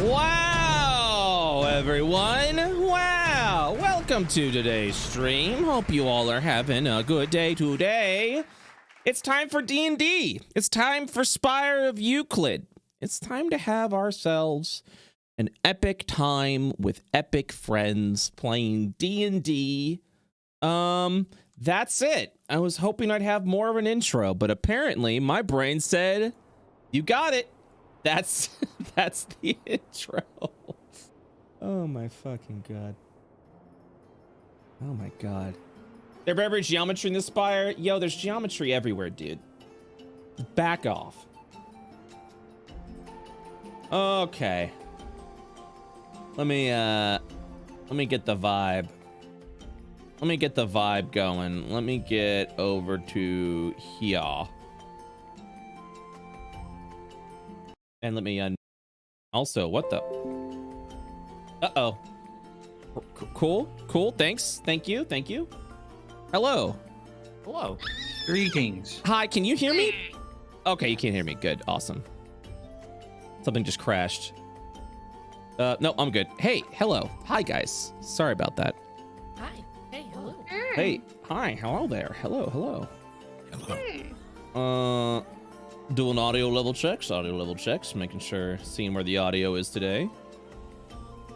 Wow, everyone. Wow. Welcome to today's stream. Hope you all are having a good day today. It's time for D&D. It's time for Spire of Euclid. It's time to have ourselves an epic time with epic friends playing D&D. That's it. I was hoping I'd have more of an intro, but apparently my brain said, you got it. That's the intro. Oh my fucking god. Oh my god. There ever geometry in the Spire? Yo, there's geometry everywhere, dude. Back off. Okay. Let me get the vibe. Let me get the vibe going. Let me get over to here. And let me also, what the? Uh-oh. Cool. Thanks. Thank you. Hello. Hello. Greetings. Hi, can you hear me? Okay, you can't hear me. Good. Awesome. Something just crashed. No, I'm good. Hey, hello. Hi, guys. Sorry about that. Hi. Hey, hello. Hey, hi. Hello there. Hello. Doing audio level checks, making sure, seeing where the audio is today.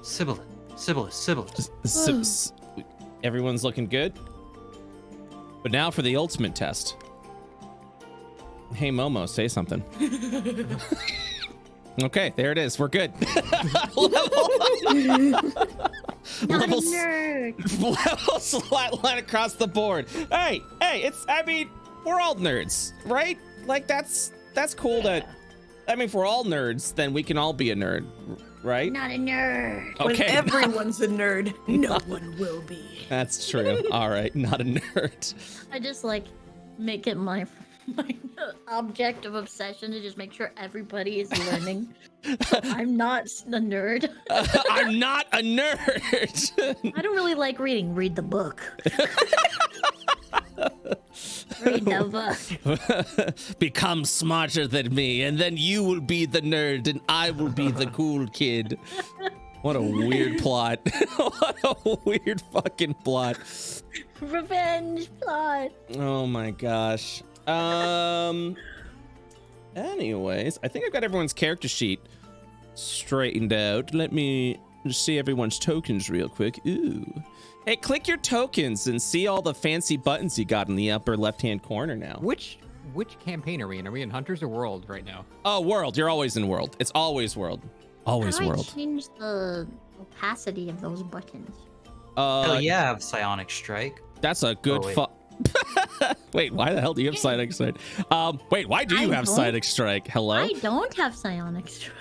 Sibyllus. Everyone's looking good. But now for the ultimate test. Hey, Momo, say something. Okay, there it is. We're good. Not a nerd. Levels flatline across the board. Hey, we're all nerds, right? Like, that's cool. That, I mean, if we're all nerds, then we can all be a nerd, right? Not a nerd. Okay. When everyone's a nerd, no one will be. That's true. All right, not a nerd. I just like make it my object of obsession to just make sure everybody is learning. So I'm not a nerd. I'm not a nerd. I don't really like reading. Read the book. Read the book. Become smarter than me, and then you will be the nerd, and I will be the cool kid. What a weird plot. What a weird fucking plot. Revenge plot. Oh my gosh. Anyways, I think I've got everyone's character sheet straightened out. Let me just see everyone's tokens real quick. Ooh. Hey, click your tokens and see all the fancy buttons you got in the upper left-hand corner now. Which campaign are we in? Are we in Hunters or World right now? Oh, World. You're always in World. It's always World. Always How do World. I change the opacity of those buttons? Hell yeah, I have Psionic Strike. That's a good Wait, why the hell do you have Psionic Strike? Wait, why do you have Psionic Strike? Hello? I don't have Psionic Strike.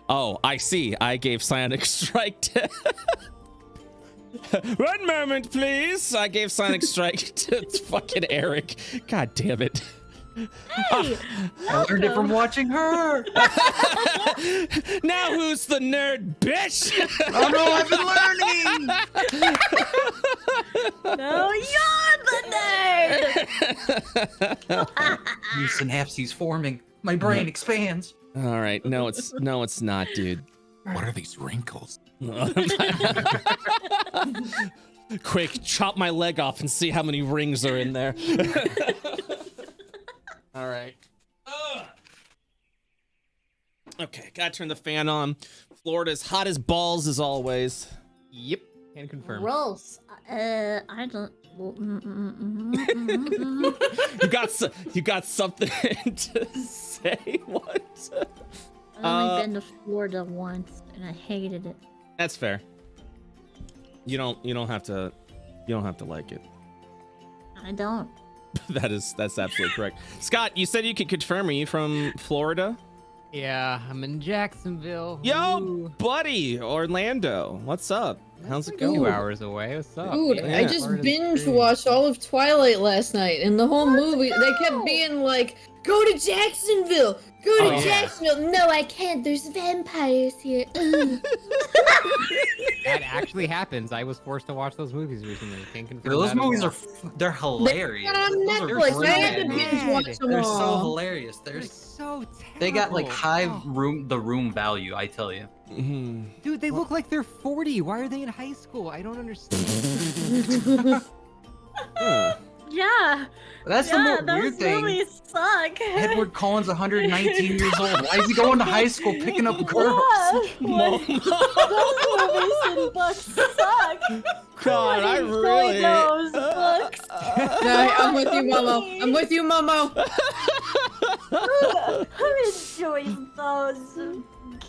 Oh, I see. I gave Psionic Strike to... 1 moment, please. I gave Psionic Strike to fucking Eric. God damn it. Hey, I learned it from watching her. Now who's the nerd, bitch? Oh no, I've been learning. no, you're the nerd. New synapses forming. My brain expands. All right, no, it's not, dude. What are these wrinkles? Quick, chop my leg off and see how many rings are in there. All right. Okay, gotta turn the fan on. Florida's hot as balls as always. Yep, can confirm. Gross. I don't. You got something to say? What? I've only been to Florida once, and I hated it. That's fair. You don't have to like it. I don't. That's absolutely correct. Scott, you said you could confirm. Are you from Florida? Yeah, I'm in Jacksonville. Yo, Ooh. buddy, Orlando. What's up? How's it going? 2 hours away. What's up? Dude, Yeah. I just Florida's binge great. watched all of Twilight last night, and the whole movie, they kept being like, go to Jacksonville! Go to Oh, yeah. Jacksonville! No, I can't, there's vampires here. Ugh. That actually happens. I was forced to watch those movies recently. Can confirm. Those that as movies well. they're hilarious. They're on Those are Netflix, I had to brilliant. binge watch them They're so all. hilarious. They're so terrible. They got like high Oh. room value, I tell you. Dude, they look like they're 40. Why are they in high school? I don't understand. Yeah. That's the more those weird thing. movies suck. Edward Cullen's 119 years old. Why is he going to high school picking up girls? Those movies and books suck. God, I really. Those books. No, I'm with you, Momo. I'm with you, Momo. Who enjoys those?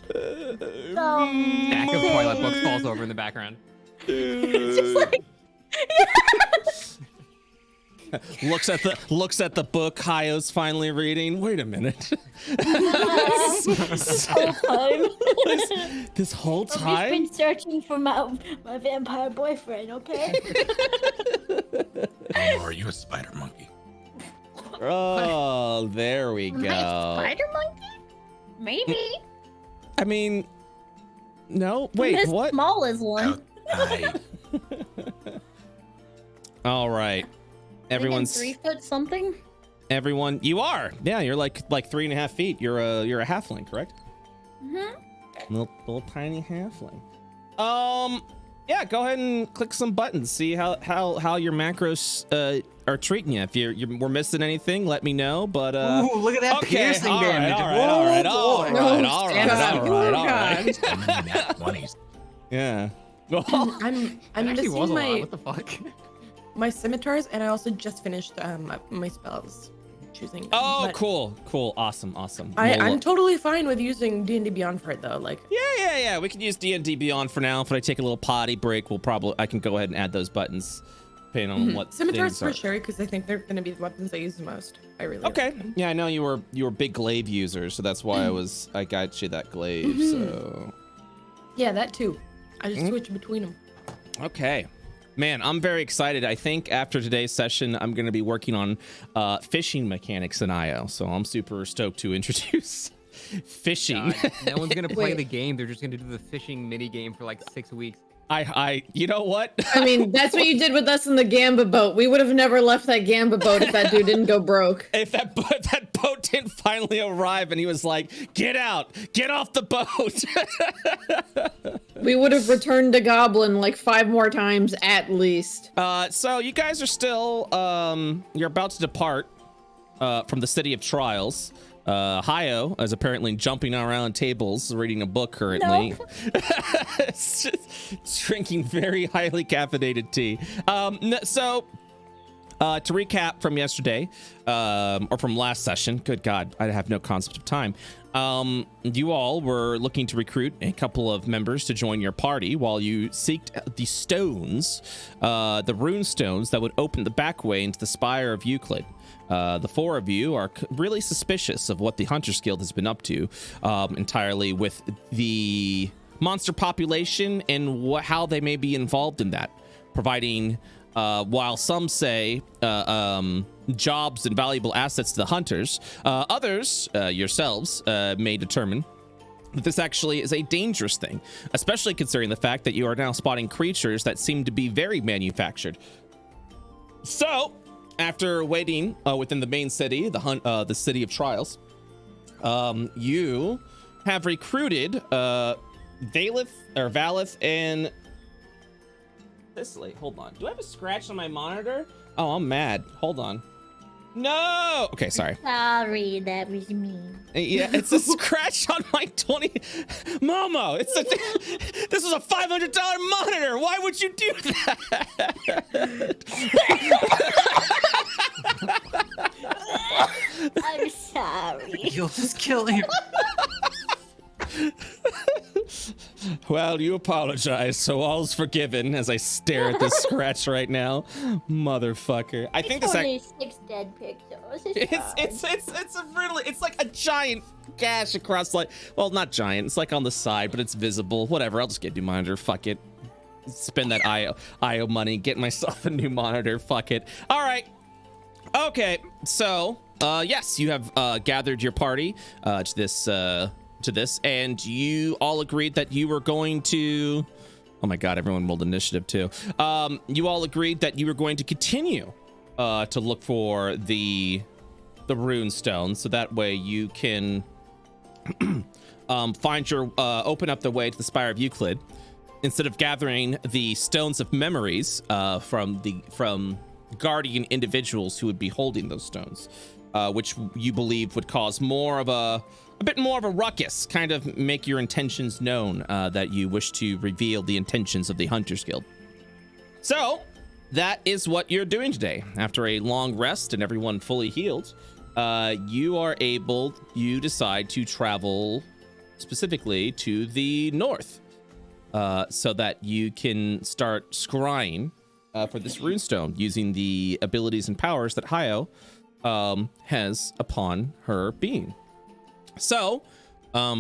Stack of toilet books falls over in the background. It's just like looks at the book Hayo's finally reading. Wait a minute. this whole time. This whole I've just time? been searching for my vampire boyfriend, okay? Momo, are you a spider monkey? Oh, there we Am I a go. spider monkey? Maybe. I mean, no. I'm Wait, as what? small as one. I All right. Everyone's 3 foot something. everyone. You are. Yeah, you're like 3.5 feet. You're a halfling, correct? Little tiny halfling. Yeah. Go ahead and click some buttons. See how your macros are treating you. If we're missing anything, let me know. But Ooh, look at that okay. piercing All right. damage. All right. Oh, boy. All right. I'm in that 20s. Yeah. I'm It actually was missing a lot. my What the fuck? my scimitars, and I also just finished my spells, choosing them. Oh, but cool. Awesome. I'm totally fine with using D&D Beyond for it though. Like, Yeah. We can use D&D Beyond for now. If I take a little potty break, I can go ahead and add those buttons, depending on what scimitars things are. for sure, because I think they're gonna be the weapons I use the most. I really Okay. like them. Yeah, I know you were big glaive user, so that's why I got you that glaive. So Yeah, that too. I just switch between them. okay. Man, I'm very excited. I think after today's session, I'm going to be working on fishing mechanics in IO. So I'm super stoked to introduce fishing. God, no one's gonna play Wait. the game. They're just gonna do the fishing mini game for like 6 weeks. You know what? I mean, that's what you did with us in the Gamba boat. We would have never left that Gamba boat if that dude didn't go broke. If that boat didn't finally arrive and he was like, get off the boat. We would have returned to Goblin like 5 more times at least. So you guys are still, you're about to depart from the City of Trials. Hayo is apparently jumping around tables, reading a book currently. It's just drinking very highly caffeinated tea. So to recap from yesterday, or from last session, good God, I have no concept of time. You all were looking to recruit a couple of members to join your party while you seeked the stones, the rune stones that would open the back way into the Spire of Euclid. The 4 of you are really suspicious of what the Hunters Guild has been up to, entirely with the monster population and how they may be involved in that, providing, while some say, jobs and valuable assets to the hunters, others, yourselves, may determine that this actually is a dangerous thing, especially considering the fact that you are now spotting creatures that seem to be very manufactured. So, after waiting within the main city, the City of Trials, you have recruited Valith and Cicely. Hold on. Do I have a scratch on my monitor? Oh, I'm mad. Hold on. No. Okay, sorry. Sorry, that was me. Yeah, it's a scratch on my 20. Momo, this is a $500 monitor. Why would you do that? I'm sorry. You'll just kill him. Well, you apologize, so all's forgiven. As I stare at this scratch right now, motherfucker. I think this. Only 6 dead pixels. It's like a giant gash across, like, well, not giant. It's like on the side, but it's visible. Whatever. I'll just get a new monitor. Fuck it. Spend that IO money. Get myself a new monitor. Fuck it. All right. Okay. So, yes, you have gathered your party to this, and you all agreed that you were going to. Oh my God! Everyone rolled initiative too. You all agreed that you were going to continue to look for the rune stone, so that way you can open up the way to the Spire of Euclid. Instead of gathering the stones of memories from guardian individuals who would be holding those stones, which you believe would cause a bit more of a ruckus, kind of make your intentions known, that you wish to reveal the intentions of the Hunters Guild. So that is what you're doing today. After a long rest and everyone fully healed, you decide to travel specifically to the north, so that you can start scrying for this runestone using the abilities and powers that Hayo has upon her being. So,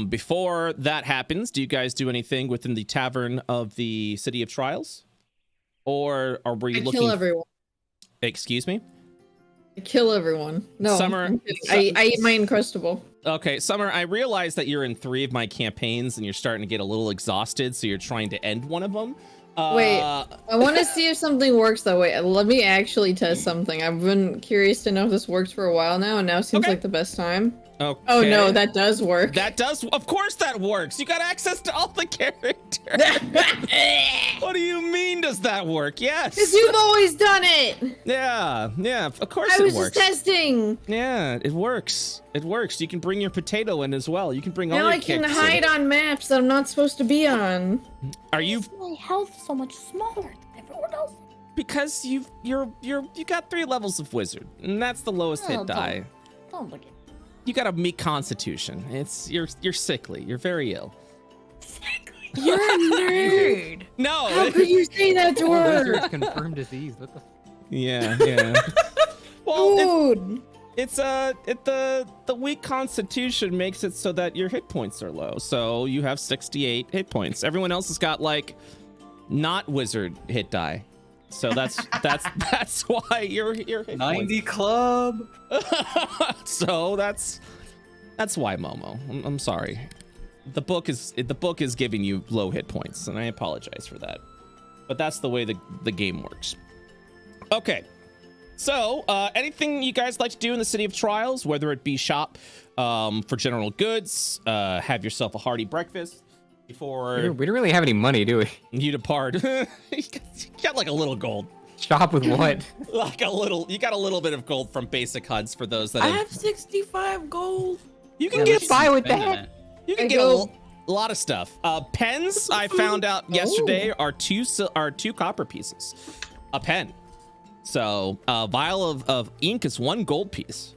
before that happens, do you guys do anything within the tavern of the City of Trials? Or are we looking... kill everyone. Excuse me? I kill everyone. No, Summer, I eat my Uncrustable. Okay, Summer, I realize that you're in 3 of my campaigns and you're starting to get a little exhausted, so you're trying to end one of them. Wait, I want to see if something works that way. Let me actually test something. I've been curious to know if this works for a while now, and now seems like the best time. Okay. Oh no, that does work. That does, of course that works. You got access to all the characters. What do you mean does that work? Yes. Because you've always done it. Yeah, of course I it was works. just testing. Yeah, it works. It works. You can bring your potato in as well. You can bring all Now your I can kicks hide in. on maps that I'm not supposed to be on. Are you? My health so much smaller than everyone else. Because you got 3 levels of wizard, and that's the lowest hit die. Don't look at me. You got a meek constitution. You're sickly. You're very ill. You're a nerd. No. How could you say that to Wizard's her? confirmed disease. What the? Yeah. Well, Dude. it's the weak constitution makes it so that your hit points are low. So you have 68 hit points. Everyone else has got like not wizard hit die. So that's why your hit 90 club. So that's why, Momo. I'm sorry. The book is giving you low hit points, and I apologize for that. But that's the way the game works. Okay. So, anything you guys like to do in the City of Trials, whether it be shop for general goods, have yourself a hearty breakfast before We don't really have any money, do we? you depart. You got like a little gold. Shop with what? Like a little, you got a little bit of gold from basic HUDs for those that I have 65 gold. you can Yeah, get let's buy with spend that. it. you can I get go- a lot of stuff. Pens I found out yesterday are 2 copper pieces. A pen. So a vial of ink is 1 gold piece.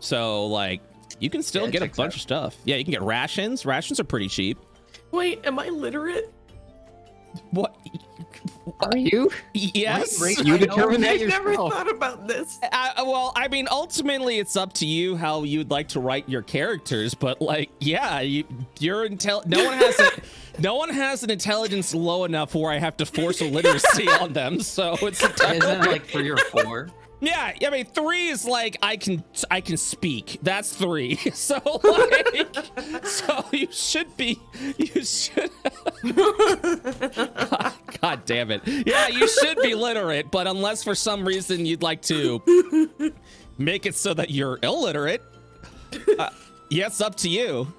So like you can still Yeah, get a checks bunch out. of stuff. Yeah, you can get rations. Rations are pretty cheap. Wait, am I literate? What? Are you? Yes. Right, You I know. determine that I never yourself. thought about this. Well, I mean, ultimately, it's up to you how you'd like to write your characters. But like, yeah, you're no one has an intelligence low enough where I have to force a literacy on them. So it's Isn't it like 3 or 4? yeah. I mean, 3 is like I can speak. That's 3. So like, so you should. God damn it. Yeah, you should be literate, but unless for some reason you'd like to make it so that you're illiterate, yeah, it's up to you.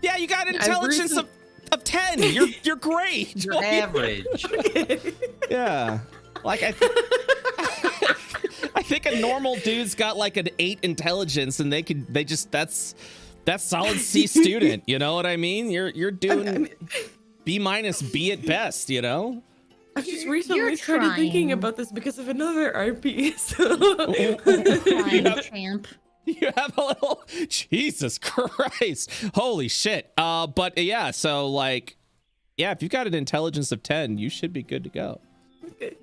Yeah, you got intelligence of 10. You're great. You're average. Yeah. Like I think a normal dude's got like an 8 intelligence, and that's solid C student. You know what I mean? You're doing B- B at best. You know. I've just You're recently started thinking trying. about this because of another RP. So. Fine, champ. You have a little Jesus Christ. Holy shit. But yeah, so like, yeah, if you've got an intelligence of 10, you should be good to go. Okay.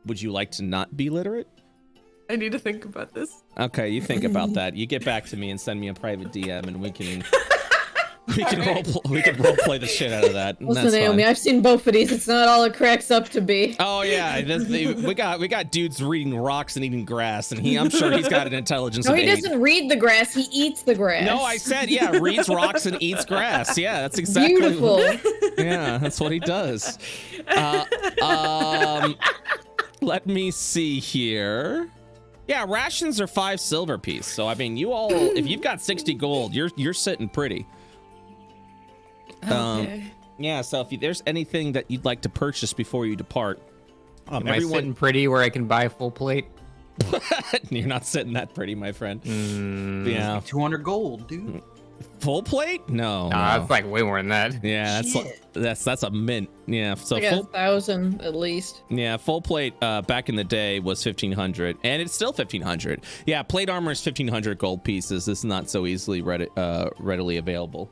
Would you like to not be literate? I need to think about this. Okay, you think about that. You get back to me and send me a private DM, and we can role play the shit out of that. And Listen, that's Naomi, fine. I've seen both of these. It's not all it cracks up to be. Oh yeah, we got dudes reading rocks and eating grass, and I'm sure he's got an intelligence No, of he 8. doesn't read the grass. He eats the grass. No, I said yeah, reads rocks and eats grass. Yeah, that's exactly. Beautiful. Yeah, that's what he does. Let me see here. Yeah, rations are 5 silver piece. So I mean, you all, if you've got 60 gold, you're sitting pretty. Okay. Yeah. So if there's anything that you'd like to purchase before you depart, Am I sitting pretty where I can buy a full plate? You're not sitting that pretty, my friend. Yeah. 200 gold, dude. Full plate? No. Nah, no. that's like way more than that. Yeah, Shit. that's a mint. Yeah. So Like full 1,000 at least. Yeah, full plate back in the day was 1,500, and it's still 1,500. Yeah, plate armor is 1,500 gold pieces. This is not so easily readily available.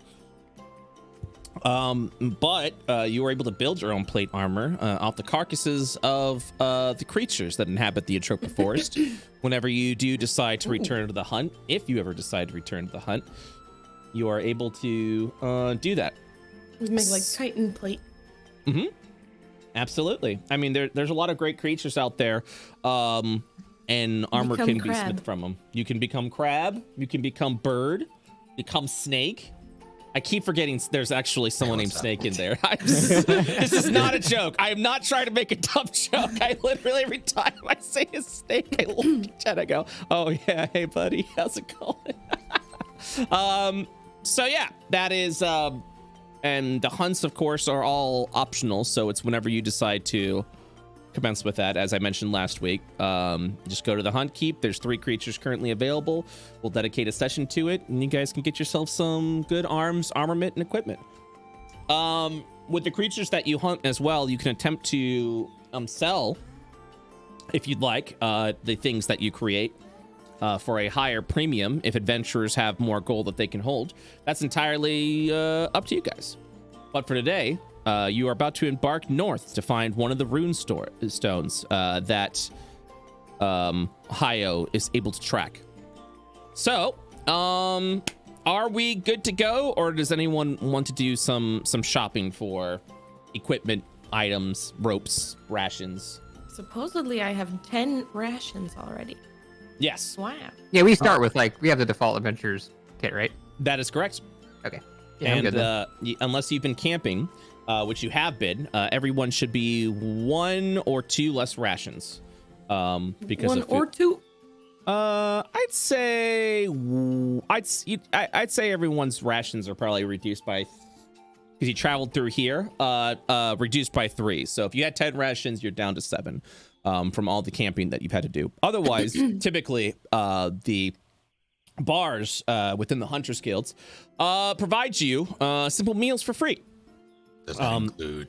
But you were able to build your own plate armor off the carcasses of the creatures that inhabit the Atropa Forest. Whenever you do decide to return to the hunt, if you ever decide to return to the hunt, you are able to do that. We make like chitin plate. Mm-hmm. Absolutely. I mean, there's a lot of great creatures out there, and armor Become can be crab. smith from them. You can become crab. You can become bird. Become snake. I keep forgetting there's actually someone named Snake in there. This is not a joke. I am not trying to make a dumb joke. I literally, every time I say a snake, I look at Chad, I go, oh yeah, hey buddy, how's it going? So yeah, that is, and the hunts, of course, are all optional. So it's whenever you decide to commence with that. As I mentioned last week, just go to the hunt keep. There's 3 creatures currently available. We'll dedicate a session to it, and you guys can get yourself some good arms, armament, and equipment. With the creatures that you hunt as well, you can attempt to sell, if you'd like, the things that you create for a higher premium if adventurers have more gold that they can hold. That's entirely up to you guys. But for today, you are about to embark north to find one of the rune stones that Hayo is able to track. So, are we good to go, or does anyone want to do some shopping for equipment, items, ropes, rations? Supposedly, I have 10 rations already. Yes, Wow. Yeah, we start with we have the default adventures kit, right? that is correct. Okay. Yeah, I'm And good then. unless you've been camping, which you have been, everyone should be 1 or 2 less rations. Because 1 of or 2? I'd say everyone's rations are probably reduced by, because you traveled through here, reduced by 3. So if you had 10 rations, you're down to 7 from all the camping that you've had to do. Otherwise, typically the bars within the Hunters Guilds provide you simple meals for free. Does that include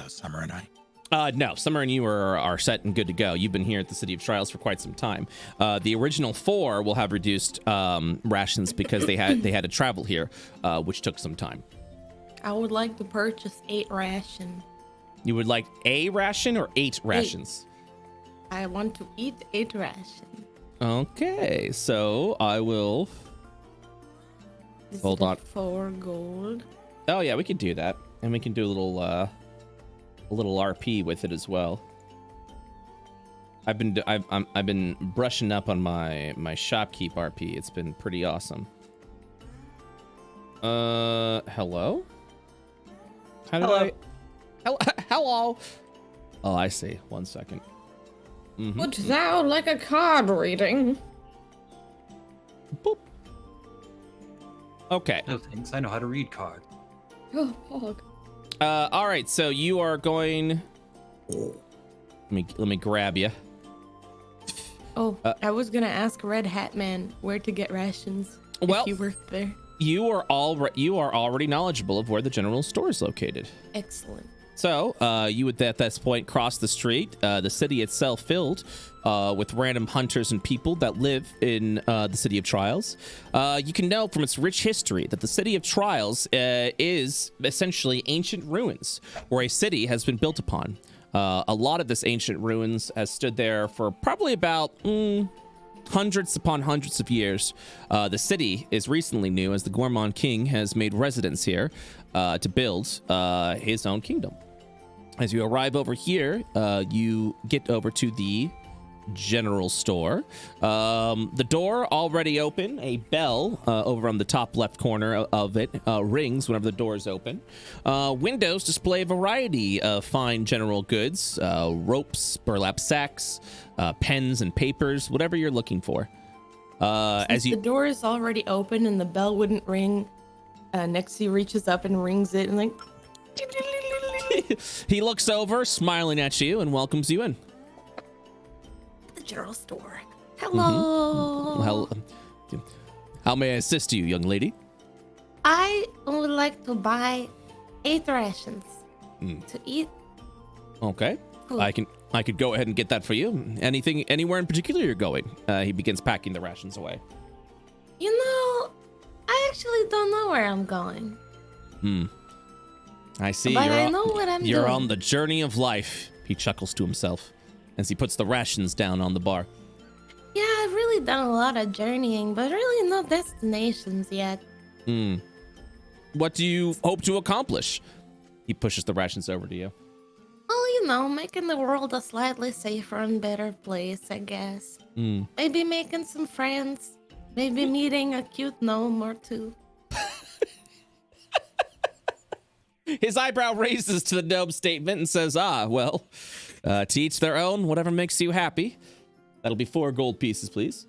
Summer and I? No, Summer and you are set and good to go. You've been here at the City of Trials for quite some time. The original 4 will have reduced rations because they had to travel here, which took some time. I would like to purchase 8 rations. You would like a ration or 8 rations? I want to eat 8 rations. Okay, so I will. Hold on. 4 gold. Oh yeah, we can do that, and we can do a little RP with it as well. I've been brushing up on my shopkeep RP. It's been pretty awesome. Hello? How did Hello. Hello? Oh, I see. 1 second. Mhm. Would thou like a card reading? Boop. Okay. No thanks. I know how to read cards. Oh, Pog. All right. So you are going. Let me grab you. Oh, I was gonna ask Red Hat Man where to get rations. Well- if you worked there. You are already knowledgeable of where the general store is located. Excellent. So you would at this point cross the street. The city itself filled with random hunters and people that live in the City of Trials. You can know from its rich history that the City of Trials is essentially ancient ruins where a city has been built upon. A lot of this ancient ruins has stood there for probably about hundreds upon hundreds of years. The city is recently new as the Gourmand King has made residence here to build his own kingdom. As you arrive over here, you get over to the general store. The door already open. A bell over on the top left corner of it rings whenever the door is open. Windows display a variety of fine general goods, ropes, burlap sacks, pens and papers, whatever you're looking for. As The door is already open and the bell wouldn't ring. Nexie reaches up and rings it and like. he looks over, smiling at you, and welcomes you in. The general store. Hello. Well, how may I assist you, young lady? I would like to buy 8 rations to eat. Okay, Food. I could go ahead and get that for you. Anything, anywhere in particular you're going? He begins packing the rations away. You know, I actually don't know where I'm going. I see. But I know what I'm You're doing. on the journey of life. He chuckles to himself as he puts the rations down on the bar. Yeah, I've really done a lot of journeying, but really no destinations yet. What do you hope to accomplish? He pushes the rations over to you. Well, you know, making the world a slightly safer and better place, I guess. Maybe making some friends. Maybe meeting a cute gnome or two. His eyebrow raises to the gnome statement and says, well, to each their own, whatever makes you happy. That'll be 4 gold pieces, please.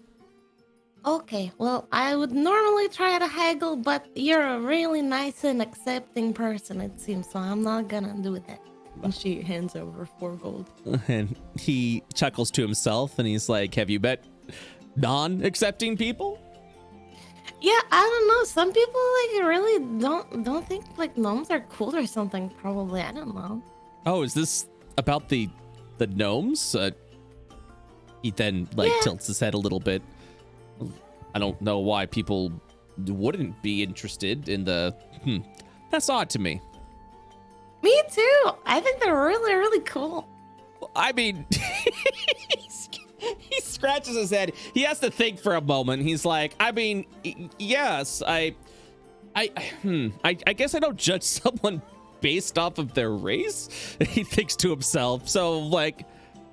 Okay, well, I would normally try to haggle, but you're a really nice and accepting person, it seems, so I'm not gonna do that. And she hands over 4 gold. And he chuckles to himself and he's like, have you met non-accepting people? Yeah, I don't know. Some people like really don't think like gnomes are cool or something. Probably, I don't know. Oh, is this about the gnomes? He then tilts his head a little bit. I don't know why people wouldn't be interested in the. That's odd to me. Me too. I think they're really, really cool. I mean, he scratches his head. He has to think for a moment. He's like, I mean, yes, I guess I don't judge someone based off of their race. He thinks to himself. So, like,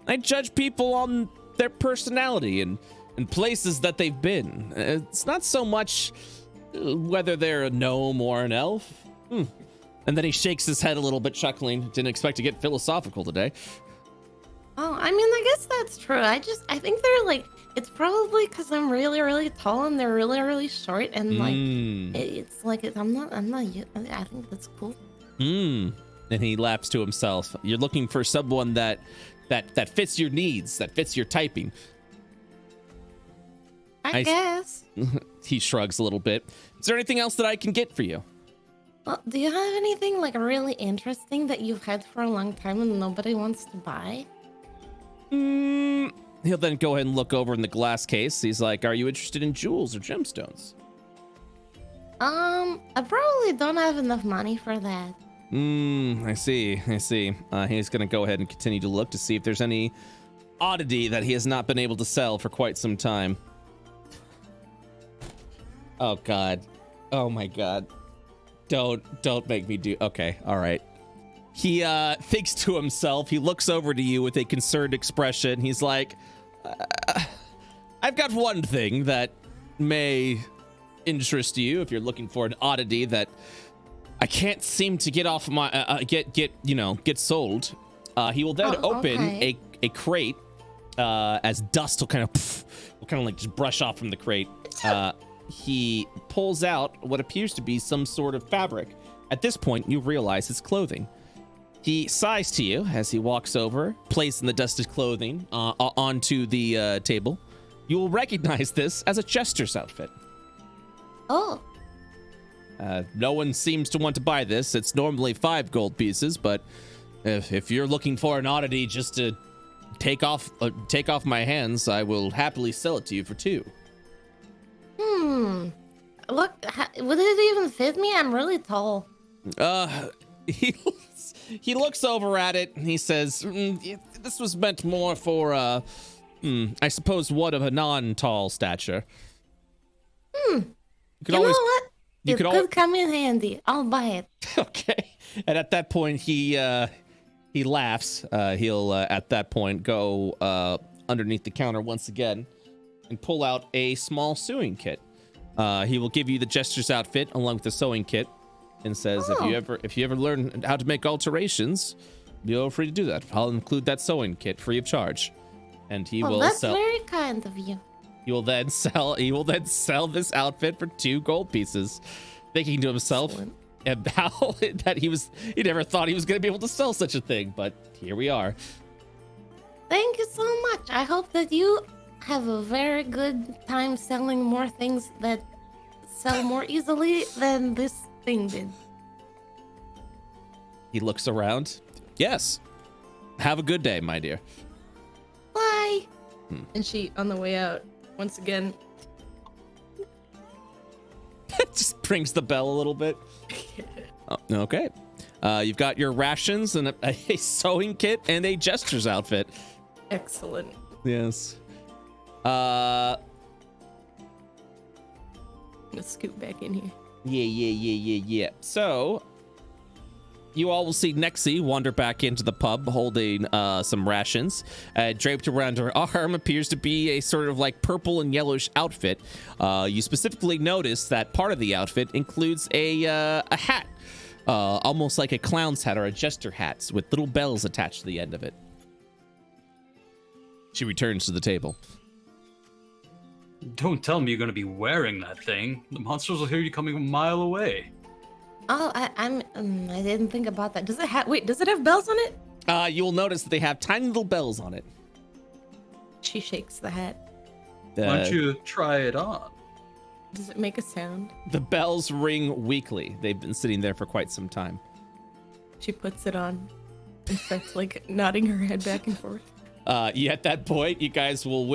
I judge people on their personality and places that they've been. It's not so much whether they're a gnome or an elf. And then he shakes his head a little bit, chuckling. Didn't expect to get philosophical today. Oh, I mean, I guess that's true. I think they're like, it's probably because I'm really, really tall and they're really, really short, and like, it's like I'm not. I think that's cool. And he laughs to himself. You're looking for someone that fits your needs, that fits your typing. I guess. He shrugs a little bit. Is there anything else that I can get for you? Well, do you have anything like really interesting that you've had for a long time and nobody wants to buy? He'll then go ahead and look over in the glass case. He's like, are you interested in jewels or gemstones? I probably don't have enough money for that. I see. He's gonna go ahead and continue to look to see if there's any oddity that he has not been able to sell for quite some time. Oh God. Oh my God. Don't make me do. Okay. All right. He thinks to himself. He looks over to you with a concerned expression. He's like, I've got one thing that may interest you if you're looking for an oddity that I can't seem to get off my get sold. He will then open a crate as dust will kind of like just brush off from the crate. He pulls out what appears to be some sort of fabric. At this point, you realize it's clothing. He sighs to you as he walks over, placing the dusted clothing onto the table. You will recognize this as a jester's outfit. Oh. No one seems to want to buy this. It's normally 5 gold pieces, but if you're looking for an oddity just to take off my hands, I will happily sell it to you for 2. Look, would it even fit me? I'm really tall. He looks over at it and he says, this was meant more for, I suppose, one of a non-tall stature. You know what? It could come in handy. I'll buy it. Okay. And at that point, he laughs. He'll, at that point, go underneath the counter once again and pull out a small sewing kit. He will give you the jester's outfit along with the sewing kit, and says, if you ever learn how to make alterations, feel free to do that. I'll include that sewing kit free of charge. And he will that's sell. very kind of you. He will then sell this outfit for 2 gold pieces, thinking to himself about that he never thought he was going to be able to sell such a thing, but here we are. Thank you so much. I hope that you have a very good time selling more things that sell more easily than this thing did. He looks around. Yes. Have a good day, my dear. Bye. And she, on the way out, once again, just rings the bell a little bit. Oh, okay. You've got your rations and a sewing kit and a jester's outfit. excellent. Yes. I'm gonna scoot back in here. Yeah. So, you all will see Nexie wander back into the pub holding some rations. Draped around her arm appears to be a sort of like purple and yellowish outfit. You specifically notice that part of the outfit includes a hat, almost like a clown's hat or a jester hat with little bells attached to the end of it. She returns to the table. Don't tell me you're gonna be wearing that thing. The monsters will hear you coming a mile away. Oh, I didn't think about that. Does it have bells on it? You will notice that they have tiny little bells on it. She shakes the hat. Why don't you try it on? Does it make a sound? The bells ring weekly. They've been sitting there for quite some time. She puts it on and starts like nodding her head back and forth. At that point, you guys will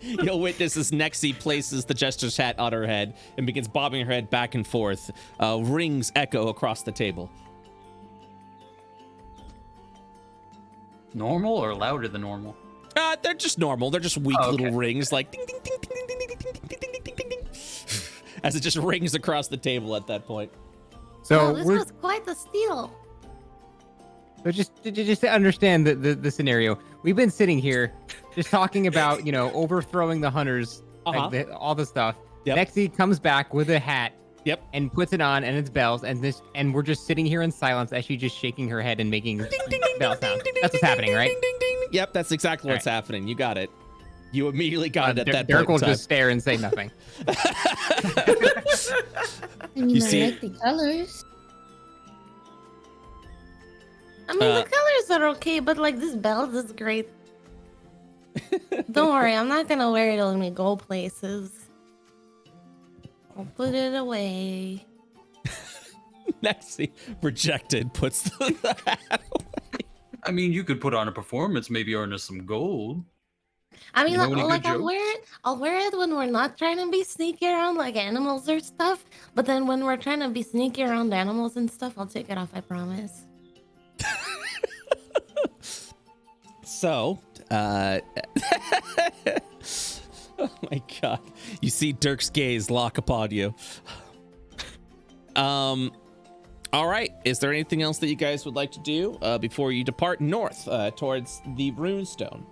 you'll witness as Nexie places the jester's hat on her head and begins bobbing her head back and forth. Rings echo across the table. Normal or louder than normal? They're just normal. They're just weak okay. little rings, like ding, ding, ding, ding, ding, ding, ding, ding, ding, ding, ding, ding, ding, as it just rings across the table at that point. So This we're was quite the steal. so just to understand the scenario, we've been sitting here just talking about overthrowing the hunters, like all the stuff. Yep. Nexie comes back with a hat. Yep. And puts it on, and it's bells, and we're just sitting here in silence as she's just shaking her head and making bell sounds. That's what's happening, right? Ding, ding, ding, ding. Yep, that's exactly what's happening. You got it. You immediately got it at that Derek point. will just stare and say nothing. And You I see- like the colors. I mean, the colors are okay, but like this belt is great. Don't worry, I'm not gonna wear it when we go places. I'll put it away. Nexie, rejected, puts the hat away. I mean, you could put on a performance, maybe earn us some gold. I mean, You know any like good I'll wear it when we're not trying to be sneaky around like animals or stuff. But then when we're trying to be sneaky around animals and stuff, I'll take it off. I promise. So, oh my god. You see Dirk's gaze lock upon you. All right. Is there anything else that you guys would like to do before you depart north towards the runestone?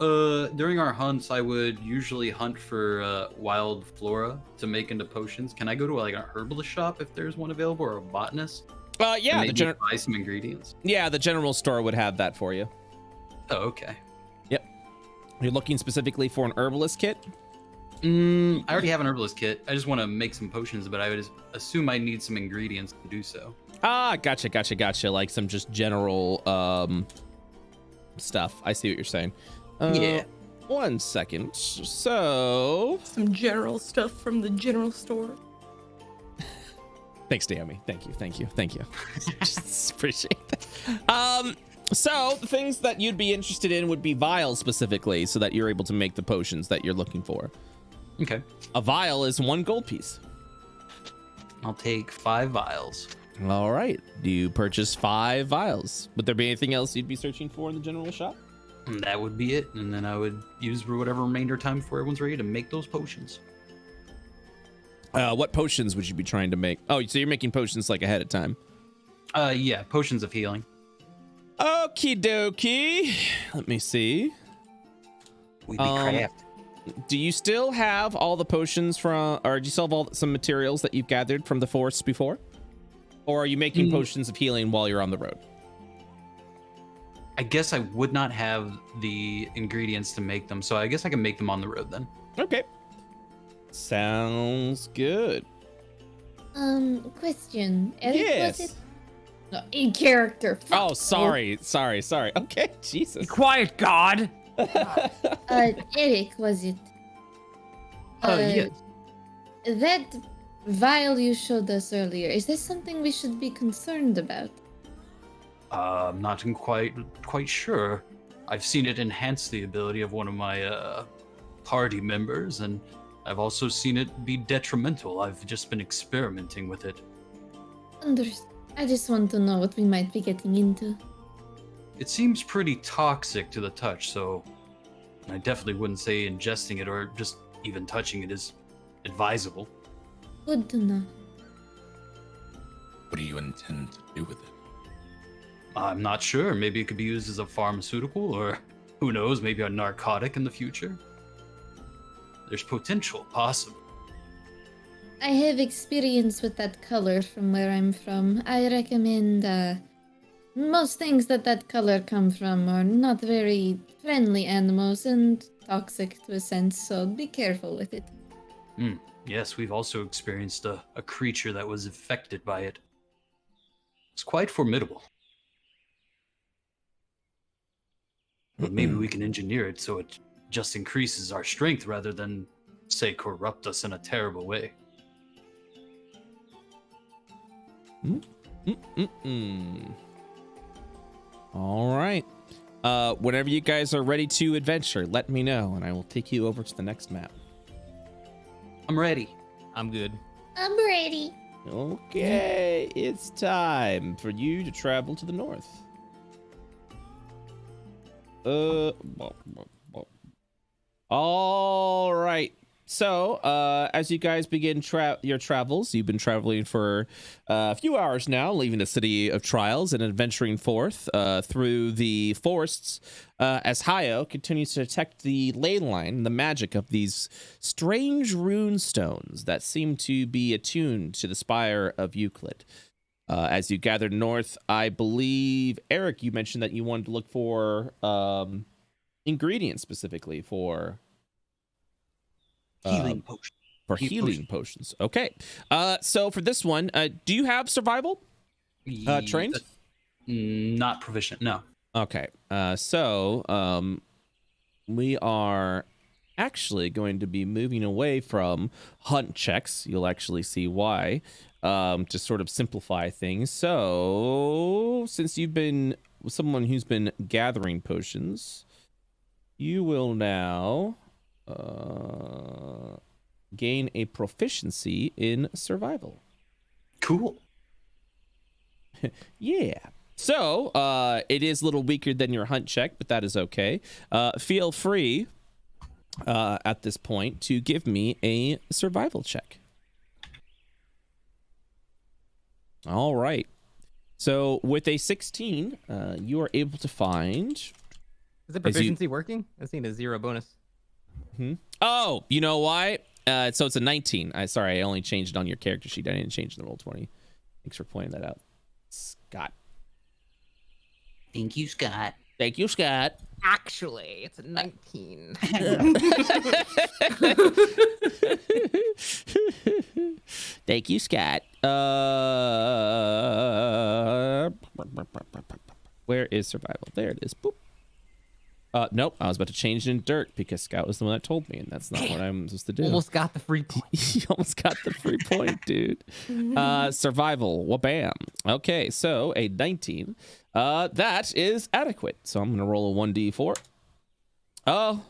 During our hunts, I would usually hunt for wild flora to make into potions. Can I go to like a herbalist shop if there's one available, or a botanist? Yeah, And maybe buy some ingredients. yeah, the general store would have that for you. Oh, okay. Yep. You're looking specifically for an herbalist kit? I already have an herbalist kit. I just want to make some potions, but I would assume I need some ingredients to do so. Ah, gotcha. Like some just general stuff. I see what you're saying. Yeah. 1 second. So, Some general stuff from the general store. thanks, Naomi. Thank you. Just appreciate that. So the things that you'd be interested in would be vials specifically, so that you're able to make the potions that you're looking for. Okay. A vial is 1 gold piece. I'll take 5 vials. All right. You purchase 5 vials. Would there be anything else you'd be searching for in the general shop? And that would be it. And then I would use whatever remainder time before everyone's ready to make those potions. What potions would you be trying to make? Oh, so you're making potions like ahead of time. Yeah, potions of healing. Okie dokie. Let me see. We be craft. Do you still have all the potions from, or do you still have some materials that you've gathered from the forest before? Or are you making potions of healing while you're on the road? I guess I would not have the ingredients to make them, so I guess I can make them on the road then. Okay. Sounds good. Question. Eric, Yes. was it? No, in character. Oh, sorry. Okay, Jesus. Be quiet, God. Eric, was it? Yes. That vial you showed us earlier, is this something we should be concerned about? I'm not quite sure. I've seen it enhance the ability of one of my party members, and I've also seen it be detrimental. I've just been experimenting with it. I just want to know what we might be getting into. It seems pretty toxic to the touch, so I definitely wouldn't say ingesting it or just even touching it is advisable. Good to know. What do you intend to do with it? I'm not sure. Maybe it could be used as a pharmaceutical, or who knows, maybe a narcotic in the future. There's potential, possible. I have experience with that color from where I'm from. I recommend most things that color come from are not very friendly animals and toxic to a sense, so be careful with it. Yes, we've also experienced a creature that was affected by it. It's quite formidable. But maybe we can engineer it so it just increases our strength rather than, say, corrupt us in a terrible way. All right. Whenever you guys are ready to adventure, let me know, and I will take you over to the next map. I'm ready. I'm good. I'm ready. Okay, it's time for you to travel to the north. All right. So, as you guys begin your travels, you've been traveling for a few hours now, leaving the city of trials and adventuring forth through the forests as Hayo continues to detect the ley line, the magic of these strange rune stones that seem to be attuned to the Spire of Euclid. As you gather north, I believe, Eric, you mentioned that you wanted to look for ingredients specifically for Healing potion. For healing potions. Okay. So for this one, do you have survival trained? Not proficient, no. Okay. So we are actually going to be moving away from hunt checks. You'll actually see why, to sort of simplify things. So since you've been someone who's been gathering potions, you will now gain a proficiency in survival. Cool. Yeah. So it is a little weaker than your hunt check, but that is okay. Feel free at this point to give me a survival check. All right. So with a 16, you are able to find... Is the proficiency working? I've seen a 0 bonus. Oh, you know why? So it's a 19. Sorry, I only changed it on your character sheet. I didn't change the Roll20. Thanks for pointing that out, Scott. Thank you, Scott. Thank you, Scott. Actually, it's a 19. Thank you, Scott. Where is survival? There it is. Boop. Nope. I was about to change it in dirt because Scout was the one that told me, and that's not what I'm supposed to do. Almost got the free point. You almost got the free point, dude. Survival. Wabam. Okay, so a 19. That is adequate. So I'm gonna roll a 1d4. Oh,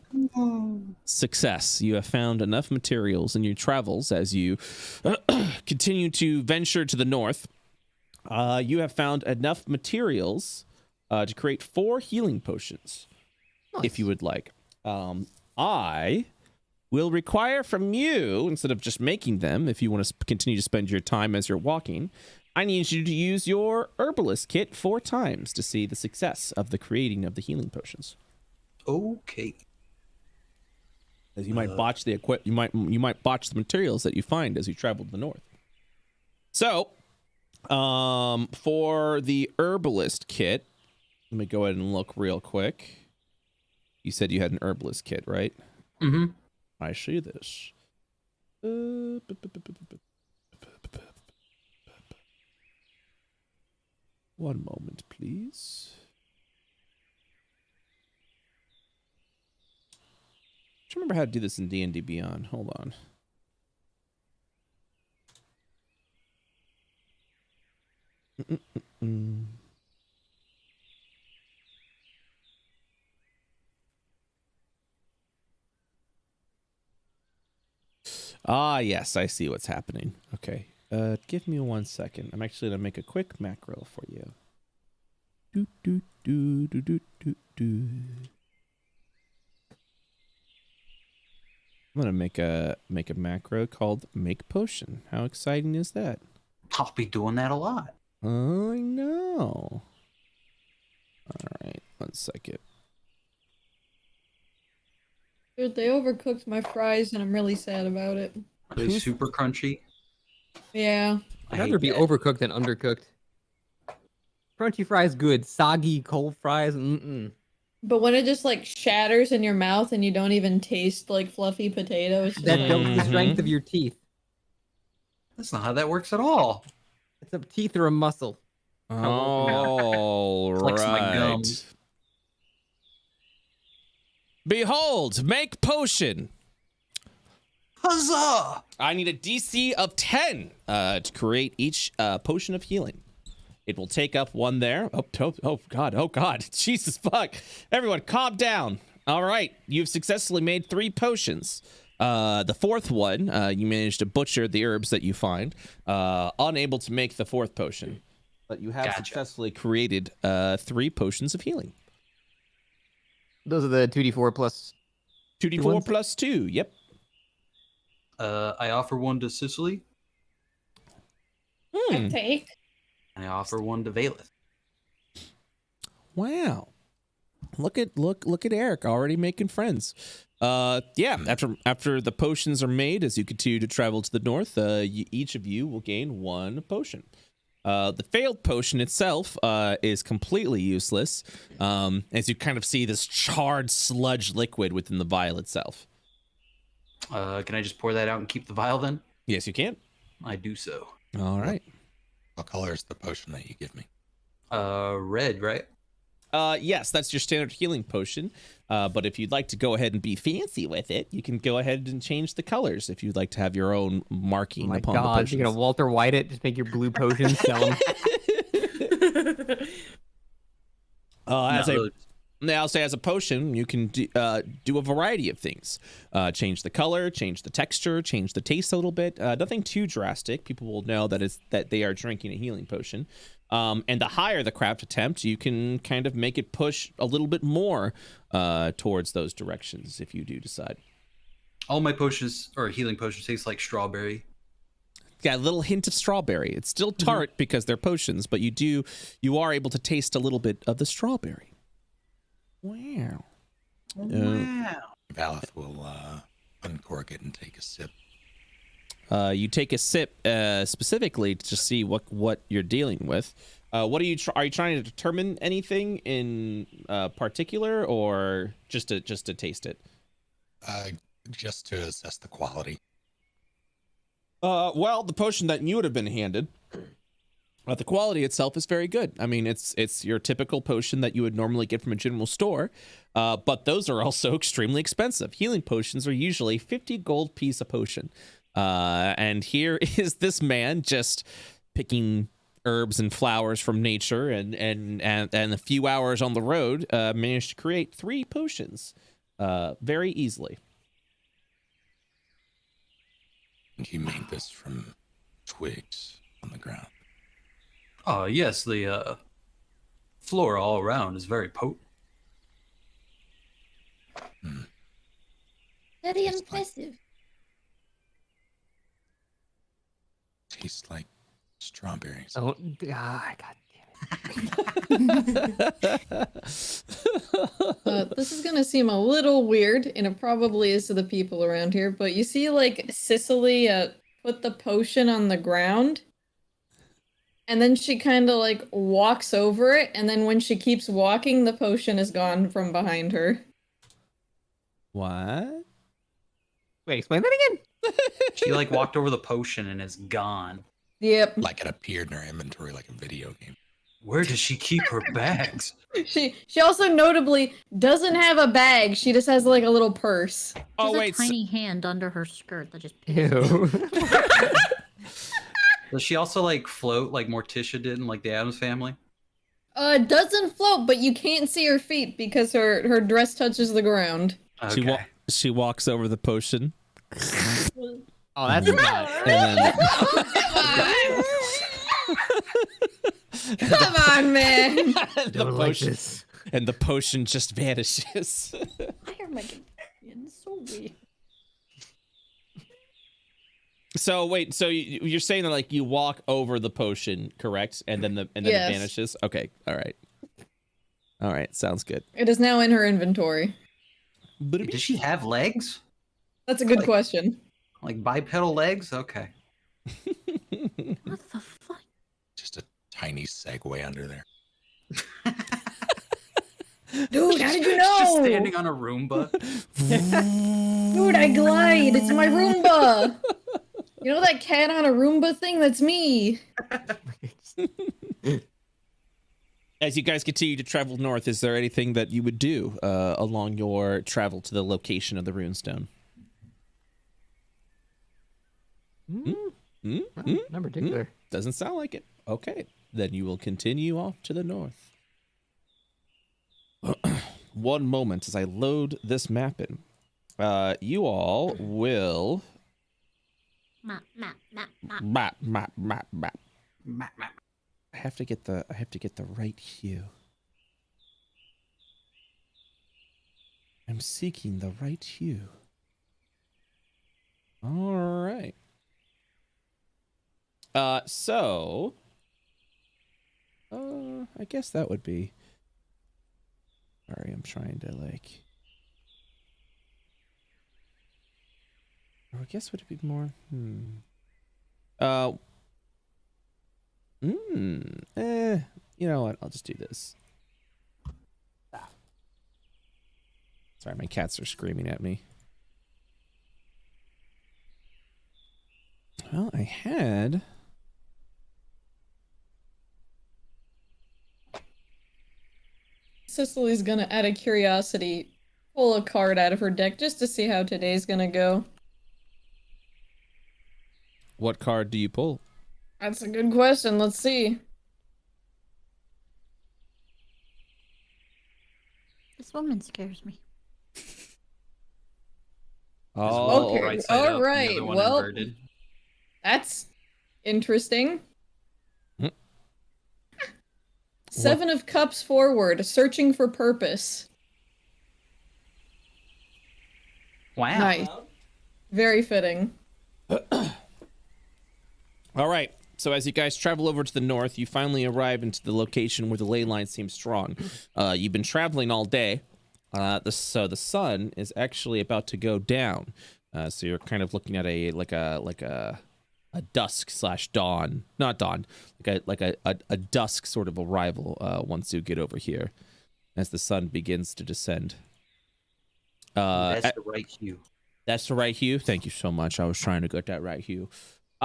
success. You have found enough materials in your travels as you continue to venture to the north. You have found enough materials to create 4 healing potions. Nice. If you would like. I will require from you, instead of just making them, if you want to continue to spend your time as you're walking, I need you to use your herbalist kit 4 times to see the success of the creating of the healing potions. Okay. As you might botch the you might botch the materials that you find as you travel to the north. So, for the herbalist kit, let me go ahead and look real quick. You said you had an herbalist kit, right? Mm-hmm. I see this. One moment, please. I remember how to do this in D&D Beyond. Hold on. Ah, yes, I see what's happening. Okay. Give me 1 second. I'm actually going to make a quick macro for you. Do, do, do, do, do, do, do. I'm gonna make a macro called Make Potion. How exciting is that? I'll be doing that a lot. I know. All right, 1 second. Dude, they overcooked my fries and I'm really sad about it. Are they super crunchy? Yeah. I'd rather be overcooked than undercooked. Crunchy fries good. Soggy, cold fries, But when it just like shatters in your mouth and you don't even taste like fluffy potatoes. That builds the strength of your teeth. That's not how that works at all. It's a teeth or a muscle. All Flex my right. gums. Behold, Make Potion. Huzzah! I need a DC of 10 to create each potion of healing. It will take up 1 there. Oh God. Jesus fuck. Everyone, calm down. All right. You've successfully made 3 potions. The 4th one, you managed to butcher the herbs that you find. Unable to make the 4th potion. But you have successfully created 3 potions of healing. Those are the 2d4 plus 2d4 plus 2. Yep. I offer 1 to Sicily. I take. I offer 1 to Valeth. Wow. Look at Eric already making friends. Yeah, after the potions are made, as you continue to travel to the north, each of you will gain 1 potion. The failed potion itself is completely useless, as you kind of see this charred sludge liquid within the vial itself. Can I just pour that out and keep the vial then? Yes, you can. I do so. All right. What color is the potion that you give me? Red, right? Yes, that's your standard healing potion. But if you'd like to go ahead and be fancy with it, you can go ahead and change the colors if you'd like to have your own marking upon the potions. You're gonna Walter White it? Just make your blue potions, sell them. As a potion, you can do a variety of things. Change the color, change the texture, change the taste a little bit. Nothing too drastic. People will know that they are drinking a healing potion. And the higher the craft attempt, you can kind of make it push a little bit more towards those directions if you do decide. All my potions or healing potions taste like strawberry. Yeah, a little hint of strawberry. It's still tart because they're potions, but you are able to taste a little bit of the strawberry. Wow. Valeth will uncork it and take a sip. You take a sip specifically to see what you're dealing with. What are you trying to determine anything in particular, or just to taste it? Just to assess the quality. Well, the potion that you would have been handed, the quality itself is very good. I mean, it's your typical potion that you would normally get from a general store, but those are also extremely expensive. Healing potions are usually 50 gold piece a potion. And here is this man just picking herbs and flowers from nature, and a few hours on the road managed to create 3 potions very easily. And you made this from twigs on the ground. Oh yes, the flora all around is very potent. Very impressive. Tastes like strawberries. Oh, God damn This is gonna seem a little weird, and it probably is to the people around here, but you see, like, Cicely put the potion on the ground, and then she kind of, like, walks over it, and then when she keeps walking, the potion is gone from behind her. What? Wait, explain that again. She like walked over the potion and it's gone. Yep. Like it appeared in her inventory like a video game. Where does she keep her bags? She also notably doesn't have a bag. She just has like a little purse. Oh, There's wait. a tiny hand under her skirt that just. Ew. Does she also like float like Morticia did in like the Addams Family? It doesn't float, but you can't see her feet because her dress touches the ground. Okay. She walks over the potion. Oh, that's not. And then Come on, man. the potion just vanishes. Why are my companions so weird? So wait, so you're saying that like you walk over the potion, correct? And then Yes. it vanishes? Okay, all right, sounds good. It is now in her inventory. Does she have legs? That's a good question. Like bipedal legs? Okay. What the fuck? Just a tiny segue under there. Dude, how did you Just know? standing on a Roomba. Dude, I glide. It's my Roomba. You know that cat on a Roomba thing? That's me. As you guys continue to travel north, is there anything that you would do along your travel to the location of the runestone? Not particular. Doesn't sound like it. Okay, then you will continue off to the north. One moment as I load this map in. You all will Map. map. I have to get the right hue. I'm seeking the right hue. All right. So I guess that would be. Sorry, I'm trying to like. Or I guess would it be more? You know what? I'll just do this. Sorry, my cats are screaming at me. Well, I had. Cicely's gonna, out of curiosity, pull a card out of her deck just to see how today's gonna go. What card do you pull? That's a good question. Let's see. This woman scares me. Oh, Okay. Right side up, All the right. other one Well, inverted. that's interesting. Hmm. Seven of Cups forward, searching for purpose. Wow. Nice. Very fitting. All right. So as you guys travel over to the north, you finally arrive into the location where the ley line seems strong. You've been traveling all day. So the sun is actually about to go down. So you're kind of looking at a dusk / dawn, not dawn, like a dusk sort of arrival once you get over here, as the sun begins to descend. That's the right hue. That's the right hue. Thank you so much. I was trying to get that right hue.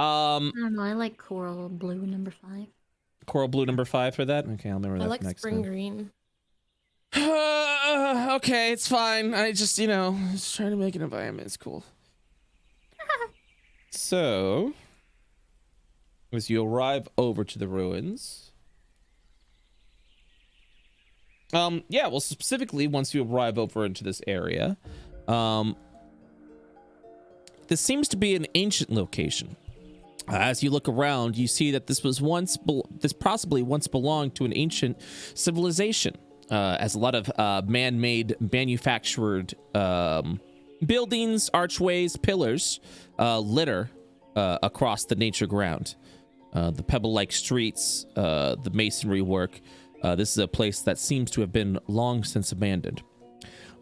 I don't know. I like coral blue number 5. Coral blue number 5 for that. Okay, I'll remember that I for like next spring time. green. Okay, it's fine. I just, just trying to make an environment. It's cool. So, as you arrive over to the ruins, well, specifically once you arrive over into this area, this seems to be an ancient location. As you look around, you see that this possibly once belonged to an ancient civilization. As a lot of man-made, manufactured Buildings, archways, pillars litter across the nature ground. The pebble-like streets, the masonry work. This is a place that seems to have been long since abandoned.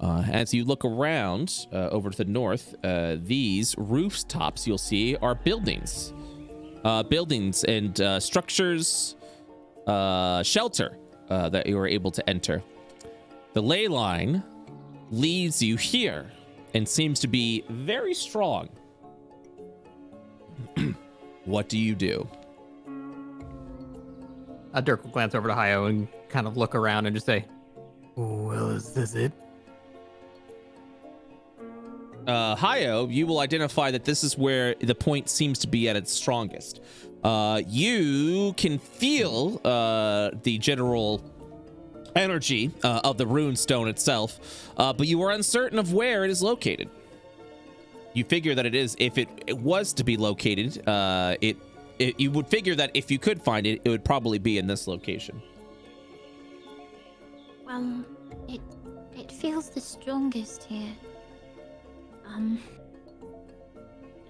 As you look around over to the north, these rooftops you'll see are buildings. Buildings and structures, shelter that you are able to enter. The ley line leads you here and seems to be very strong. What do you do? Dirk will glance over to Hayo and kind of look around and just say, well, is this it? Hayo, you will identify that this is where the point seems to be at its strongest. You can feel the general energy of the rune stone itself, but you are uncertain of where it is located. You figure that it is, if it was to be located, you would figure that if you could find it, it would probably be in this location. Well, it feels the strongest here.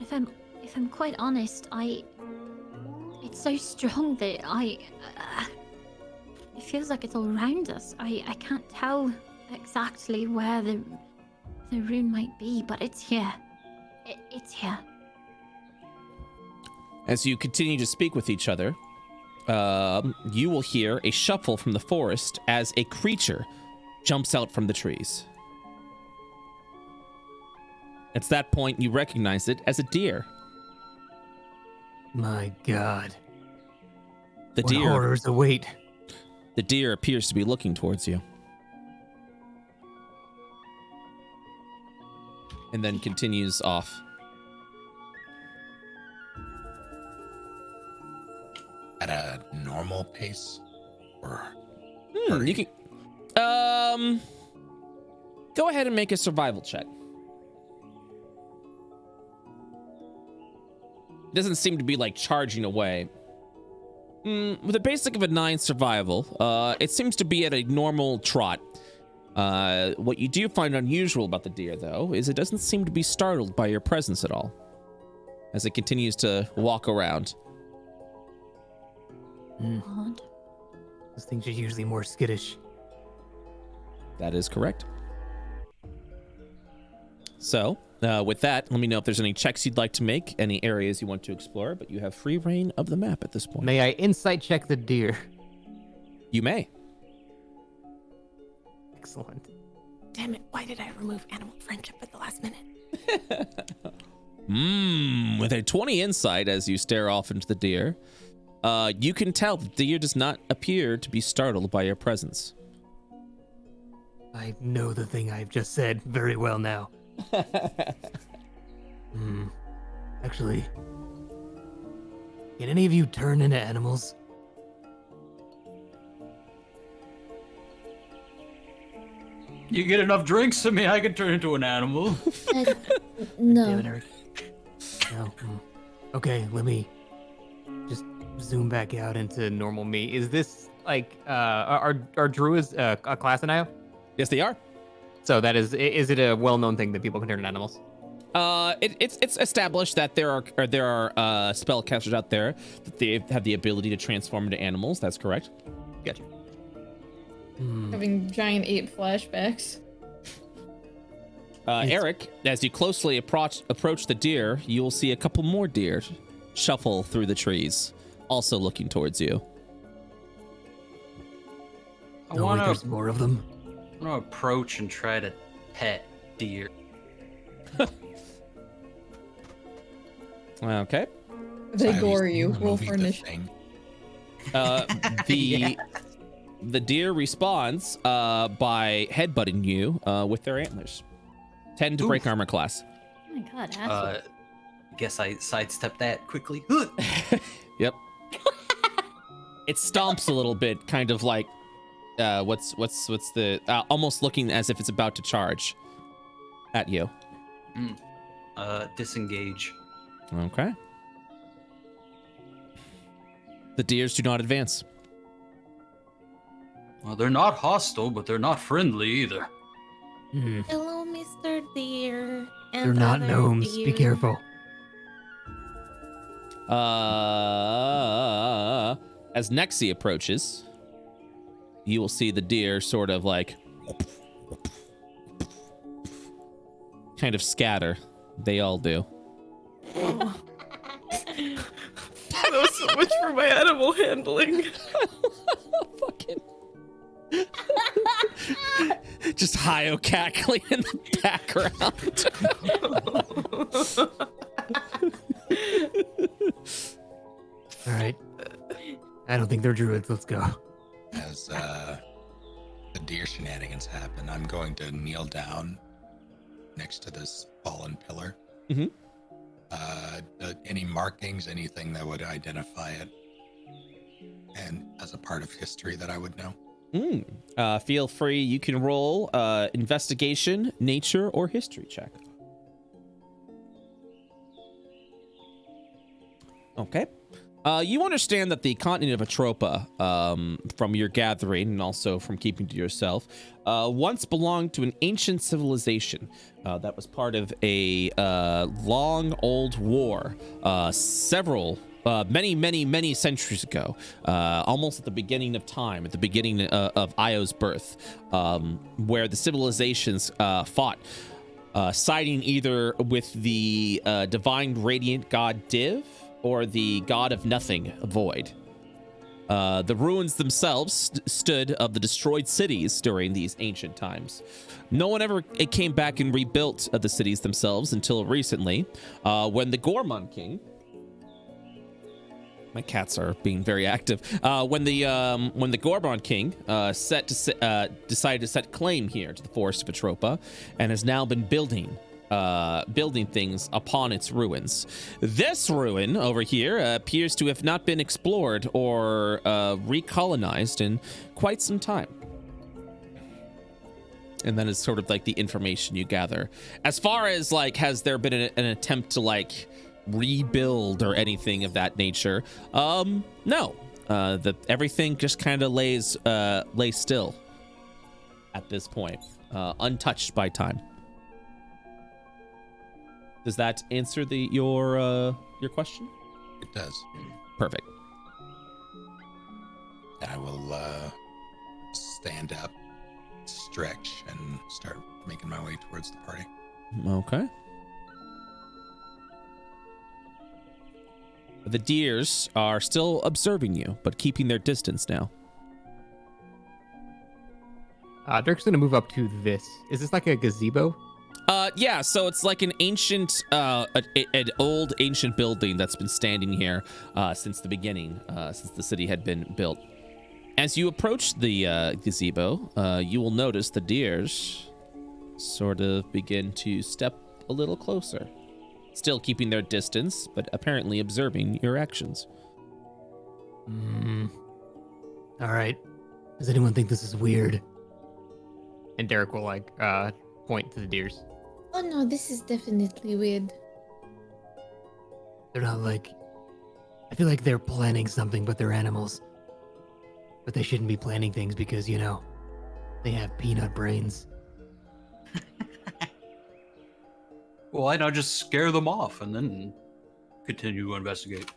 If I'm quite honest, it's so strong that it feels like it's all around us. I can't tell exactly where the rune might be, but it's here. It's here. As you continue to speak with each other, you will hear a shuffle from the forest as a creature jumps out from the trees. It's that point you recognize it as a deer. My God. The what deer horrors await? The deer appears to be looking towards you. And then continues off. At a normal pace? Or you can go ahead and make a survival check. Doesn't seem to be like charging away. With a basic of a 9 survival, it seems to be at a normal trot. What you do find unusual about the deer, though, is it doesn't seem to be startled by your presence at all, as it continues to walk around. Odd. Those things are usually more skittish. That is correct. So, with that, let me know if there's any checks you'd like to make, any areas you want to explore, but you have free reign of the map at this point. May I insight check the deer? You may. Excellent. Damn it, why did I remove animal friendship at the last minute? With a 20 insight as you stare off into the deer, you can tell the deer does not appear to be startled by your presence. I know the thing I've just said very well now. Actually, can any of you turn into animals? You get enough drinks to me, I can turn into an animal. No. Damn it, Eric. No. Okay, let me just zoom back out into normal me. Is this like are druids a class in IO? Yes, they are. So that is it a well-known thing that people can turn into animals? It's established that there are spellcasters out there that they have the ability to transform into animals. That's correct. Gotcha. Having giant ape flashbacks. Eric, as you closely approach the deer, you will see a couple more deer shuffle through the trees, also looking towards you. There's more of them. I want to approach and try to pet deer. Okay. They I've gore seen you. the Roll movie for The initiative. Thing. The deer responds by headbutting you with their antlers. 10 to break armor class. Oh my god, asshole. Guess I sidestepped that quickly. Yep. It stomps a little bit, kind of like what's the almost looking as if it's about to charge at you. Disengage. Okay. The deers do not advance. Well, they're not hostile, but they're not friendly either. Hello, Mr. Deer. And They're not other gnomes. Be deer. careful. As Nexi approaches, you will see the deer sort of like kind of scatter. They all do. That was so much for my animal handling. Fucking. Just Hayo cackling in the background. All right. I don't think they're druids. Let's go. As the deer shenanigans happen, I'm going to kneel down next to this fallen pillar. Mhm. Any markings, anything that would identify it, and as a part of history that I would know. Feel free. You can roll investigation, nature, or history check. Okay. You understand that the continent of Atropa, from your gathering and also from keeping to yourself, once belonged to an ancient civilization that was part of a long old war, many centuries ago, almost at the beginning of time, at the beginning of Io's birth, where the civilizations fought, siding either with the divine radiant god Div, or the god of nothing, Void. The ruins themselves stood of the destroyed cities during these ancient times. No one ever came back and rebuilt the cities themselves until recently, when the Gormon King... My cats are being very active. When the Gormon King decided to set claim here to the forest of Atropa, and has now been building things upon its ruins. This ruin over here appears to have not been explored or recolonized in quite some time. And that is sort of like the information you gather. As far as like, has there been an attempt to like rebuild or anything of that nature? No. Everything just kind of lays still at this point, untouched by time. Does that answer your question? It does. Perfect. I will stand up, stretch, and start making my way towards the party. Okay. The deers are still observing you, but keeping their distance now. Dirk's gonna move up to this. Is this like a gazebo? Yeah, so it's like an ancient, an old ancient building that's been standing here since the beginning, since the city had been built. As you approach the gazebo, you will notice the deers sort of begin to step a little closer, still keeping their distance, but apparently observing your actions. All right. Does anyone think this is weird? And Derek will like point to the deers. Oh no, this is definitely weird. They're not like... I feel like they're planning something, but they're animals. But they shouldn't be planning things because, you know, they have peanut brains. Well, why not just scare them off and then continue to investigate?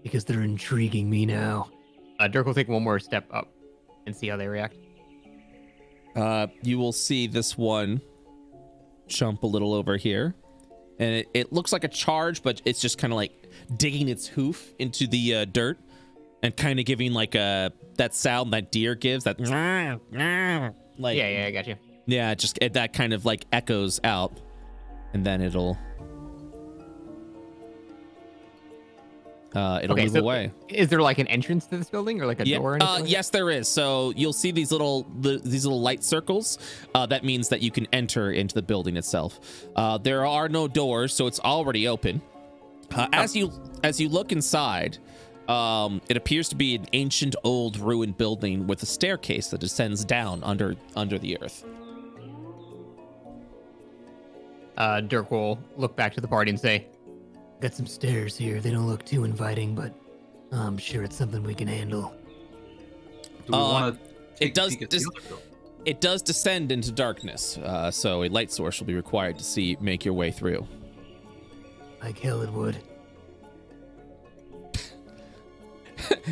Because they're intriguing me now. Dirk will take one more step up and see how they react. You will see this one jump a little over here, and it looks like a charge, but it's just kind of like digging its hoof into the dirt and kind of giving like that sound that deer gives, that like yeah, I got you. Yeah, just that kind of like echoes out, and then it'll move away. Is there like an entrance to this building or like a door? Or anything like yes, there is. So you'll see these little light circles. That means that you can enter into the building itself. There are no doors, so it's already open. As you look inside, it appears to be an ancient old ruined building with a staircase that descends down under the earth. Dirk will look back to the party and say, "Got some stairs here. They don't look too inviting, but I'm sure it's something we can handle." Do we want to take it does a peek at the other building? It does descend into darkness, so a light source will be required to make your way through. Like hell it would.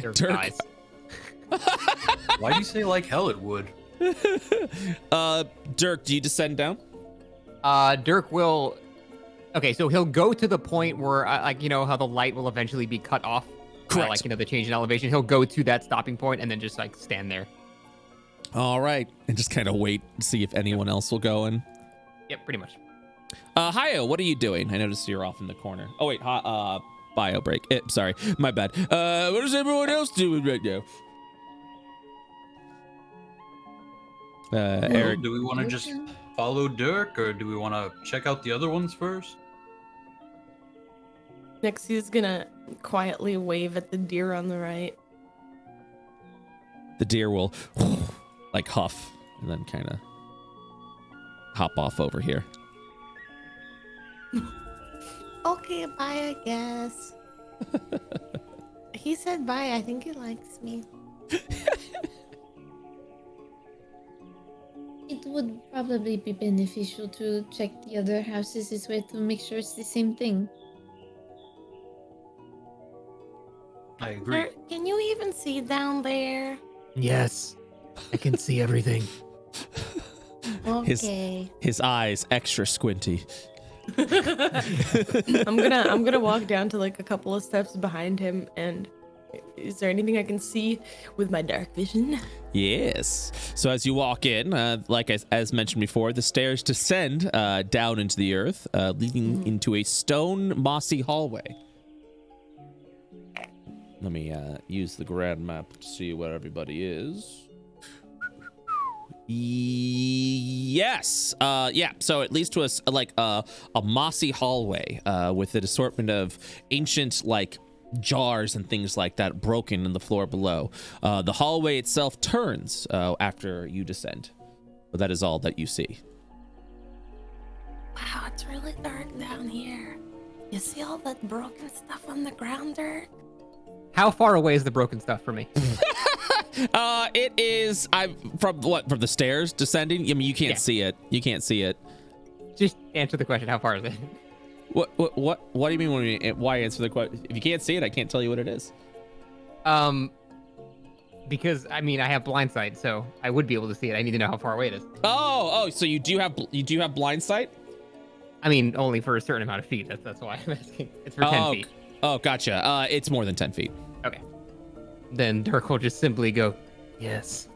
Dirk. Why do you say like hell it would? Dirk, do you descend down? Dirk will. Okay, so he'll go to the point where, like, you know, how the light will eventually be cut off. Correct. Like, you know, the change in elevation. He'll go to that stopping point and then just like stand there. All right, and just kind of wait and see if anyone else will go in. Yep, pretty much. Hayo, what are you doing? I noticed you're off in the corner. Oh wait, bio break. Sorry, my bad. What is everyone else doing right now? Eric, Do we want to just follow Dirk, or do we want to check out the other ones first? Nexie's gonna quietly wave at the deer on the right. the deer will like huff and then kind of hop off over here. Okay, bye, I guess. He said bye. I think he likes me. It would probably be beneficial to check the other houses as well to make sure it's the same thing. I agree. Can you even see down there? Yes, I can see everything. Okay. His eyes extra squinty. I'm gonna walk down to like a couple of steps behind him, and is there anything I can see with my dark vision? Yes. So as you walk in, like as mentioned before, the stairs descend down into the earth, leading into a stone mossy hallway. Let me use the grand map to see where everybody is. Yes. Yeah. So it leads to us like a mossy hallway with an assortment of ancient like jars and things like that broken in the floor below. The hallway itself turns after you descend, but that is all that you see. Wow, it's really dark down here. You see all that broken stuff on the ground, Dirk? How far away is the broken stuff from me? It is from the stairs descending. I mean, you can't see it. You can't see it. Just answer the question. How far is it? What do you mean why answer the question? If you can't see it, I can't tell you what it is. Because I mean, I have blind sight, so I would be able to see it. I need to know how far away it is. Oh, so you do have blind sight? I mean, only for a certain amount of feet. That's why I'm asking. It's for 10 feet. Oh, gotcha. It's more than 10 feet. Okay. Then Dirk will just simply go, yes.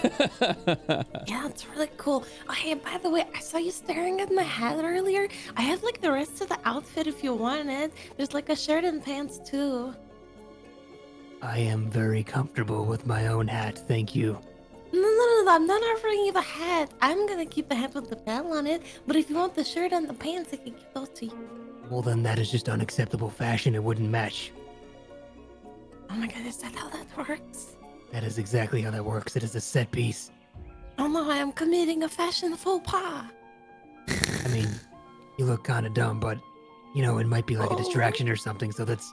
Yeah, it's really cool. Oh, hey, by the way, I saw you staring at my hat earlier. I have like the rest of the outfit if you want it. There's like a shirt and pants too. I am very comfortable with my own hat, thank you. No, I'm not offering you the hat. I'm gonna keep the hat with the bell on it. But if you want the shirt and the pants, I can give those to you. Well, then that is just unacceptable fashion. It wouldn't match. Oh my god, is that how that works? That is exactly how that works. It is a set piece. Oh no, I am committing a fashion faux pas. I mean, you look kind of dumb, but, you know, it might be like a distraction or something, so that's...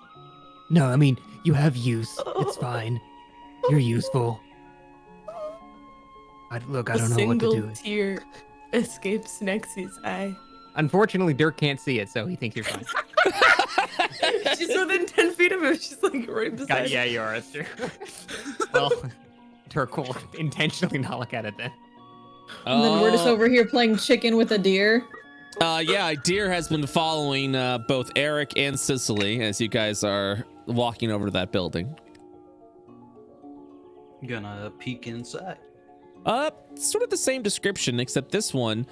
No, I mean, you have use. It's fine. You're useful. Look, I don't know what to do. A single tear escapes Nexie's eye. Unfortunately, Dirk can't see it, so he thinks you're fine. She's within 10 feet of him. She's like right beside him. Yeah, you are. That's true. Well, Dirk will intentionally not look at it then. And then we're just over here playing chicken with a deer. Yeah, deer has been following both Eric and Cicely as you guys are walking over to that building. Gonna peek inside. Sort of the same description, except this one,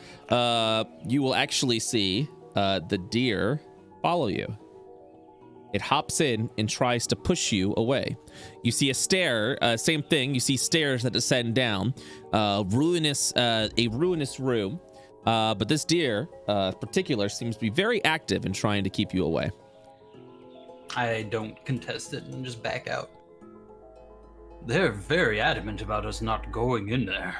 you will actually see the deer follow you. It hops in and tries to push you away. You see a stair, same thing. You see stairs that descend down, a ruinous room. But this deer, in particular, seems to be very active in trying to keep you away. I don't contest it and just back out. They're very adamant about us not going in there.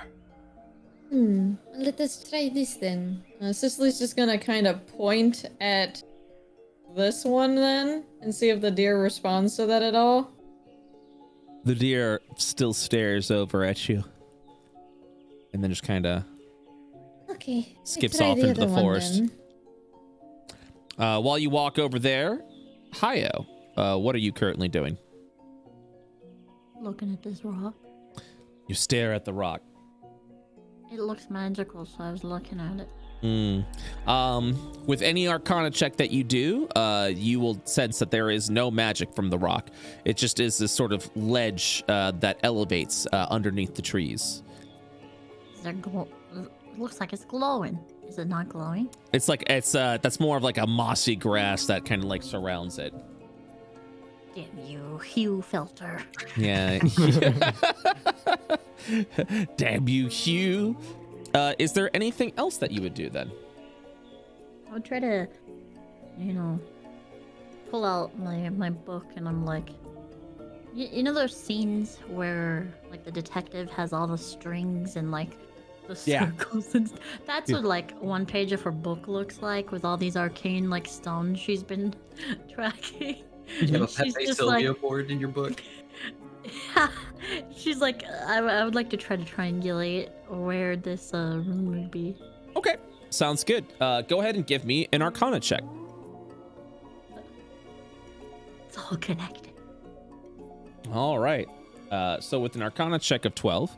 Let us try this then. Cicely's just gonna kind of point at this one then and see if the deer responds to that at all. The deer still stares over at you. and then just kind of Okay. skips try off the into the other one forest. then. While you walk over there, Hayo, what are you currently doing? Looking at this rock. You stare at the rock. It looks magical, so I was looking at it. With any Arcana check that you do, you will sense that there is no magic from the rock. It just is this sort of ledge that elevates underneath the trees. Is there it looks like it's glowing. Is it not glowing? It's like that's more of like a mossy grass that kind of like surrounds it. Damn you, hue filter. Yeah. Damn you, Hugh. Is there anything else that you would do then? I would try to, pull out my book and I'm like, you know those scenes where like the detective has all the strings and like the circles and that's what like one page of her book looks like with all these arcane like stones she's been tracking. You have a She's Pepe just Sylvia like- board in your book? She's like, I would like to try to triangulate where this room would be. Okay, sounds good. Go ahead and give me an Arcana check. It's all connected. All right. So with an Arcana check of 12,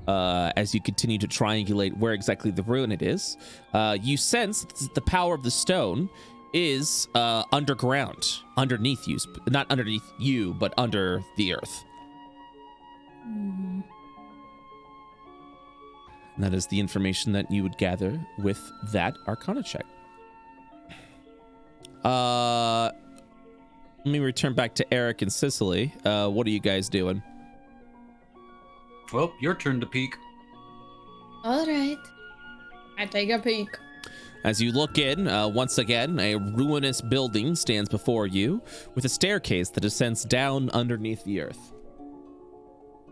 as you continue to triangulate where exactly the ruin it is, you sense that the power of the stone is underground, underneath you, not underneath you, but under the earth. Mm. And that is the information that you would gather with that Arcana check. Let me return back to Eric and Cicely. What are you guys doing? Well, your turn to peek. All right. I take a peek. As you look in, once again, a ruinous building stands before you with a staircase that descends down underneath the earth.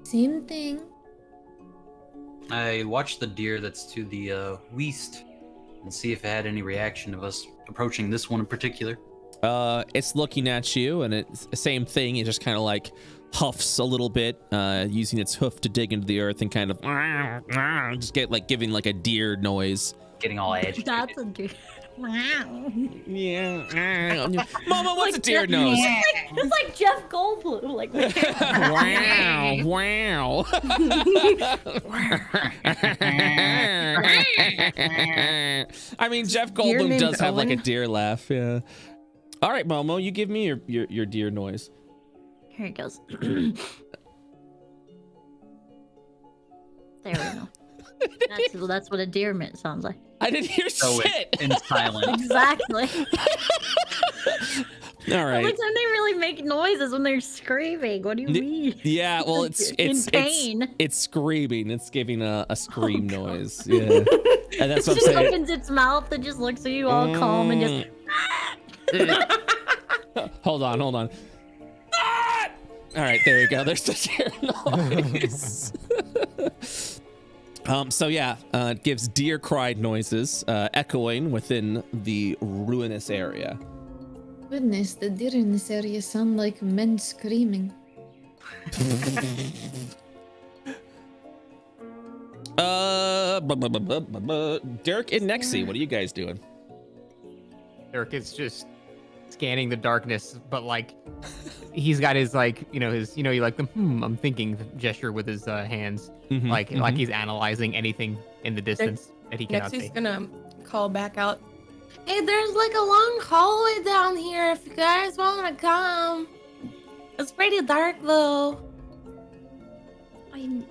Same thing. I watched the deer that's to the west and see if it had any reaction of us approaching this one in particular. It's looking at you, and it's the same thing. It just kind of like huffs a little bit, using its hoof to dig into the earth and kind of just giving like a deer noise. Getting all agitated. That's a deer. Wow. Yeah. Mama, what's a deer nose? It's like Jeff Goldblum. Like, Wow. I mean, Jeff Deer Goldblum named does have like a Owen? deer laugh. Yeah. All right, Momo, you give me your deer noise. Here it goes. There we go. That's what a deer mint sounds like. I didn't hear So shit. in silence. Exactly. All right. Every time they really make noises when they're screaming. What do you mean? Yeah, well, it's in pain. it's screaming. It's giving a scream God. noise. Yeah, and that's It what I'm just saying. opens its mouth and just looks at you all calm and just. Hold on. Ah! All right, there you go. There's the deer noise. So yeah, it gives deer cried noises, echoing within the ruinous area. Goodness, the deer in this area sound like men screaming. Derek and Nexi, what are you guys doing? Eric is just scanning the darkness, but like he's got his like his you like the I'm thinking gesture with his hands, Mhm, like mhm. he's analyzing anything in the distance that he cannot Next, he's see. gonna call back out. Hey, there's like a long hallway down here if you guys want to come. It's pretty dark though. I'm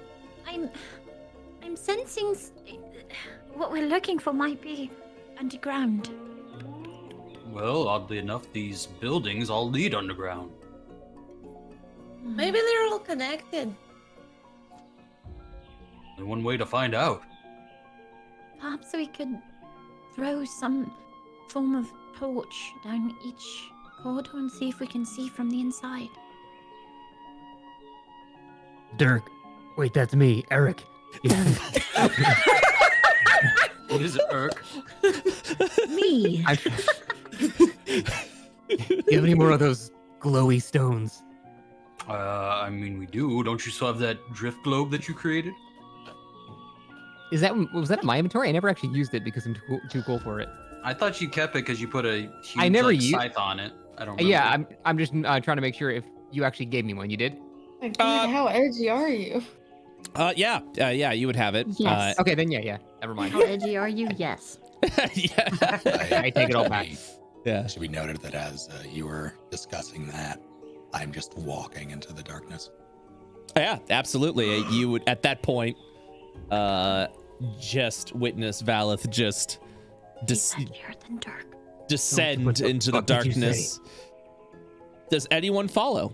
sensing what we're looking for might be underground. Well, oddly enough, these buildings all lead underground. Maybe they're all connected. Only one way to find out. Perhaps we could throw some form of torch down each corridor and see if we can see from the inside. Dirk, wait, that's me, Eric. What is it, Irk? Me. You have any more of those glowy stones? I mean, we do. Don't you still have that drift globe that you created? was that in my inventory? I never actually used it because I'm too cool for it. I thought you kept it because you put a huge I never used scythe on it. I don't remember. Yeah, I'm just trying to make sure if you actually gave me one. You did? My God, how edgy are you? Yeah, you would have it. Yes. Okay, then yeah. Never mind. How edgy are you? Yes. Yeah. I take it all back. Yeah. It should be noted that as you were discussing that, I'm just walking into the darkness. Yeah, absolutely. You would at that point just witness Valeth just Heavier than dark. descend What the into the fuck did you darkness. Does anyone follow?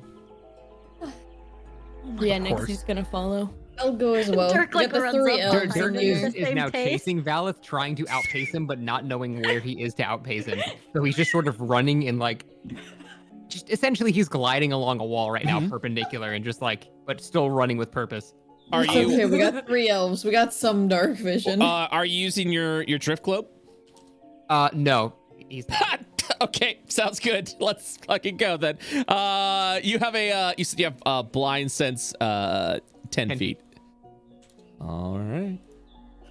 Yeah, Of course. Nixie's gonna follow. I'll go as well. Dirk, like, Get the runs 3 up elves behind Dirk in him. here. The is same now pace. chasing Valeth, trying to outpace him, but not knowing where he is to outpace him. So he's just sort of running in just essentially he's gliding along a wall right now, perpendicular, and just but still running with purpose. Are It's you okay, we got 3 elves. We got some dark vision. are you using your drift globe? No, he's not. Okay, sounds good. Let's fucking go then. You have you said you have blind sense 10 feet. All right.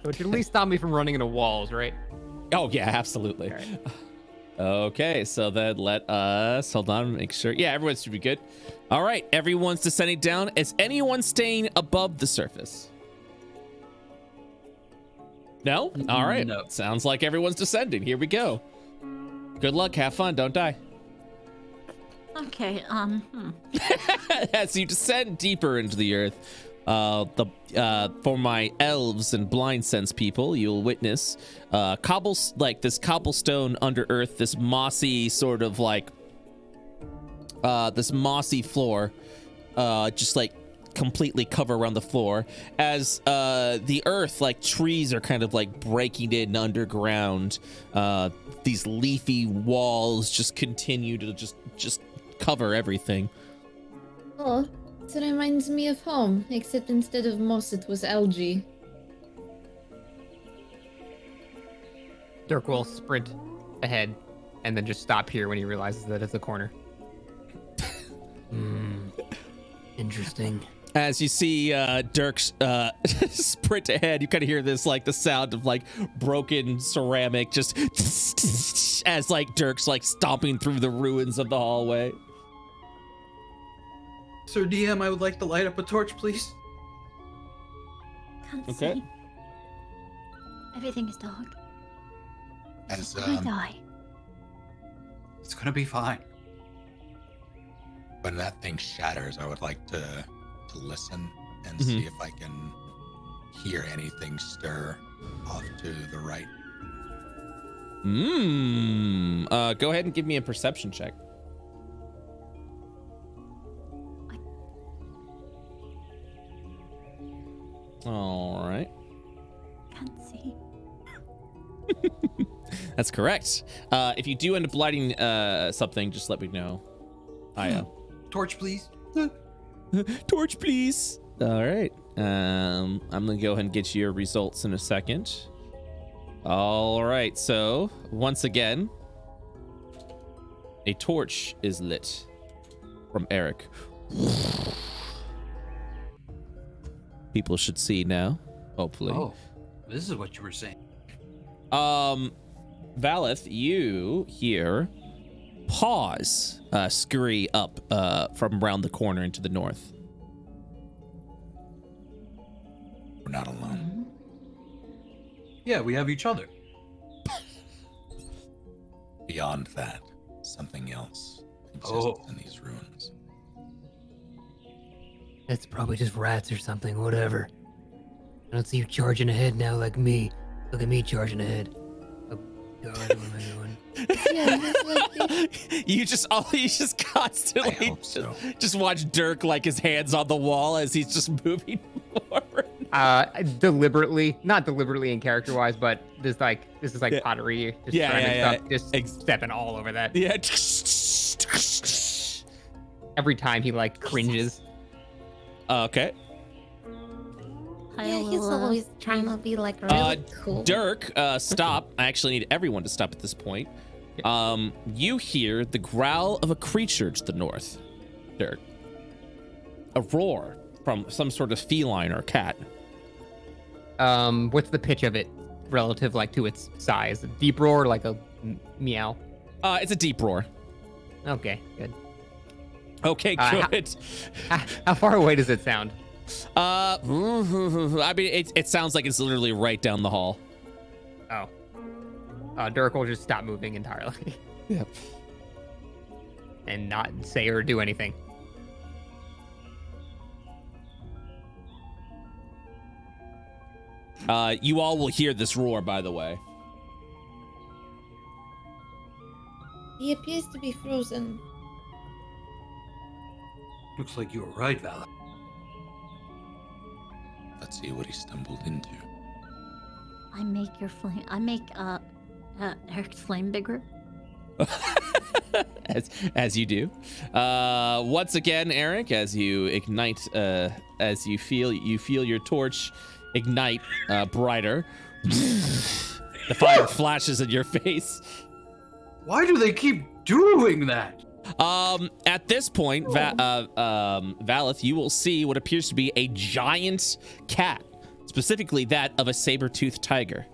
So it should at least stop me from running into walls, right? Oh yeah, absolutely. All right. Okay, so then let us hold on, make sure. Yeah, everyone should be good. All right, everyone's descending down. Is anyone staying above the surface? No? All right. No. Sounds like everyone's descending. Here we go. Good luck. Have fun. Don't die. Okay. As you descend deeper into the earth, for my elves and blind sense people, you'll witness this cobblestone under earth, this mossy sort of this mossy floor, just completely cover around the floor as the earth, trees are kind of breaking in underground. These leafy walls just continue to just cover everything. Oh, it reminds me of home, except instead of moss, it was algae. Dirk will sprint ahead and then just stop here when he realizes that it's a corner. Interesting. As you see Dirk's sprint ahead, you kind of hear this the sound of broken ceramic just as Dirk's stomping through the ruins of the hallway. Sir DM, I would like to light up a torch, please. Can't Okay. see. Everything is dark. As I die. It's gonna be fine. when that thing shatters, I would like to listen and Mhm. see if I can hear anything stir off to the right. Go ahead and give me a perception check. All right. Can't see. That's correct. If you do end up lighting something, just let me know. Torch, please. Torch, please. All right. I'm gonna go ahead and get you your results in a second. All right. So once again, a torch is lit from Eric. People should see now, hopefully. Oh, this is what you were saying. Valeth, you hear paws scurry up from around the corner into the north. We're not alone. Yeah, we have each other. Beyond that, something else exists Oh. in these ruins. It's probably just rats or something, whatever. I don't see you charging ahead now like me. Look at me charging ahead. Oh god, what am I doing? Yeah, it's like this. You just constantly I hope so. just watch Dirk his hands on the wall as he's just moving forward. Deliberately, not deliberately in character wise, but this is Yeah. pottery. Just Yeah, ceramic yeah, stuff, just Ex- stepping all over that. Yeah. Every time he cringes. Okay. Yeah, he's always trying to be really cool. Dirk, stop. I actually need everyone to stop at this point. You hear the growl of a creature to the north, Dirk. A roar from some sort of feline or cat. What's the pitch of it relative like to its size? A deep roar, like a meow? It's a deep roar. Okay, good. Okay, good. How far away does it sound? I mean, it sounds like it's literally right down the hall. Oh. Dirk will just stop moving entirely. Yep. And not say or do anything. You all will hear this roar, by the way. He appears to be frozen. Looks like you were right, Vala. Let's see what he stumbled into. I make your flame. I make Eric's flame bigger. as you do. Once again, Eric, as you ignite, as you feel your torch ignite brighter. The fire flashes in your face. Why do they keep doing that? At this point, Valith, you will see what appears to be a giant cat, specifically that of a saber-toothed tiger.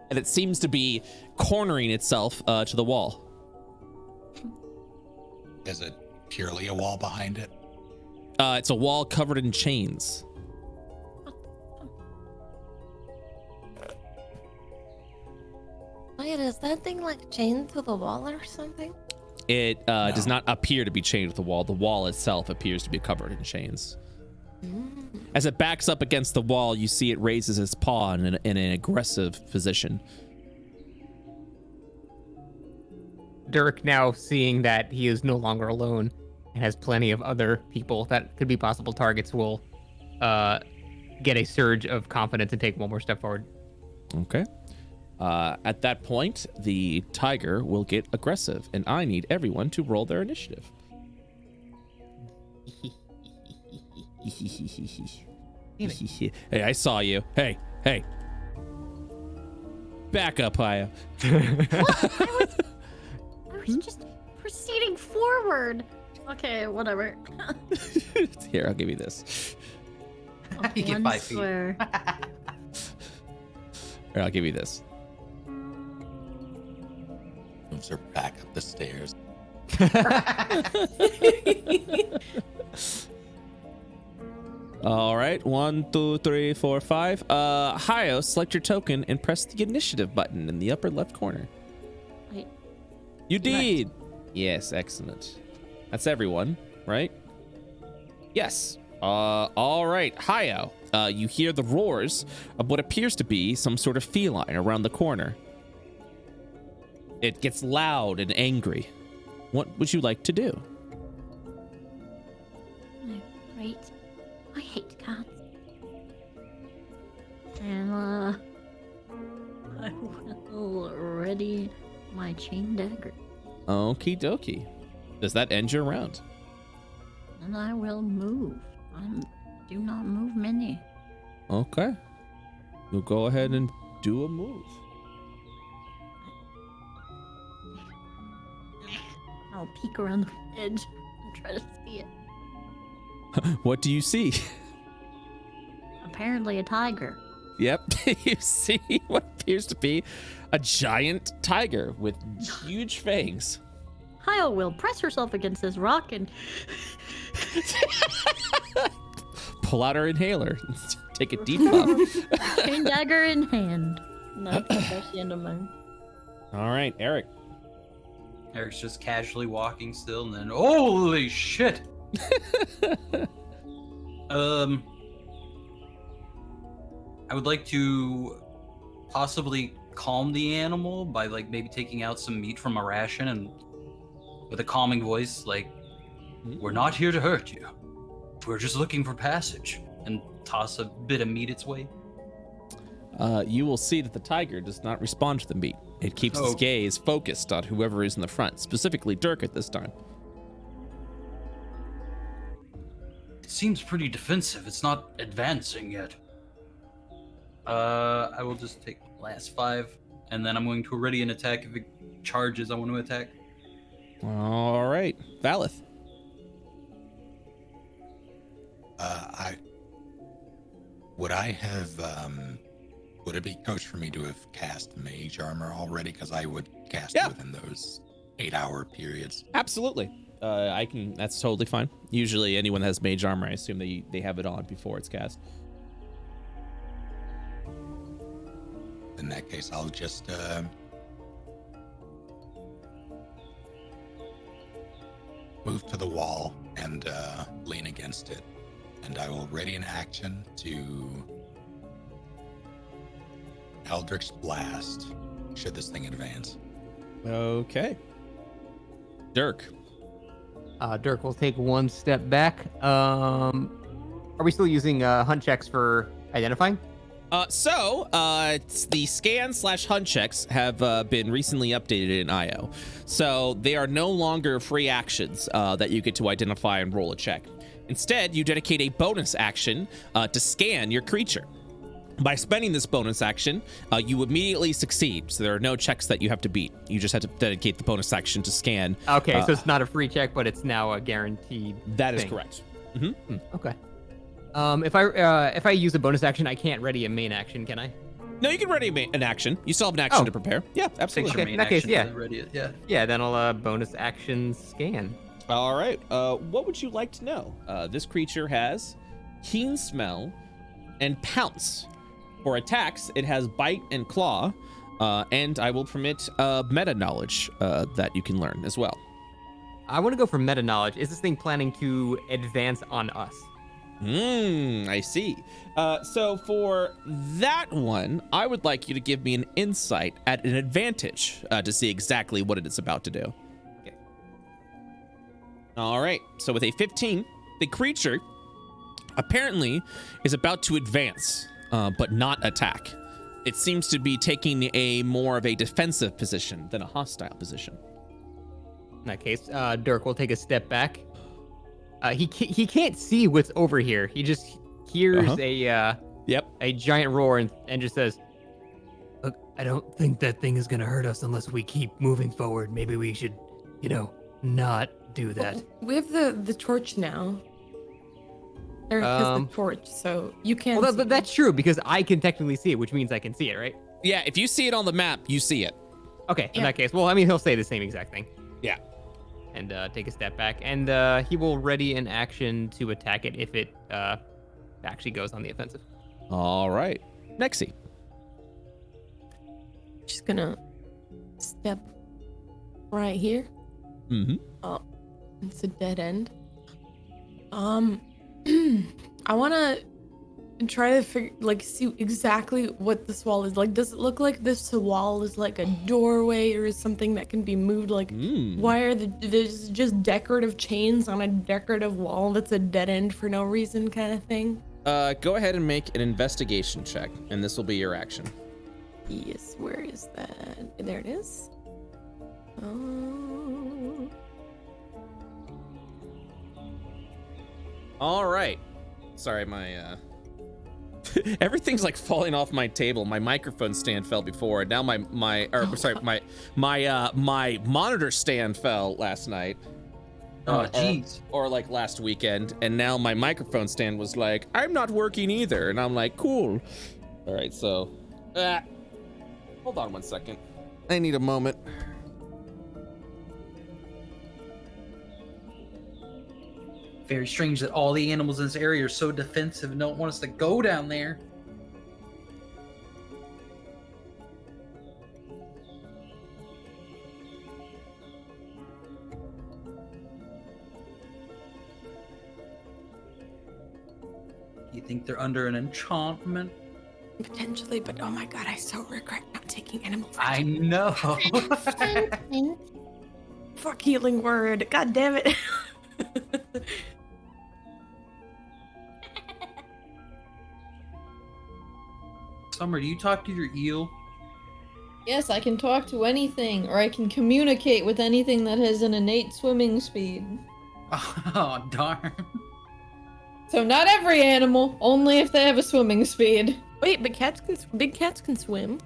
And it seems to be cornering itself to the wall. Is it purely a wall behind it? It's a wall covered in chains. Wait, is that thing like chained to the wall or something? It does not appear to be chained to the wall. The wall itself appears to be covered in chains. As it backs up against the wall, you see it raises its paw in an aggressive position. Dirk, now seeing that he is no longer alone and has plenty of other people that could be possible targets, will get a surge of confidence and take one more step forward. Okay. At that point, the tiger will get aggressive, and I need everyone to roll their initiative. Hey, I saw you. Hey. Back up, Haya. I was just proceeding forward. Okay, whatever. Here, I'll give you this. You get 5 feet. Here, I'll give you this. Moves her back up the stairs. All right, 1, 2, 3, 4, 5. Hayo, select your token and press the initiative button in the upper left corner. Wait. You did. Yes, excellent. That's everyone, right? Yes. All right, Hayo. You hear the roars of what appears to be some sort of feline around the corner. It gets loud and angry. What would you like to do? Great. I hate cats. And I will ready my chain dagger. Okie dokie. Does that end your round? And I will move. Do not move many. Okay. You'll go ahead and do a move. I'll peek around the edge and try to see it. What do you see? Apparently a tiger. Yep, you see what appears to be a giant tiger with huge fangs. Hayo will press herself against this rock and Pull out her inhaler. Take a deep puff. chain dagger in hand. No, that's the end of mine. All right, Eric. Eric's just casually walking still, and then holy shit! I would like to possibly calm the animal by like maybe taking out some meat from a ration and with a calming voice, like, "We're not here to hurt you. We're just looking for passage," and toss a bit of meat its way. You will see that the tiger does not respond to the meat. It keeps its gaze focused on whoever is in the front, specifically Dirk at this time. It seems pretty defensive. It's not advancing yet. I will just take the last 5, and then I'm going to ready an attack if it charges. I want to attack. All right, Valith. would I have, would it be kosher for me to have cast mage armor already? Because I would cast it within those 8-hour periods. Absolutely. That's totally fine. Usually anyone that has mage armor, I assume they have it on before it's cast. In that case, I'll just, move to the wall and lean against it. And I will ready an action to Eldritch Blast, should this thing advance. Okay. Dirk. Dirk will take one step back. Are we still using hunt checks for identifying? The scan/hunt checks have been recently updated in IO. So they are no longer free actions that you get to identify and roll a check. Instead, you dedicate a bonus action to scan your creature. By spending this bonus action, you immediately succeed. So there are no checks that you have to beat. You just have to dedicate the bonus action to scan. Okay, so it's not a free check, but it's now a guaranteed That is thing. correct. Okay. If I use a bonus action, I can't ready a main action, can I? No, you can ready an action. You still have an action to prepare. Yeah, absolutely. Okay, in that case, yeah. Ready it, yeah. Yeah, then I'll bonus action scan. All right. What would you like to know? This creature has keen smell and pounce. For attacks, it has bite and claw, and I will permit meta knowledge that you can learn as well. I want to go for meta knowledge. Is this thing planning to advance on us? I see. So for that one, I would like you to give me an insight at an advantage to see exactly what it is about to do. Okay. All right. So with a 15, the creature apparently is about to advance, but not attack. It seems to be taking a more of a defensive position than a hostile position. In that case, Dirk will take a step back. He can't see what's over here. He just hears a giant roar and just says, "Look, I don't think that thing is gonna hurt us unless we keep moving forward. Maybe we should, not do that." We have the torch now. Eric has the torch, so you can't. Well, that's true because I can technically see it, which means I can see it, right? Yeah, if you see it on the map, you see it. Okay, in that case, well, I mean, he'll say the same exact thing. Yeah. And take a step back, and he will ready an action to attack it if it actually goes on the offensive. All right. Nexie. Just gonna step right here. Mm-hmm. Oh, it's a dead end. I wanna try to see exactly what this wall is like. Does it look like this wall is like a doorway or is something that can be moved? Like, why are there's just decorative chains on a decorative wall that's a dead end for no reason kind of thing? Go ahead and make an investigation check, and this will be your action. Yes, where is that? There it is. All right. Sorry, my everything's like falling off my table. My microphone stand fell before, and now my monitor stand fell last night. Oh, jeez. Or like last weekend, and now my microphone stand was like, I'm not working either, and I'm like, cool. All right, so, hold on one second. I need a moment. Very strange that all the animals in this area are so defensive and don't want us to go down there. You think they're under an enchantment? Potentially, but oh my god, I so regret not taking animal. I know. Fuck healing word. God damn it. Summer, do you talk to your eel? Yes, I can talk to anything, or I can communicate with anything that has an innate swimming speed. Oh, darn. So not every animal, only if they have a swimming speed. Wait, but big cats can swim.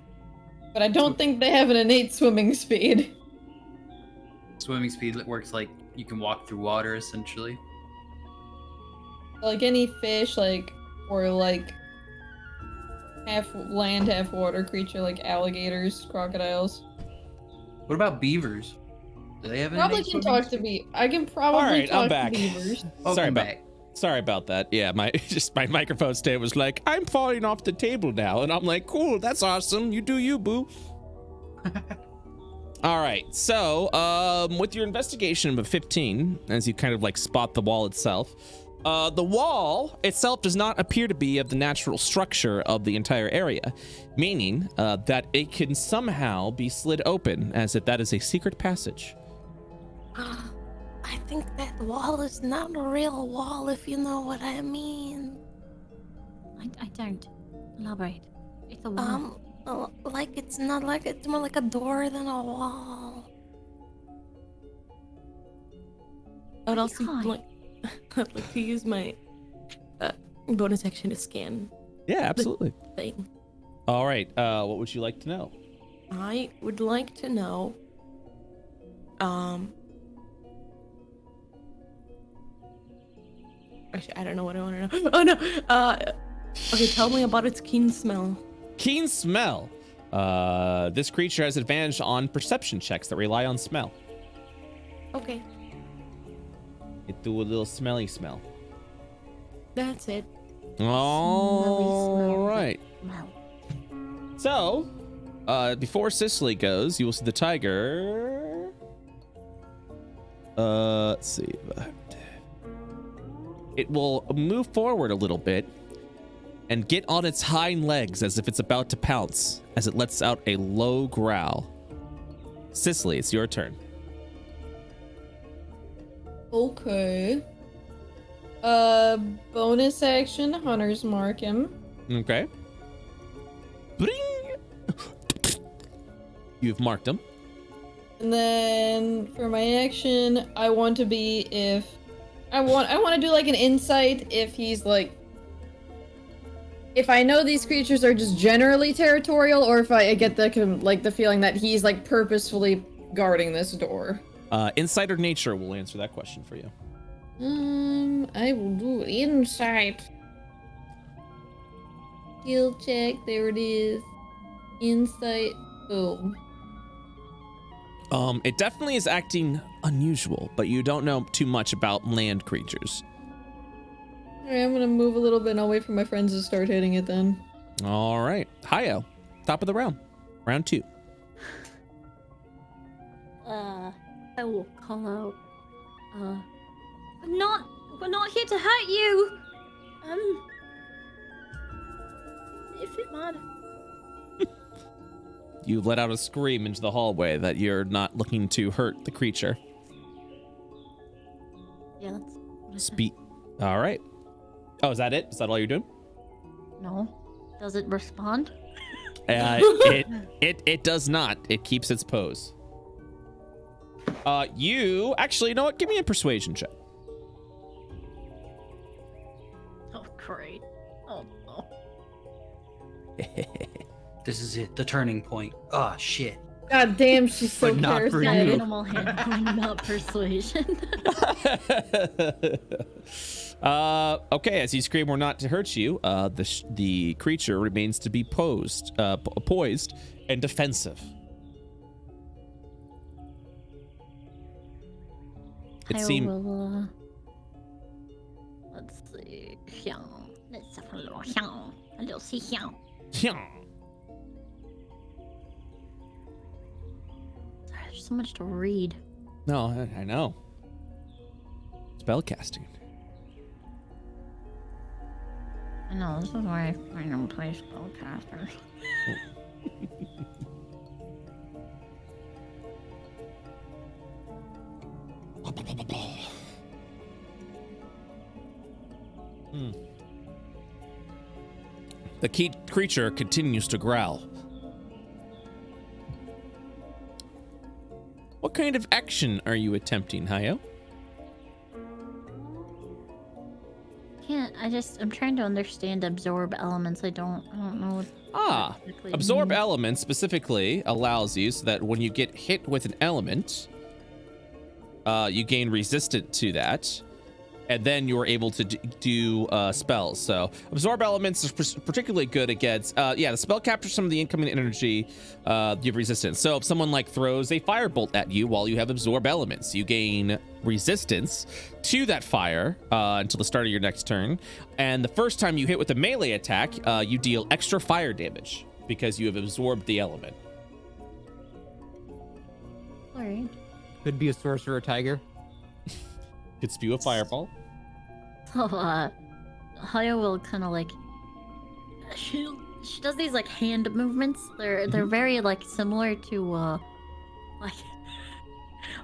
But I don't think they have an innate swimming speed. Swimming speed works like you can walk through water, essentially. Like any fish, or half land, half water creature like alligators, crocodiles. What about beavers? Do they have any? Probably can talk to I can probably All right, talk I'm back. to beavers. Sorry about that. Yeah, my microphone stand was like, I'm falling off the table now, and I'm like, cool, that's awesome. You do you, boo. All right, so with your investigation of 15, as you kind of like spot the wall itself, the wall itself does not appear to be of the natural structure of the entire area, meaning that it can somehow be slid open, as if that is a secret passage. I think that wall is not a real wall, if you know what I mean. I don't. Elaborate. It's a wall. Like it's not like it's more like a door than a wall. I would also like to use my bonus action to scan. Yeah, absolutely. Thing. All right. What would you like to know? I would like to know. Actually, I don't know what I want to know. Oh no. Okay, tell me about its keen smell. Keen smell. This creature has advantage on perception checks that rely on smell. Okay. It do a little smelly smell. That's it. All right. So, before Cicely goes, you will see the tiger. Let's see. It will move forward a little bit and get on its hind legs as if it's about to pounce, as it lets out a low growl. Cicely, it's your turn. Okay. Bonus action, Hunter's Mark him. Okay. Bring. You've marked him. And then for my action, I want to be I want to do like an insight if he's like, if I know these creatures are just generally territorial, or if I get the feeling that he's like purposefully guarding this door. Insight or nature will answer that question for you. I will do insight. Skill check, there it is. Insight, boom. It definitely is acting unusual, but you don't know too much about land creatures. Alright, I'm gonna move a little bit and I'll wait for my friends to start hitting it then. All right. Hayo, top of the round. Round 2. I will call out. We're not here to hurt you. If it matters. You let out a scream into the hallway that you're not looking to hurt the creature. Yeah, that's what I said. Speak. All right. Oh, is that it? Is that all you're doing? No. Does it respond? It does not. It keeps its pose. You actually, you know what? Give me a persuasion check. Oh, great. Oh no. This is it, the turning point. Oh shit. God damn, she's so But not for charismatic. you. Animal handling, not persuasion. Okay, as you scream, "We're not to hurt you," the creature remains to be poised and defensive. It seems. Let's see. Let's have a little see. Sorry, there's so much to read. No, I know. Spellcasting. I know, this is why I find them play spellcasters. The creature continues to growl. What kind of action are you attempting, Hayo? I'm trying to understand absorb elements. I don't know what that exactly Absorb means. elements specifically allows you so that when you get hit with an element, you gain resistance to that. and then you're able to do spells. So absorb elements is particularly good against the spell captures some of the incoming energy. You have resistance. So if someone like throws a firebolt at you while you have absorb elements, you gain resistance to that fire until the start of your next turn. And the first time you hit with a melee attack, you deal extra fire damage because you have absorbed the element. All right. Could be a sorcerer tiger. Could spew a fireball. So, Haya will kind of like she does these like hand movements. They're very like similar to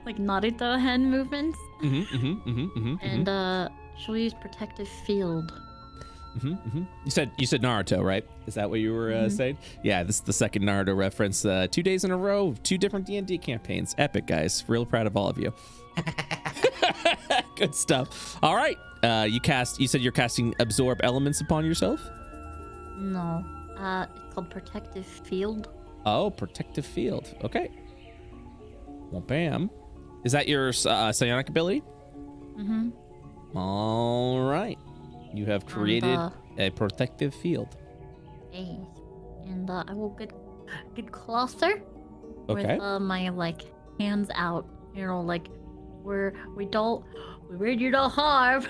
like Naruto hand movements. And she'll use protective field. You said Naruto, right? Is that what you were saying? Yeah, this is the second Naruto reference. 2 days in a row, 2 different D&D campaigns. Epic, guys. Real proud of all of you. Good stuff. All right. You said you're casting absorb elements upon yourself? No. It's called protective field. Oh, protective field. Okay. Well, bam. Is that your psionic ability? All right. You have created a protective field. Yes. And I will get closer Okay. with my like hands out. You know, like we do no harm.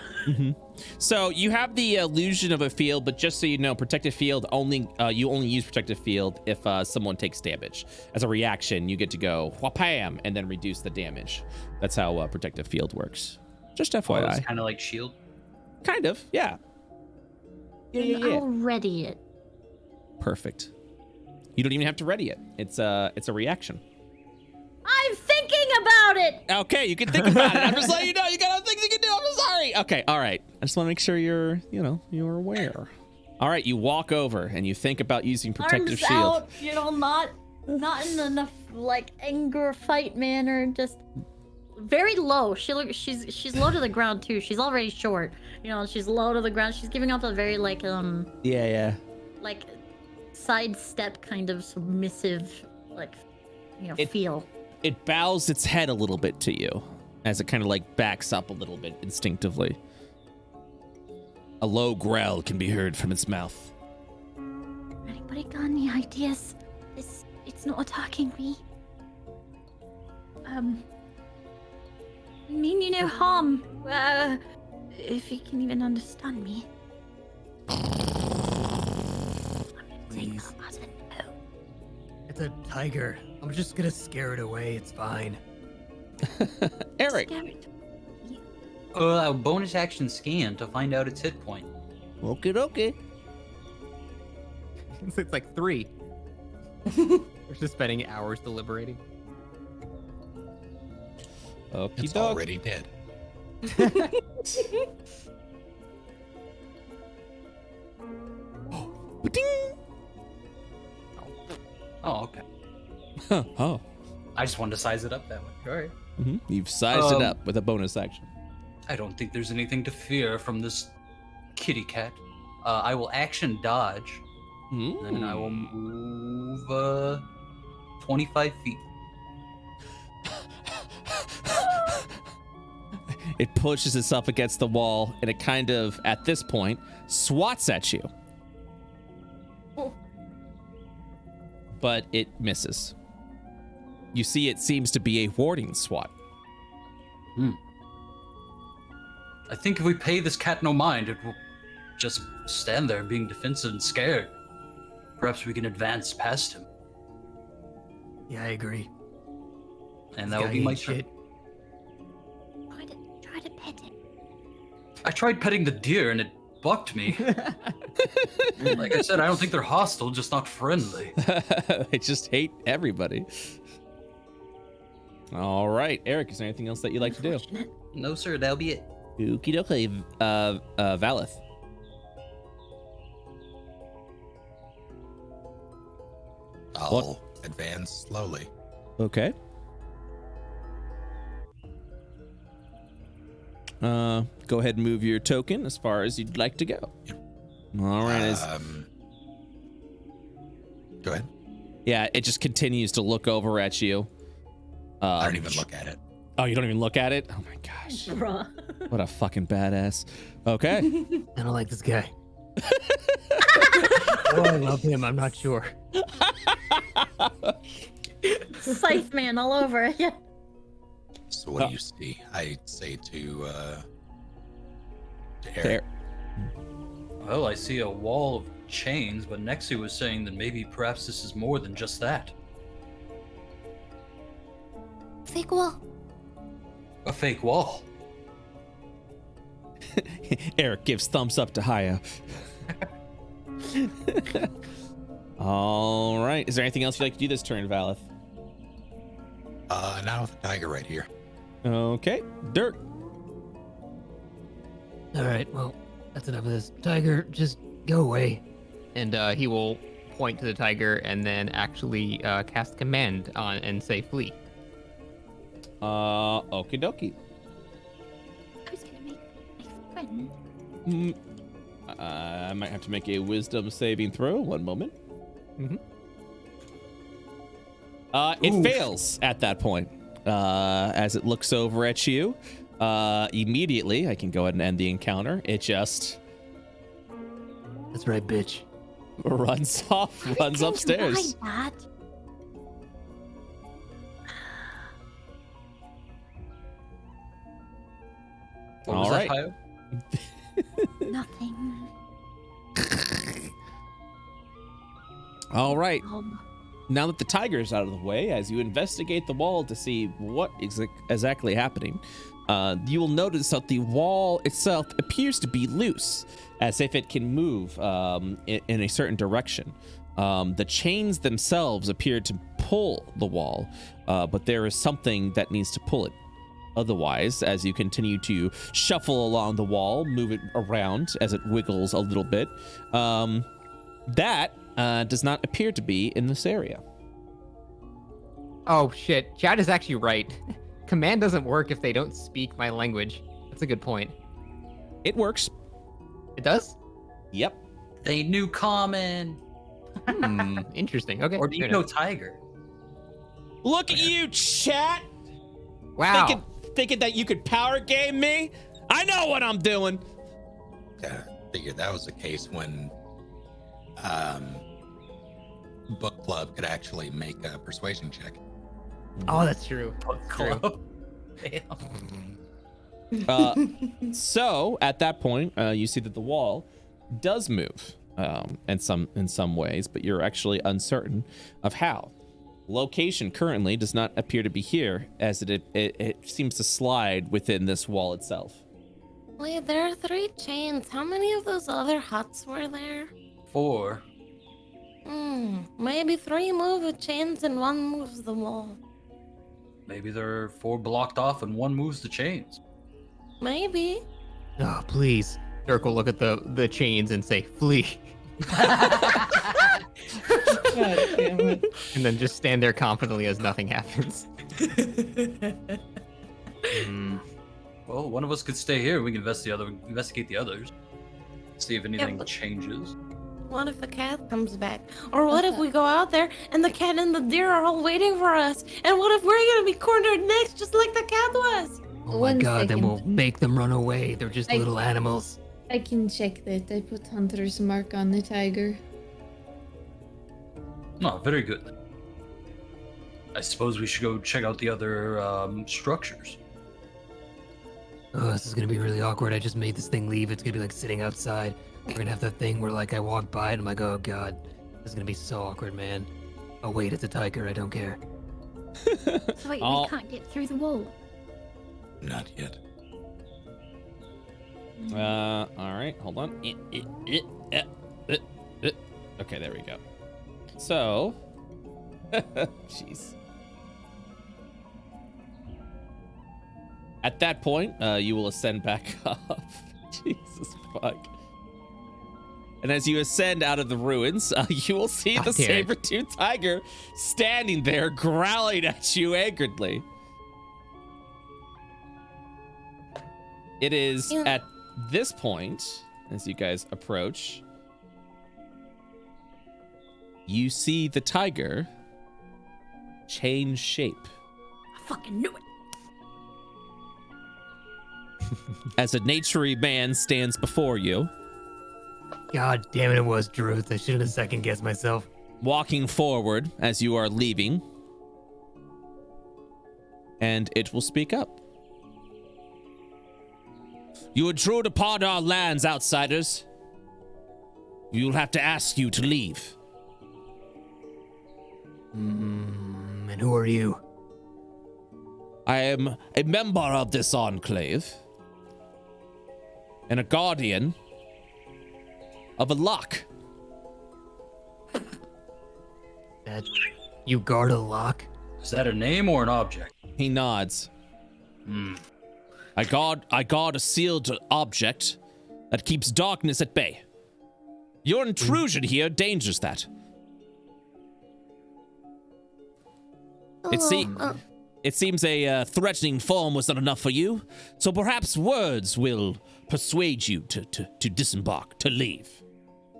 So you have the illusion of a field, but just so you know, protective field you only use protective field if someone takes damage. As a reaction, you get to go whapam and then reduce the damage. That's how protective field works. Just FYI. It's kind of like shield. Kind of, yeah. Yeah. I'll ready it. Perfect. You don't even have to ready it. It's a reaction. I'm thinking about it. Okay, you can think about it. I'm just letting you know you got other things you can do. I'm sorry. Okay, all right. I just want to make sure you're aware. All right, you walk over and you think about using protective Arms shield. out, you know, not in enough like anger fight manner, just very low. She's low to the ground too. She's already short. You know, she's low to the ground. She's giving off a very like like sidestep kind of submissive feel. It bows its head a little bit to you as it kind of like backs up a little bit instinctively. A low growl can be heard from its mouth. Anybody got any ideas? It's not attacking me. We mean you no harm. If you can even understand me. Please. It's a tiger. I'm just gonna scare it away. It's fine. Eric. Bonus action scan to find out its hit point. Okay. It's like 3. We're just spending hours deliberating. It's already dead. Oh, okay. Oh. I just wanted to size it up that way. All right. You've sized it up with a bonus action. I don't think there's anything to fear from this kitty cat. I will action dodge. And I will move 25 feet. It pushes itself against the wall and it kind of, at this point, swats at you. But it misses. You see, it seems to be a warding swat. I think if we pay this cat no mind, it will just stand there being defensive and scared. Perhaps we can advance past him. Yeah, I agree. And that will be my turn. Try to pet it. I tried petting the deer and it bucked me. Like I said, I don't think they're hostile, just not friendly. They just hate everybody. All right, Eric, is there anything else that you'd like to do? No, sir, that'll be it. Okie dokie, Valeth. I'll advance slowly. Okay. Go ahead and move your token as far as you'd like to go. Yep. All right. Go ahead. Yeah, it just continues to look over at you. I don't even look at it. Oh, you don't even look at it? Oh my gosh. Bruh. What a fucking badass. Okay. I don't like this guy. Oh, I love him. I'm not sure. Scythe man all over again. So what do you see? I say to Eric. There. Well, I see a wall of chains, but Nexi was saying that maybe perhaps this is more than just that. Fake wall. A fake wall. Eric gives thumbs up to Haya. All right. Is there anything else you'd like to do this turn, Valeth? Now with the tiger right here. Okay. Dirk. All right, well, that's enough of this. Tiger, just go away. And he will point to the tiger and then actually cast command on and say flee. Okie dokie. I was gonna make a friend. I might have to make a wisdom saving throw. One moment. Mhm. It fails at that point. As it looks over at you, immediately, I can go ahead and end the encounter. It just That's right, bitch. runs off, runs upstairs. That. What was All that, right. Hayo? Nothing. All right. Um, Now that the tiger is out of the way, as you investigate the wall to see what is exactly happening, you will notice that the wall itself appears to be loose, as if it can move in a certain direction. The chains themselves appear to pull the wall, but there is something that needs to pull it. Otherwise, as you continue to shuffle along the wall, move it around as it wiggles a little bit, that does not appear to be in this area. Oh shit, Chad is actually right. Command doesn't work if they don't speak my language. That's a good point. It works. It does? Yep. They knew common. Interesting. Okay. Or do you fair know enough. tiger? Look at you, chat. Wow. Thinking that you could power game me? I know what I'm doing. Figured that was the case when book club could actually make a persuasion check. Oh, that's true. Club. So at that point, you see that the wall does move in some ways, but you're actually uncertain of how. Location currently does not appear to be here, as it seems to slide within this wall itself. Wait, there are 3 chains. How many of those other huts were there? 4. Maybe 3 move the chains and 1 moves the wall. Maybe there are 4 blocked off and 1 moves the chains. Maybe. Oh, please. Dirk will look at the chains and say, flee. God damn it. And then just stand there confidently as nothing happens. Well, one of us could stay here. We can investigate the others. See if anything but- changes. What if the cat comes back? Or what if we go out there and the cat and the deer are all waiting for us? And what if we're gonna be cornered next, just like the cat was? Oh my One god, then second. we'll make them run away. They're just little animals. I can check that. I put Hunter's mark on the tiger. Oh, very good. I suppose we should go check out the other structures. Oh, this is gonna be really awkward. I just made this thing leave. It's gonna be like sitting outside. We're gonna have that thing where like I walk by and I'm like, oh god, this is gonna be so awkward, man. Oh wait, it's a tiger. I don't care. so wait, we can't get through the wall. Not yet. All right, hold on. Okay, there we go. So, jeez. At that point, you will ascend back up. Jesus fuck. And as you ascend out of the ruins, you will see the saber-toothed tiger standing there, growling at you angrily. It is at this point, as you guys approach, you see the tiger change shape. I fucking knew it. as a naturey man stands before you, God damn it, it was Druth. I should have second guessed myself. walking forward as you are leaving, and it will speak up. You intrude upon our lands, outsiders. We'll have to ask you to leave. And who are you? I am a member of this enclave and a guardian of a lock. That you guard a lock? Is that a name or an object? He nods. I guard a sealed object that keeps darkness at bay. Your intrusion here endangers that. It seems a threatening form was not enough for you, so perhaps words will persuade you to disembark, to leave.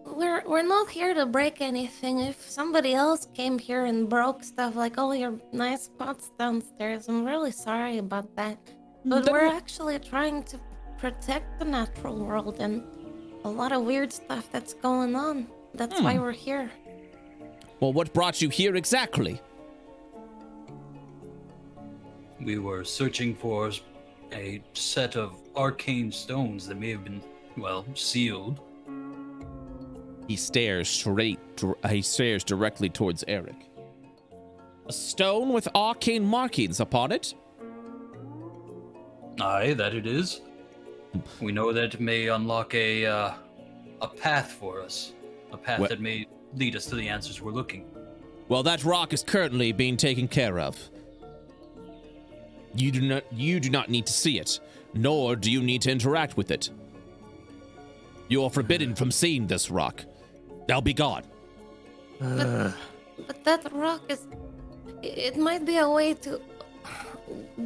We're not here to break anything. If somebody else came here and broke stuff like all your nice pots downstairs, I'm really sorry about that. But we're actually trying to protect the natural world and a lot of weird stuff that's going on. That's why we're here. Well, what brought you here exactly? We were searching for a set of arcane stones that may have been, well, sealed. He stares directly towards Eric. A stone with arcane markings upon it? Aye, that it is. We know that it may unlock a path for us. A path that may lead us to the answers we're looking. Well, that rock is currently being taken care of. You do not need to see it, nor do you need to interact with it. You are forbidden from seeing this rock. Now be gone. But that rock is... It might be a way to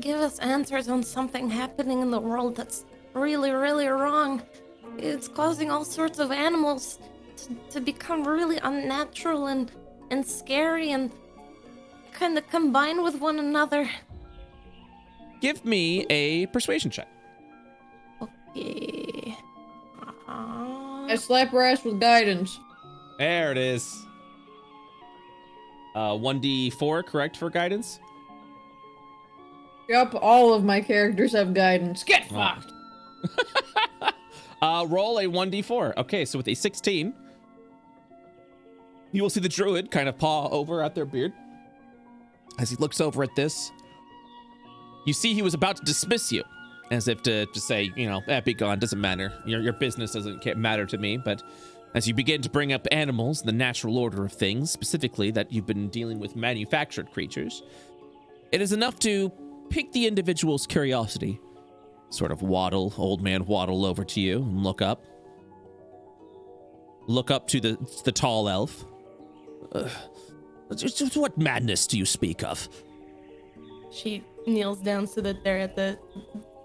give us answers on something happening in the world that's really, really wrong. It's causing all sorts of animals to become really unnatural and scary and kind of combine with one another. Give me a persuasion check. Okay. I slap her ass with guidance. There it is. 1d4, correct, for guidance? Yup, all of my characters have guidance. Get fucked! Roll a 1d4. Okay, so with a 16, you will see the druid kind of paw over at their beard. As he looks over at this, you see he was about to dismiss you, as if to say, be gone, doesn't matter. Your business doesn't matter to me, but as you begin to bring up animals, the natural order of things, specifically that you've been dealing with manufactured creatures, it is enough to pique the individual's curiosity. Sort of old man waddle over to you and look up. Look up to the tall elf. What madness do you speak of? She kneels down so that they're at the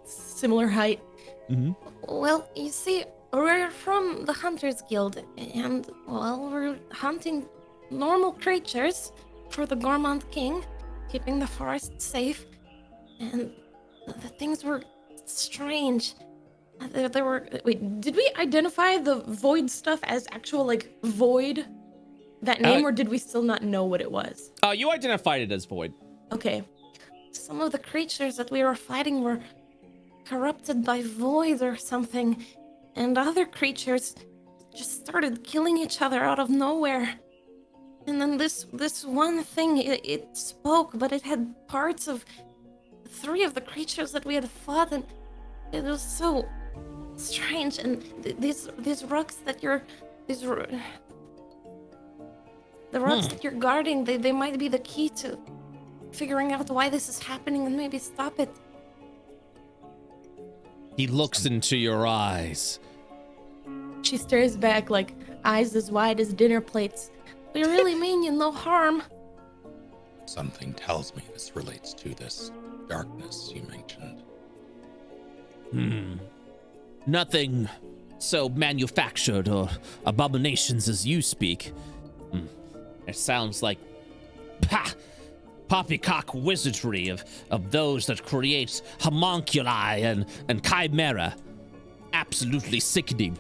similar height. Mm-hmm. Well, you see, we're from the Hunters Guild, and, well, we're hunting normal creatures for the Gormont King, keeping the forest safe, and the things were strange. There were... Wait, did we identify the void stuff as actual, void? That name, or did we still not know what it was? You identified it as void. Okay. Some of the creatures that we were fighting were corrupted by void or something, and other creatures just started killing each other out of nowhere. And then this one thing, it spoke, but it had parts of 3 of the creatures that we had fought, and it was so strange. And these rocks that the rocks that you're guarding, they might be the key to figuring out why this is happening and maybe stop it. He looks into your eyes. She stares back, eyes as wide as dinner plates. We really mean you no harm. Something tells me this relates to this darkness you mentioned. Nothing so manufactured or abominations as you speak. It sounds like... poppycock wizardry of those that create homunculi and chimera. Absolutely sickening.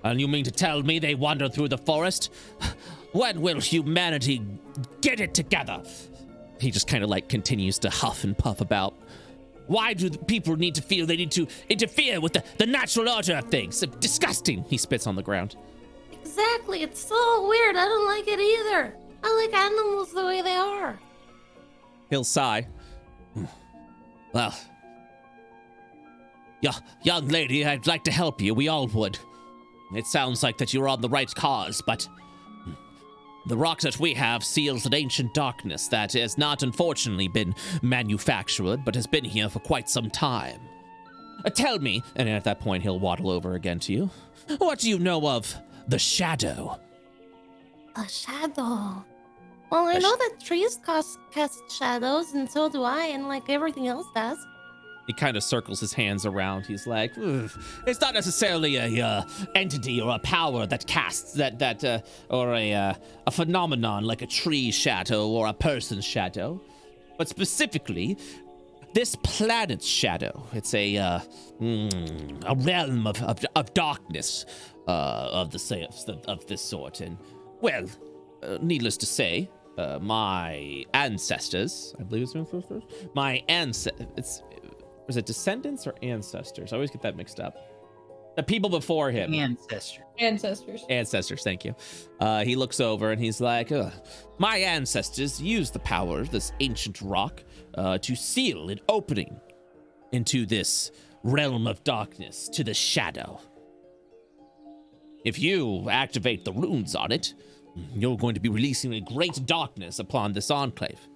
And you mean to tell me they wander through the forest? When will humanity get it together? He just kind of like continues to huff and puff about. Why do the people need to feel they need to interfere with the natural order of things? Disgusting. He spits on the ground. Exactly. It's so weird. I don't like it either. I like animals the way they are. He'll sigh. Well, young lady, I'd like to help you. We all would. It sounds like that you're on the right cause, but the rock that we have seals an ancient darkness that has not unfortunately been manufactured, but has been here for quite some time. Tell me, and at that point he'll waddle over again to you, what do you know of the shadow? A shadow? Well, I know that trees cast shadows, and so do I, and like everything else does. He kind of circles his hands around. He's like, it's not necessarily a entity or a power that casts or a phenomenon like a tree shadow or a person's shadow, but specifically this planet's shadow. It's a realm of darkness of this sort, and well, needless to say, my ancestors, I believe was it descendants or ancestors? I always get that mixed up. The people before him. Ancestors, thank you. He looks over and he's like, my ancestors used the power of this ancient rock to seal an opening into this realm of darkness, to the shadow. If you activate the runes on it, you're going to be releasing a great darkness upon this enclave.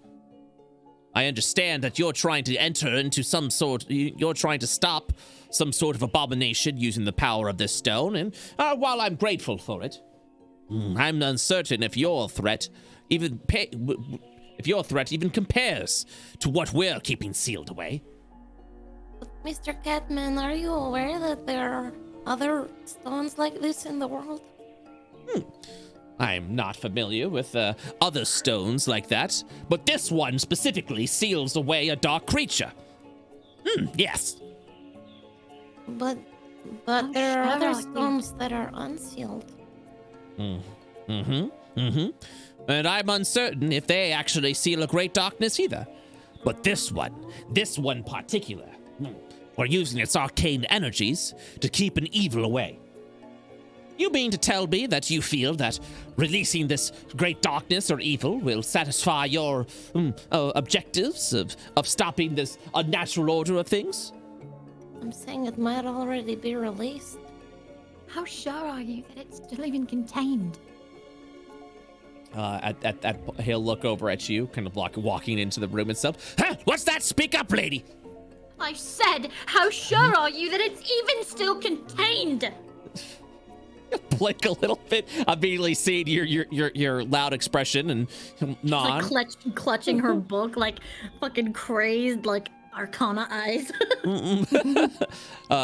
I understand that you're trying to enter into you're trying to stop some sort of abomination using the power of this stone, and while I'm grateful for it, I'm uncertain if your threat even compares to what we're keeping sealed away. But Mr. Catman, are you aware that there are other stones like this in the world? I'm not familiar with other stones like that, but this one specifically seals away a dark creature. Yes. But there are other stones that are unsealed. And I'm uncertain if they actually seal a great darkness either. But this one particular, we're using its arcane energies to keep an evil away. You mean to tell me that you feel that releasing this great darkness or evil will satisfy your objectives of stopping this unnatural order of things? I'm saying it might already be released. How sure are you that it's still even contained? He'll look over at you, kind of walking into the room itself. Huh? What's that? Speak up, lady! I said, how sure are you that it's even still contained? Blink a little bit, immediately seeing your loud expression and nod. Like clutching her book like fucking crazed, like Arcana eyes.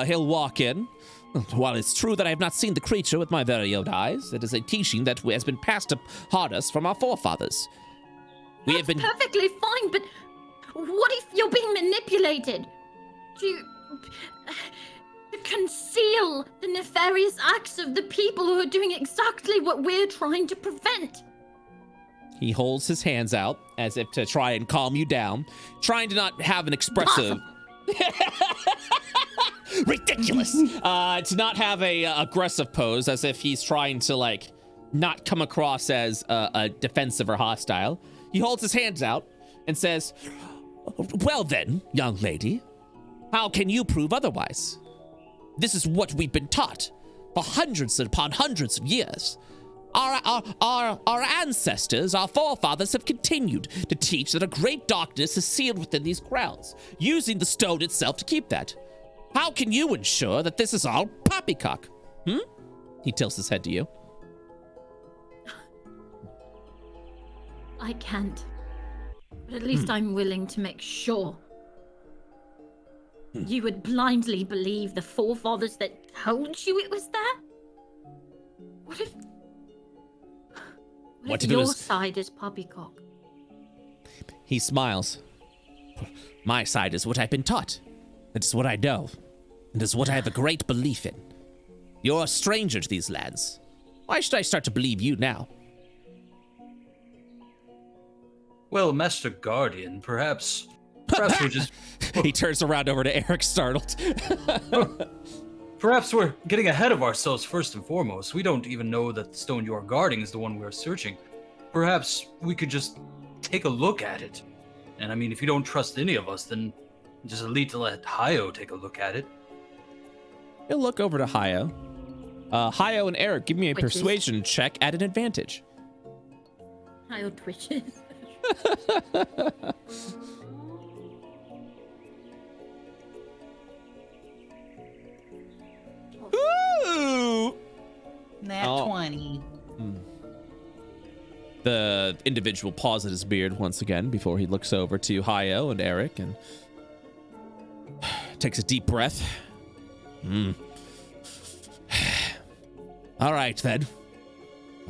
He'll walk in. While it's true that I have not seen the creature with my very own eyes, it is a teaching that has been passed upon us from our forefathers. That's perfectly fine, but what if you're being manipulated to conceal the nefarious acts of the people who are doing exactly what we're trying to prevent? He holds his hands out as if to try and calm you down, trying to not have an expressive... Ridiculous! To not have a aggressive pose, as if he's trying to, like, not come across as a defensive or hostile. He holds his hands out and says, well then, young lady, how can you prove otherwise? This is what we've been taught for hundreds upon hundreds of years. Our ancestors, our forefathers have continued to teach that a great darkness is sealed within these grounds, using the stone itself to keep that. How can you ensure that this is all poppycock? He tilts his head to you. I can't. But at least I'm willing to make sure. You would blindly believe the forefathers that told you it was there? What if your side is poppycock? He smiles. My side is what I've been taught. It's what I know. It is what I have a great belief in. You're a stranger to these lands. Why should I start to believe you now? Well, Master Guardian, perhaps we're just... He turns around over to Eric, startled. Perhaps we're getting ahead of ourselves first and foremost. We don't even know that the stone you are guarding is the one we are searching. Perhaps we could just take a look at it. And I mean, if you don't trust any of us, then just at least let Hayo take a look at it. He'll look over to Hayo. Hayo and Eric, give me a Twitches. persuasion check at an advantage. Hayo twitches. Ooh! Nat 20. The individual pauses his beard once again before he looks over to Hayo and Eric and takes a deep breath. All right, then.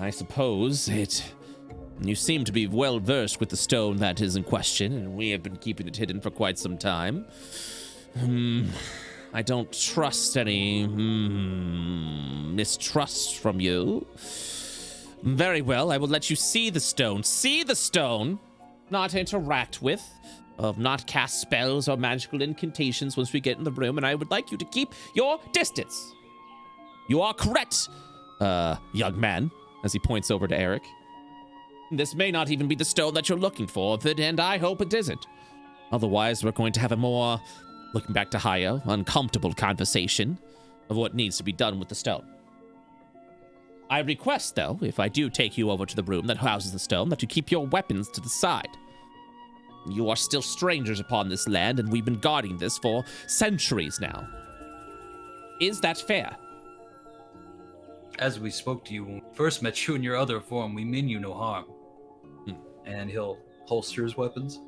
I suppose you seem to be well versed with the stone that is in question, and we have been keeping it hidden for quite some time. I don't trust any mistrust from you. Very well, I will let you see the stone. See the stone, not interact with, not cast spells or magical incantations once we get in the room, and I would like you to keep your distance. You are correct, young man, as he points over to Eric. This may not even be the stone that you're looking for, and I hope it isn't. Otherwise, we're going to have a more, looking back to Hayo, uncomfortable conversation of what needs to be done with the stone. I request, though, if I do take you over to the room that houses the stone, that you keep your weapons to the side. You are still strangers upon this land, and we've been guarding this for centuries now. Is that fair? As we spoke to you when we first met you in your other form, we mean you no harm. And he'll holster his weapons.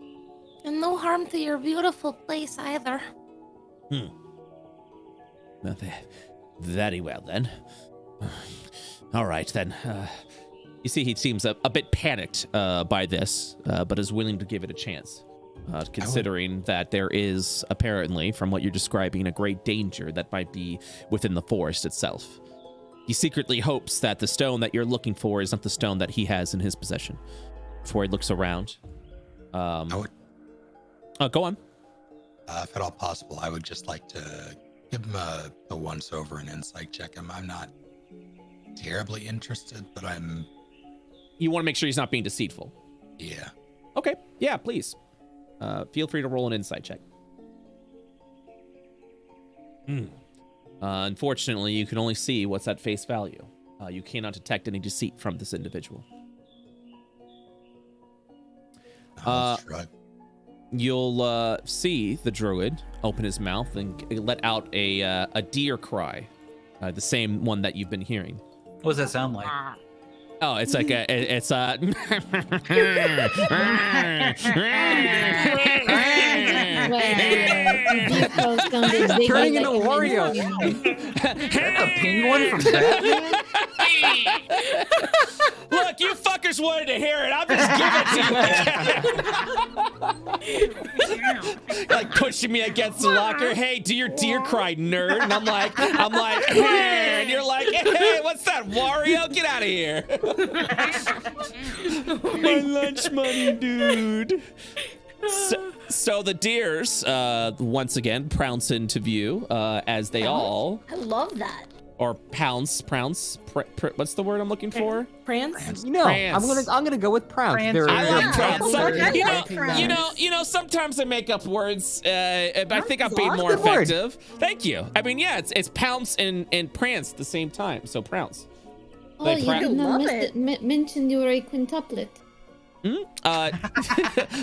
And no harm to your beautiful place either. Very well, then. All right, then. You see, he seems a bit panicked by this, but is willing to give it a chance, considering that there is apparently, from what you're describing, a great danger that might be within the forest itself. He secretly hopes that the stone that you're looking for is not the stone that he has in his possession. Before he looks around. Go on. If at all possible, I would just like to give him a once-over and insight check him. I'm not terribly interested, but I'm... You want to make sure he's not being deceitful? Yeah. Okay, yeah, please. Feel free to roll an insight check. Unfortunately, you can only see what's at face value. You cannot detect any deceit from this individual. You'll see the druid open his mouth and let out a deer cry, the same one that you've been hearing. What does that sound like? Oh, it's like it's Turning into Wario. That's a penguin from Batman? Look, you fuckers wanted to hear it. I'm just giving it to you. Like pushing me against the locker. Hey, do your deer cry, nerd. And I'm like, hey. And you're like, hey, what's that, Wario? Get out of here. My lunch money, dude. So the deers, once again, prounce into view, as they all... I love that. Or pounce, what's the word I'm looking for? Prance? You know, Prance. I'm gonna go with prounce. Prance. They're- I they're like prounce. probably- You know, sometimes I make up words, but I think I'm being That's more a good word. effective. Thank you. I mean, yeah, it's pounce and prance at the same time, so prounce. Oh, They you pra- did not Love it. mention you were a quintuplet.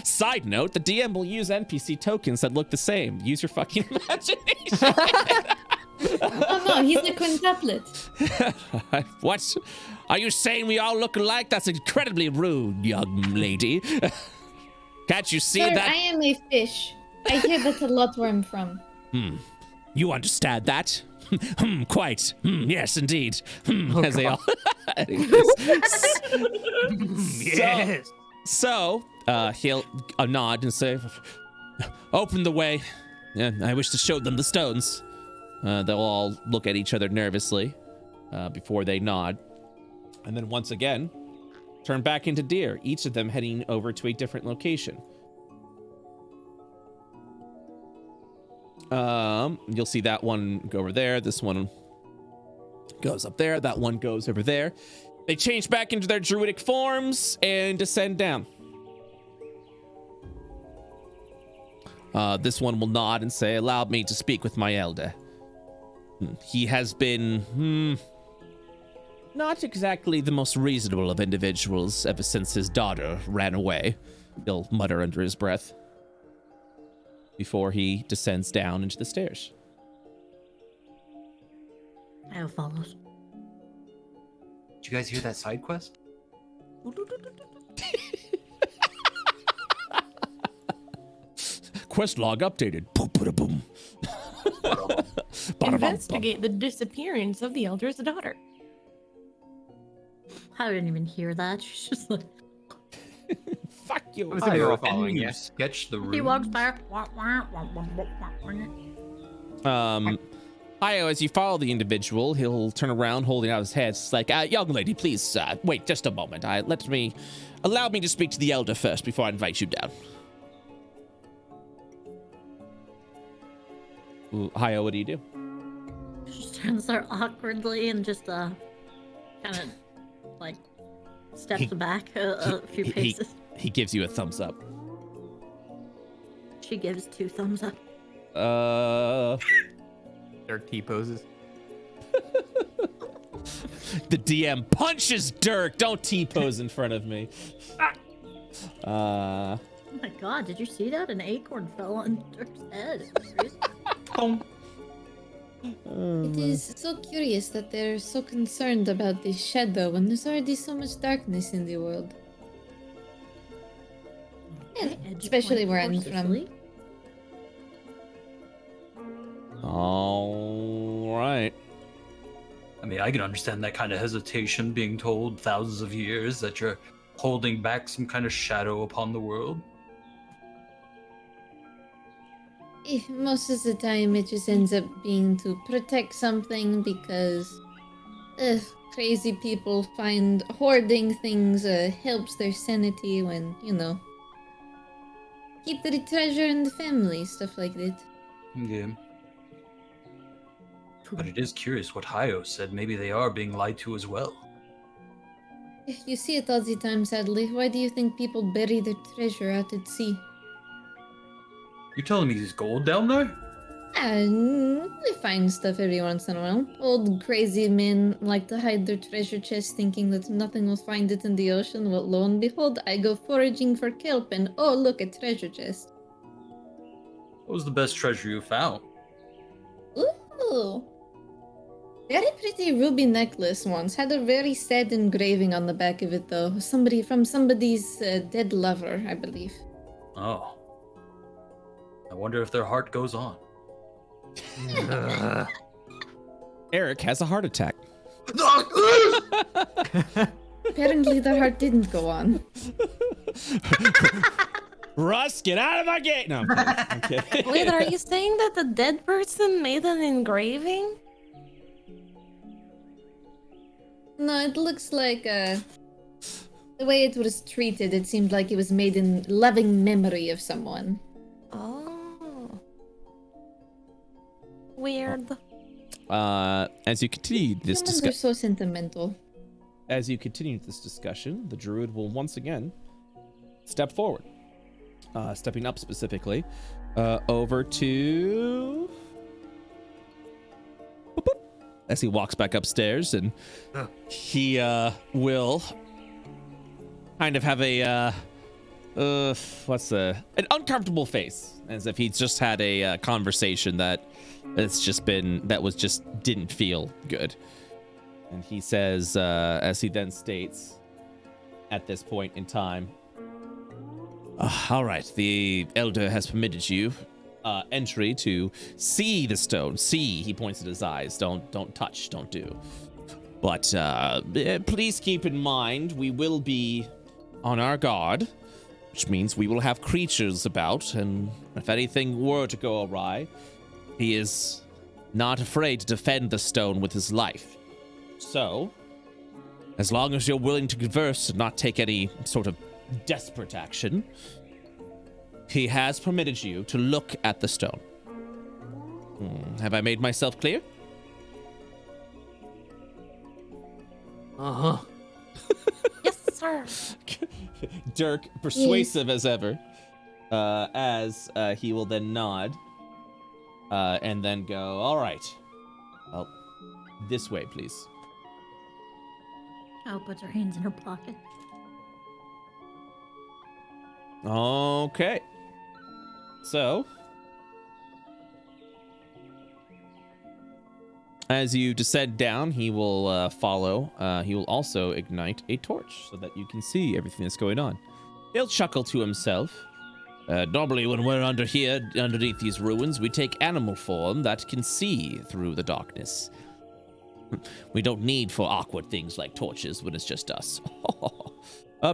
Side note, the DM will use NPC tokens that look the same. Use your fucking imagination. Oh no, he's a quintuplet. What? Are you saying we all look alike? That's incredibly rude, young lady. Can't you see Sir, that? I am a fish. I hear that a lot where I'm from. You understand that? Quite. Yes, indeed. As they all. Yes. So, he'll nod and say, open the way. I wish to show them the stones. They'll all look at each other nervously before they nod. And then once again, turn back into deer, each of them heading over to a different location. You'll see that one go over there. This one goes up there. That one goes over there. They change back into their druidic forms and descend down. This one will nod and say, allow me to speak with my elder. He has been, not exactly the most reasonable of individuals ever since his daughter ran away. He'll mutter under his breath before he descends down into the stairs. I'll follow. Did you guys hear that side quest? Quest log updated. Boom. Investigate the disappearance of the elder's daughter. I didn't even hear that. She's just like, fuck you. I'm assuming we're all following, you yeah. sketch the room. he walks by. Io, as you follow the individual, he'll turn around holding out his head. It's like, young lady, please, wait just a moment. Allow me to speak to the elder first before I invite you down. Ooh, Io, what do you do? She stands there awkwardly and just kind of like steps back a few paces. He gives you a thumbs up. She gives 2 thumbs up. Dirk T poses. The DM punches Dirk. Don't T-pose in front of me. Oh my god, did you see that? An acorn fell on Dirk's head. It is so curious that they're so concerned about this shadow when there's already so much darkness in the world. Yeah, especially where I'm from. All right. I mean, I can understand that kind of hesitation, being told thousands of years that you're holding back some kind of shadow upon the world. Most of the time, it just ends up being to protect something because crazy people find hoarding things helps their sanity when, keep the treasure in the family, stuff like that. Yeah. But it is curious what Hayo said. Maybe they are being lied to as well. You see it all the time, sadly. Why do you think people bury their treasure out at sea? You're telling me there's gold down there? They find stuff every once in a while. Old crazy men like to hide their treasure chest thinking that nothing will find it in the ocean. Well, lo and behold, I go foraging for kelp and oh, look, a treasure chest. What was the best treasure you found? Ooh. Very pretty ruby necklace once. Had a very sad engraving on the back of it, though. From somebody's dead lover, I believe. Oh. I wonder if their heart goes on. Eric has a heart attack. Apparently their heart didn't go on. Russ, get out of my gate! No, I'm kidding. Wait, are you saying that the dead person made an engraving? No, it looks like the way it was treated, it seemed like it was made in loving memory of someone. Oh. Weird. As you continue this Humans are discussion, so sentimental. as you continue this discussion, the druid will once again step forward, stepping up specifically over to. Boop, boop. As he walks back upstairs, and he will kind of have a an uncomfortable face, as if he's just had a conversation that didn't feel good. And he says, as he then states, at this point in time, all right, the elder has permitted you entry to see the stone. See, he points at his eyes. Don't touch, don't do. But please keep in mind, we will be on our guard, which means we will have creatures about, and if anything were to go awry, he is not afraid to defend the stone with his life. So, as long as you're willing to converse and not take any sort of desperate action, he has permitted you to look at the stone. Have I made myself clear? Uh-huh. Yes, sir. Dirk, persuasive as ever, as he will then nod and then go, all right. Well, this way, please. Oh, puts her hands in her pocket. Okay. So, as you descend down, he will follow. He will also ignite a torch so that you can see everything that's going on. He'll chuckle to himself. Normally, when we're underneath these ruins, we take animal form that can see through the darkness. We don't need for awkward things like torches when it's just us.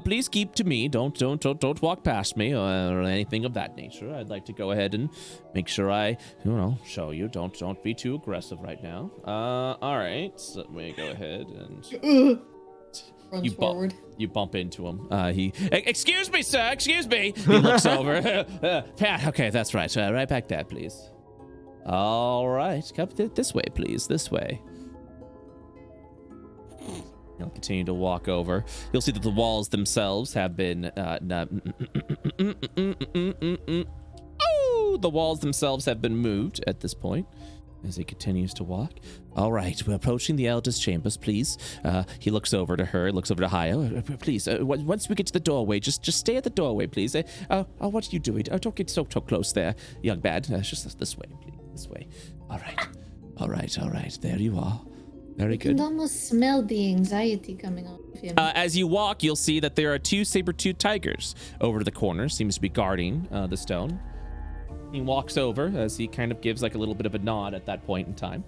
Please keep to me. Don't walk past me or anything of that nature. I'd like to go ahead and make sure I, show you. Don't be too aggressive right now. All right. So let me go ahead and Runs forward. You bump into him. Excuse me, sir. Excuse me. He looks over. Pat. Okay, that's right. Right back there, please. All right. Come this way, please. This way. He'll continue to walk over. You'll see that the walls themselves have been the walls themselves have been moved at this point as he continues to walk. All right, we're approaching the Elder's chambers, please. He looks over to her, looks over to Hayo. Please, once we get to the doorway, just stay at the doorway, please. What are you doing? Don't get so close there, young man. Just this way, please. This way. All right. There you are. Very good. You can almost smell the anxiety coming off of him. As you walk, you'll see that there are 2 saber-toothed tigers over to the corner. Seems to be guarding the stone. He walks over as he kind of gives like a little bit of a nod at that point in time.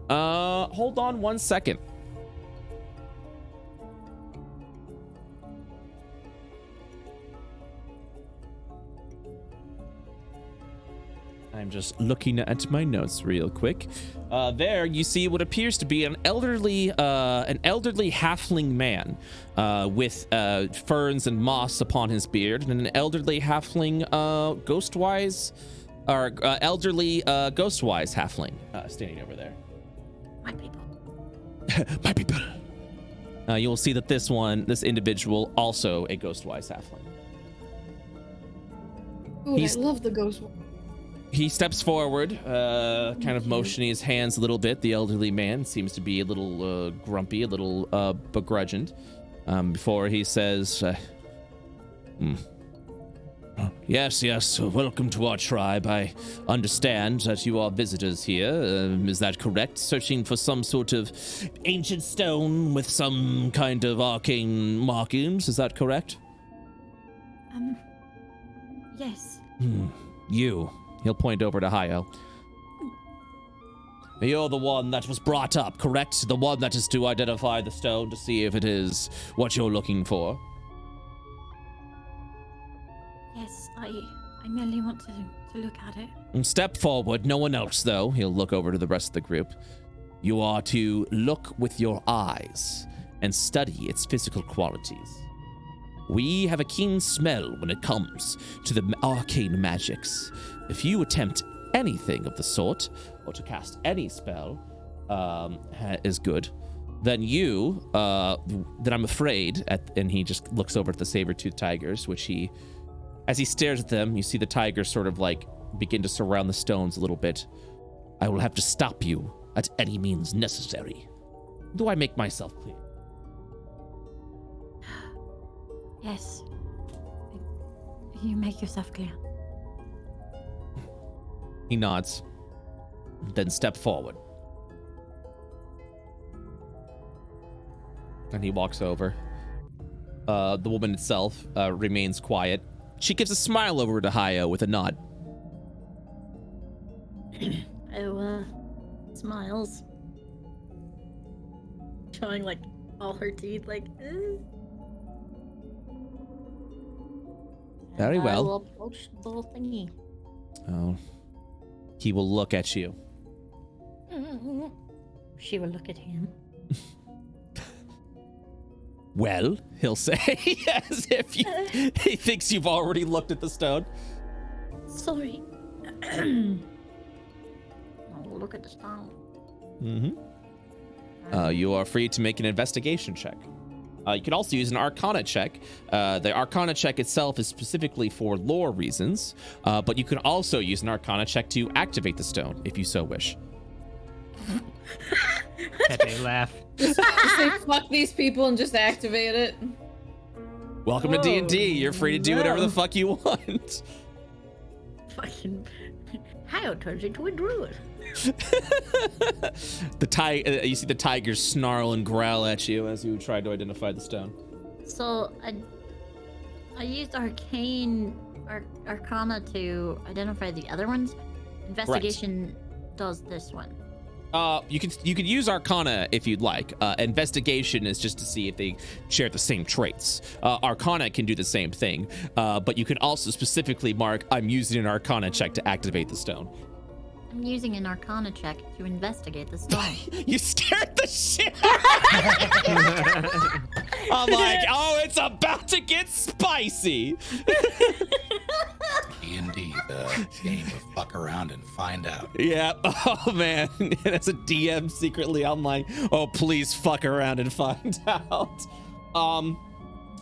Hold on 1 second. I'm just looking at my notes real quick. There you see what appears to be an elderly halfling man with ferns and moss upon his beard, and an elderly halfling ghostwise halfling standing over there. My people. My people. You'll see that this individual also a ghostwise halfling. Ooh, I love the ghost one. He steps forward, kind of motioning his hands a little bit. The elderly man seems to be a little grumpy, a little begrudged, before he says, Yes, welcome to our tribe. I understand that you are visitors here. Is that correct? Searching for some sort of ancient stone with some kind of arcane markings. Is that correct? Yes. You. He'll point over to Hayo. You're the one that was brought up, correct? The one that is to identify the stone to see if it is what you're looking for. Yes, I merely want to look at it. Step forward, no one else though. He'll look over to the rest of the group. You are to look with your eyes and study its physical qualities. We have a keen smell when it comes to the arcane magics. If you attempt anything of the sort, or to cast any spell, is good, then I'm afraid, and he just looks over at the saber-toothed tigers, as he stares at them, you see the tigers sort of like begin to surround the stones a little bit. I will have to stop you at any means necessary. Do I make myself clear? Yes. You make yourself clear. He nods. Then step forward. And he walks over. The woman itself remains quiet. She gives a smile over to Hayo with a nod. Smiles. Showing like all her teeth, like. Very I well. will approach the little thingy. Oh. He will look at you. She will look at him. Well, he'll say, as if he thinks you've already looked at the stone. Sorry. I'll look at the stone. Mm-hmm. You are free to make an investigation check. You can also use an Arcana check. The Arcana check itself is specifically for lore reasons, but you can also use an Arcana check to activate the stone, if you so wish. Pepe laugh. Just say fuck these people and just activate it. Welcome to D&D. You're free to do whatever the fuck you want. Fucking Hio turns into a druid. You see the tigers snarl and growl at you as you try to identify the stone. So I used Arcana to identify the other ones. Investigation does this one. You could use Arcana if you'd like. Investigation is just to see if they share the same traits. Arcana can do the same thing, but you can also specifically mark, I'm using an Arcana check to activate the stone. I'm using an Arcana check to investigate the stone. You scared the shit I'm like, oh, it's about to get spicy. D&D, the game of fuck around and find out. Yeah. Oh man. As a DM secretly, I'm like, oh, please fuck around and find out.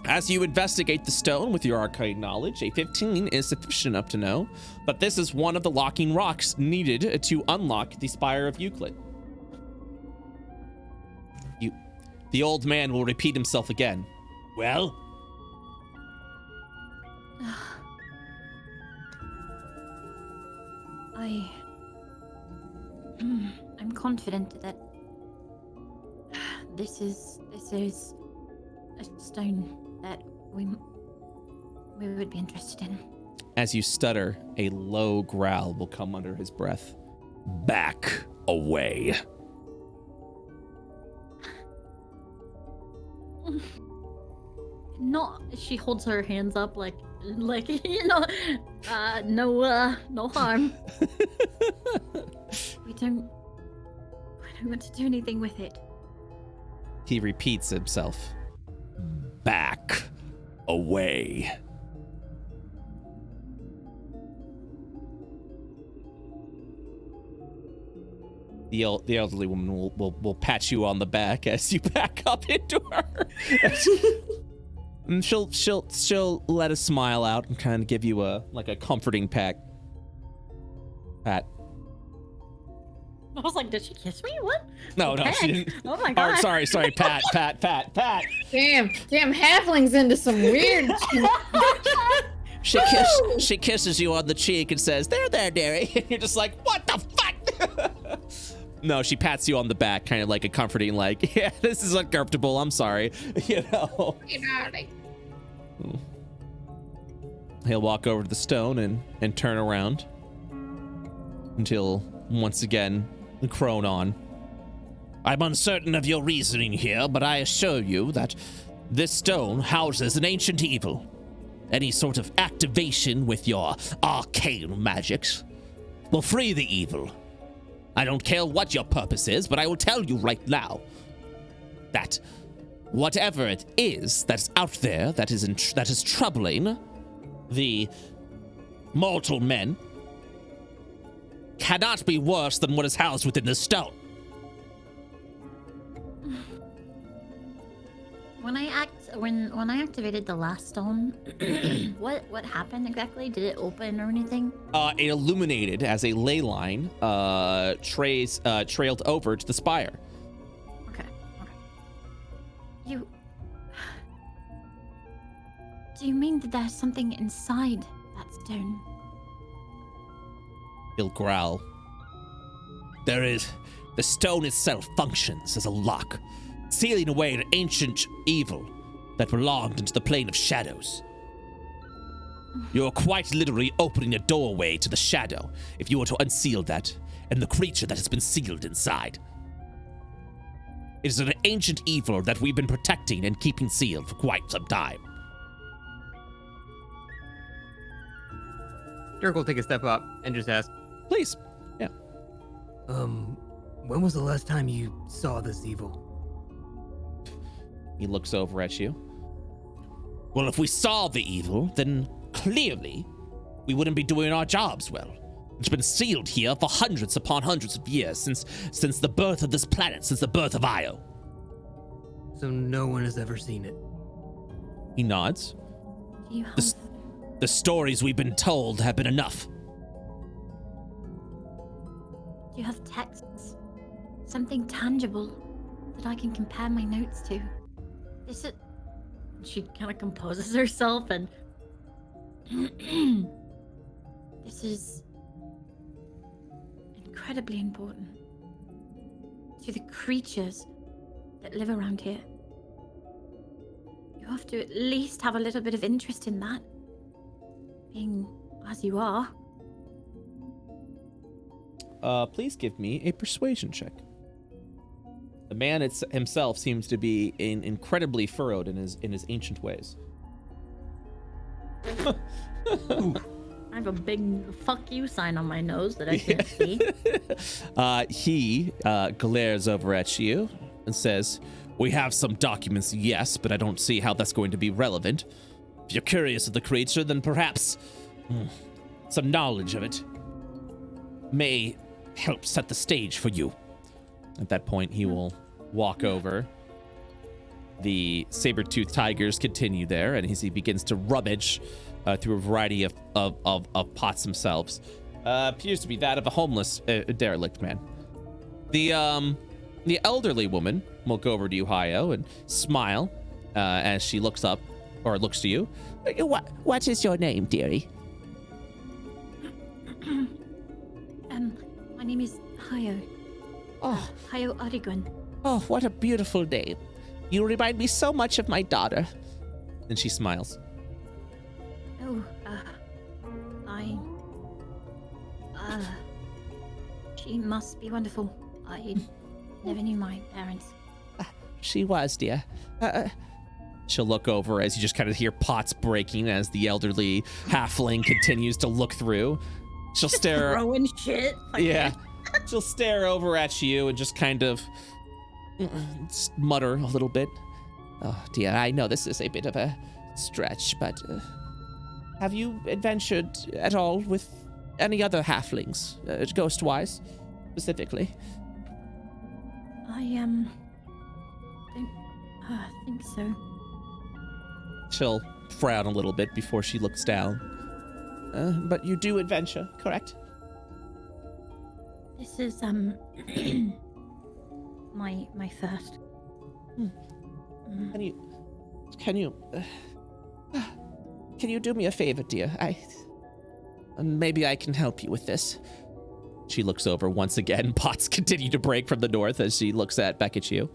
As you investigate the stone with your arcane knowledge, a 15 is sufficient enough to know that this is one of the locking rocks needed to unlock the Spire of Euclid. The old man will repeat himself again. Well? I'm confident that this is a stone that we would be interested in. As you stutter, a low growl will come under his breath. Back away. She holds her hands up like you know, no harm. We don't want to do anything with it. He repeats himself. Back away. The elderly woman will pat you on the back as you back up into her. And she'll let a smile out and kind of give you a comforting pat. I was like, did she kiss me? What? No, she didn't. Oh my god. Oh, sorry, pat. Damn, halfling's into some weird She kisses you on the cheek and says, there, dearie. And you're just like, what the fuck? No, she pats you on the back, kind of like a comforting, like, yeah, this is uncomfortable, I'm sorry. You know? He'll walk over to the stone and turn around until, once again, crone on. I'm uncertain of your reasoning here, but I assure you that this stone houses an ancient evil. Any sort of activation with your arcane magics will free the evil. I don't care what your purpose is, but I will tell you right now that whatever it is that's out there that is troubling the mortal men cannot be worse than what is housed within this stone. When I activated the last stone, what happened exactly? Did it open or anything? It illuminated as a ley line trailed over to the spire. Okay. Do you mean that there's something inside that stone? He'll growl. The stone itself functions as a lock, sealing away an ancient evil that belonged into the plane of shadows. You're quite literally opening a doorway to the shadow if you were to unseal that, and the creature that has been sealed inside. It is an ancient evil that we've been protecting and keeping sealed for quite some time. Dirk will take a step up and just ask, Please. Yeah. When was the last time you saw this evil? He looks over at you. Well, if we saw the evil, then clearly we wouldn't be doing our jobs well. It's been sealed here for hundreds upon hundreds of years since the birth of this planet, since the birth of Io. So no one has ever seen it. He nods. Do you have... The stories we've been told have been enough. Do you have texts? Something tangible that I can compare my notes to? This is... She kind of composes herself and... This is... incredibly important. To the creatures that live around here. You have to at least have a little bit of interest in that. Being as you are. Please give me a persuasion check. The man himself seems to be incredibly furrowed in his ancient ways. I have a big fuck you sign on my nose that I can't see. He glares over at you and says, "We have some documents, yes, but I don't see how that's going to be relevant. If you're curious of the creature, then perhaps some knowledge of it may help set the stage for you." At that point, he will walk over. The saber-toothed tigers continue there, and as he begins to rummage through a variety of pots themselves, appears to be that of a homeless derelict man. The elderly woman will go over to you, Hayo, and smile as she looks up, or looks to you. What is your name, dearie? My name is Hayo. Oh, Hayo Arigun. oh, what a beautiful name. You remind me so much of my daughter. And she smiles. Oh, she must be wonderful. I never knew my parents. She was, dear. She'll look over as you just kind of hear pots breaking as the elderly halfling continues to look through. She'll stare. Throwing shit. Yeah. She'll stare over at you and just kind of mutter a little bit. Oh, dear, I know this is a bit of a stretch, but have you adventured at all with any other halflings, ghost-wise, specifically? I don't think so. She'll frown a little bit before she looks down. But you do adventure, correct? This is my first. Can you do me a favor, dear? Maybe I can help you with this. She looks over once again. Pots continue to break from the north as she looks back at you.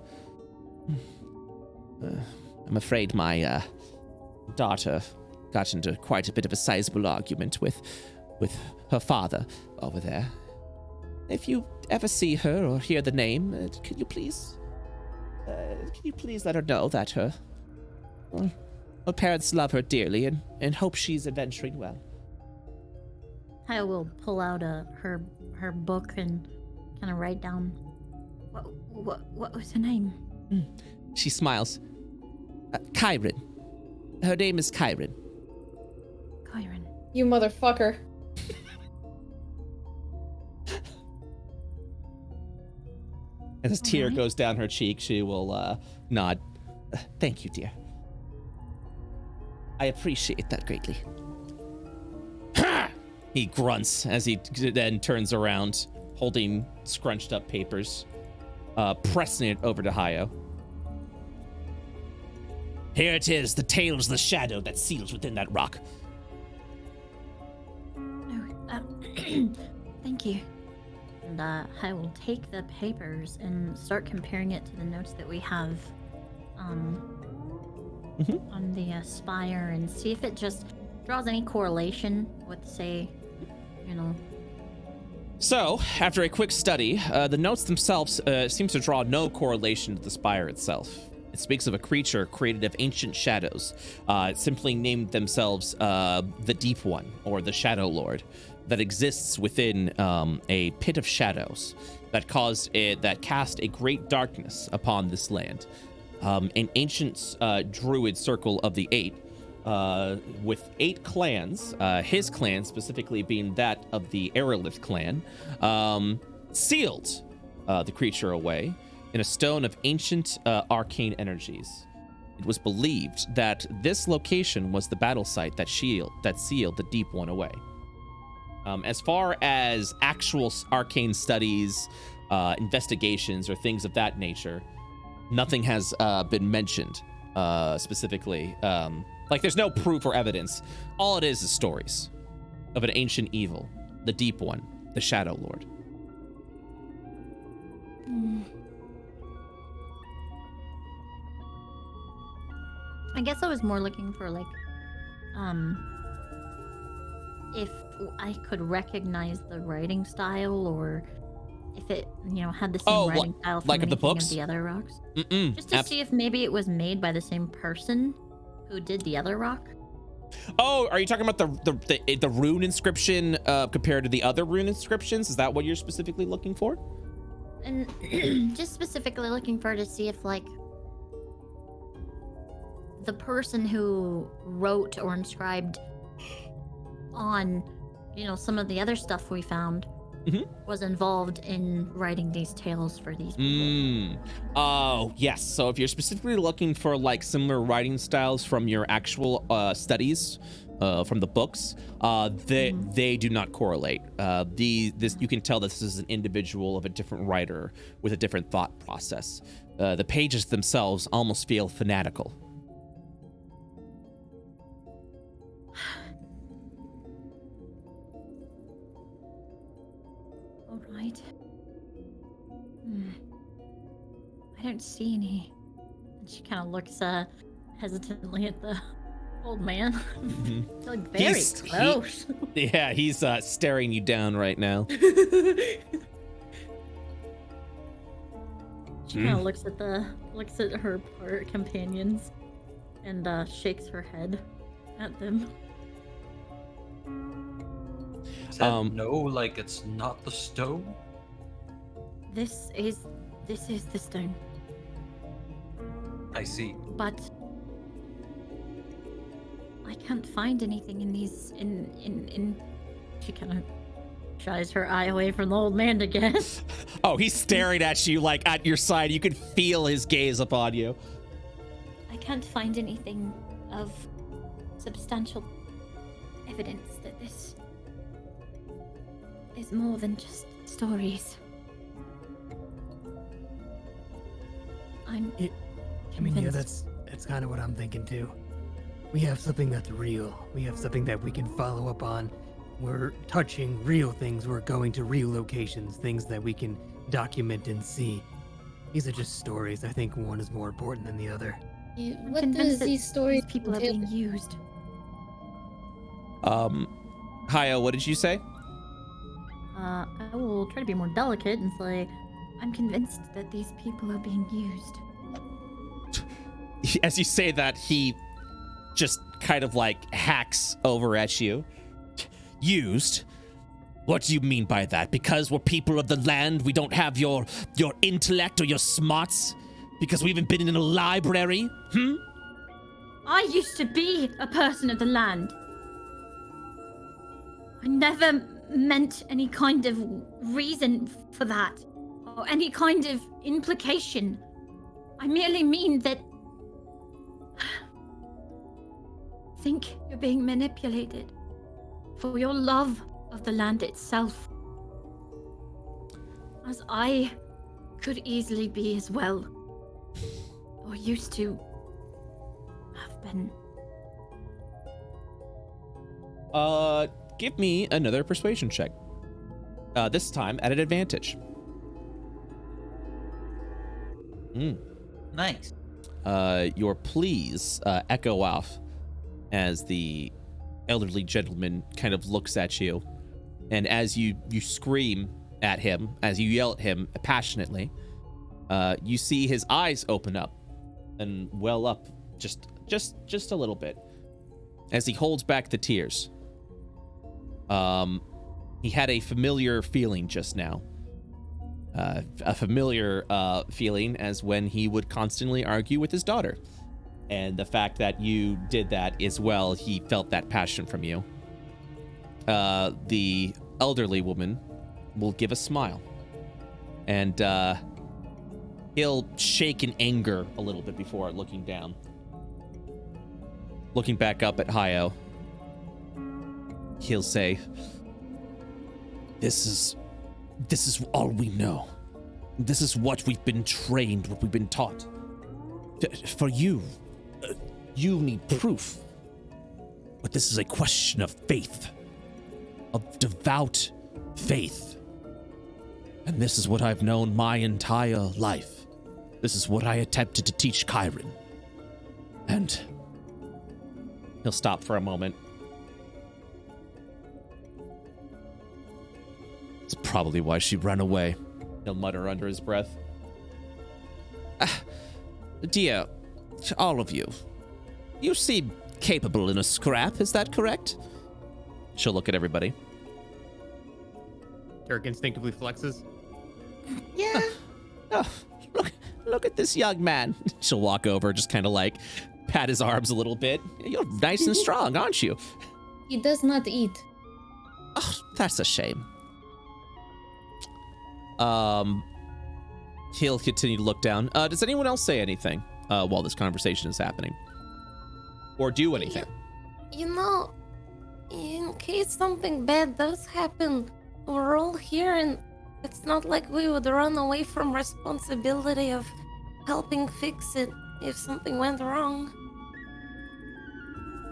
I'm afraid my daughter got into quite a bit of a sizable argument with her father over there. If you ever see her or hear the name, can you please let her know that her parents love her dearly and hope she's adventuring well. I will pull out her book and kind of write down what was her name. She smiles. Kyron. Her name is Kyron. Kyron. You motherfucker. As a tear goes down her cheek, she will nod. Thank you, dear. I appreciate that greatly. He grunts as he then turns around, holding scrunched up papers, pressing it over to Hayo. Here it is, the tales of the shadow that seals within that rock. Thank you. And I will take the papers and start comparing it to the notes that we have on the Spire and see if it just draws any correlation with, say, So, after a quick study, the notes themselves seem to draw no correlation to the Spire itself. It speaks of a creature created of ancient shadows. It simply named themselves the Deep One, or the Shadow Lord, that exists within a pit of shadows that cast a great darkness upon this land. An ancient druid circle of the Eight, with 8 clans, his clan specifically being that of the Aerolith clan, sealed the creature away in a stone of ancient arcane energies. It was believed that this location was the battle site that sealed the Deep One away. As far as actual arcane studies, investigations, or things of that nature, nothing has been mentioned specifically. Like, there's no proof or evidence. All it is stories of an ancient evil, the Deep One, the Shadow Lord. I guess I was more looking for, like, if I could recognize the writing style, or if it, had the same writing style from like of the anything books? of the other rocks. Just to Abs- see if maybe it was made by the same person who did the other rock. Oh, are you talking about the rune inscription compared to the other rune inscriptions? Is that what you're specifically looking for? And just specifically looking for to see if, like, the person who wrote or inscribed on, some of the other stuff we found was involved in writing these tales for these people. Oh, yes. So if you're specifically looking for, like, similar writing styles from your actual studies, from the books, they do not correlate. This you can tell this is an individual of a different writer with a different thought process. The pages themselves almost feel fanatical. All right. I don't see any. And she kind of looks hesitantly at the old man. Like, very close. He's staring you down right now. She kind of looks at her companions and shakes her head at them. No, like it's not the stone? This is the stone. I see. But I can't find anything in these in she kind of shies her eye away from the old man again. Oh, he's staring at you, like, at your side. You can feel his gaze upon you. I can't find anything of substantial evidence that this is more than just stories. I'm convinced. That's kind of what I'm thinking too. We have something that's real. We have something that we can follow up on. We're touching real things. We're going to real locations, things that we can document and see. These are just stories. I think one is more important than the other. What convinced does that these stories people are being used. Hayo, what did you say? I will try to be more delicate and say, I'm convinced that these people are being used. As you say that, he just kind of, like, hacks over at you. Used? What do you mean by that? Because we're people of the land, we don't have your intellect or your smarts? Because we haven't been in a library? I used to be a person of the land. I never meant any kind of reason for that, or any kind of implication. I merely mean that I think you're being manipulated for your love of the land itself, as I could easily be as well, or used to have been. Give me another persuasion check. This time at an advantage. Nice. Your pleas echo off as the elderly gentleman kind of looks at you, and as you scream at him, as you yell at him passionately, you see his eyes open up, and well up just a little bit as he holds back the tears. He had a familiar feeling just now. A familiar feeling as when he would constantly argue with his daughter. And the fact that you did that as well, he felt that passion from you. The elderly woman will give a smile. And he'll shake in anger a little bit before looking down. Looking back up at Hayo, he'll say, This is all we know. This is what we've been trained, what we've been taught. For you, you need proof. But this is a question of faith. Of devout faith. And this is what I've known my entire life. This is what I attempted to teach Kyron. And he'll stop for a moment. It's probably why she ran away, he'll mutter under his breath. Dear, all of you, you seem capable in a scrap, is that correct? She'll look at everybody. Dirk instinctively flexes. Yeah. Oh, look at this young man. She'll walk over, just kind of like pat his arms a little bit. You're nice and strong, aren't you? He does not eat. Oh, that's a shame. He'll continue to look down. Does anyone else say anything while this conversation is happening? Or do anything? You know, in case something bad does happen, we're all here, and it's not like we would run away from responsibility of helping fix it if something went wrong.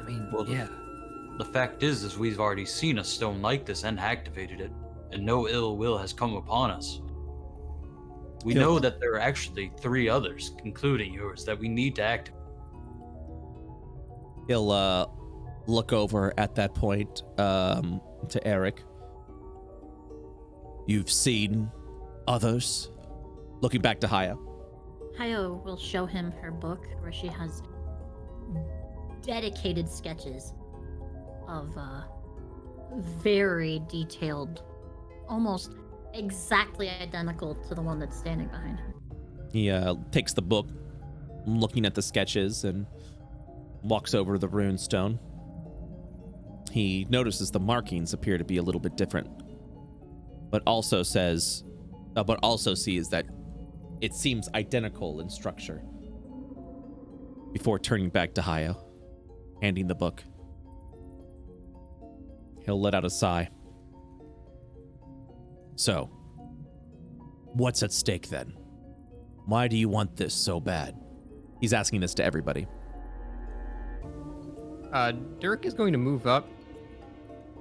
I mean, Well, yeah. The fact is we've already seen a stone like this and activated it, and no ill will has come upon us. We know that there are actually 3 others, including yours, that we need to activate. He'll look over at that point to Eric. You've seen others? Looking back to Hayo. Hayo will show him her book where she has dedicated sketches of very detailed, almost exactly identical to the one that's standing behind him. He takes the book, looking at the sketches, and walks over to the rune stone. He notices the markings appear to be a little bit different, but also sees that it seems identical in structure. Before turning back to Hayo, handing the book, he'll let out a sigh. So, what's at stake then? Why do you want this so bad? He's asking this to everybody. Dirk is going to move up,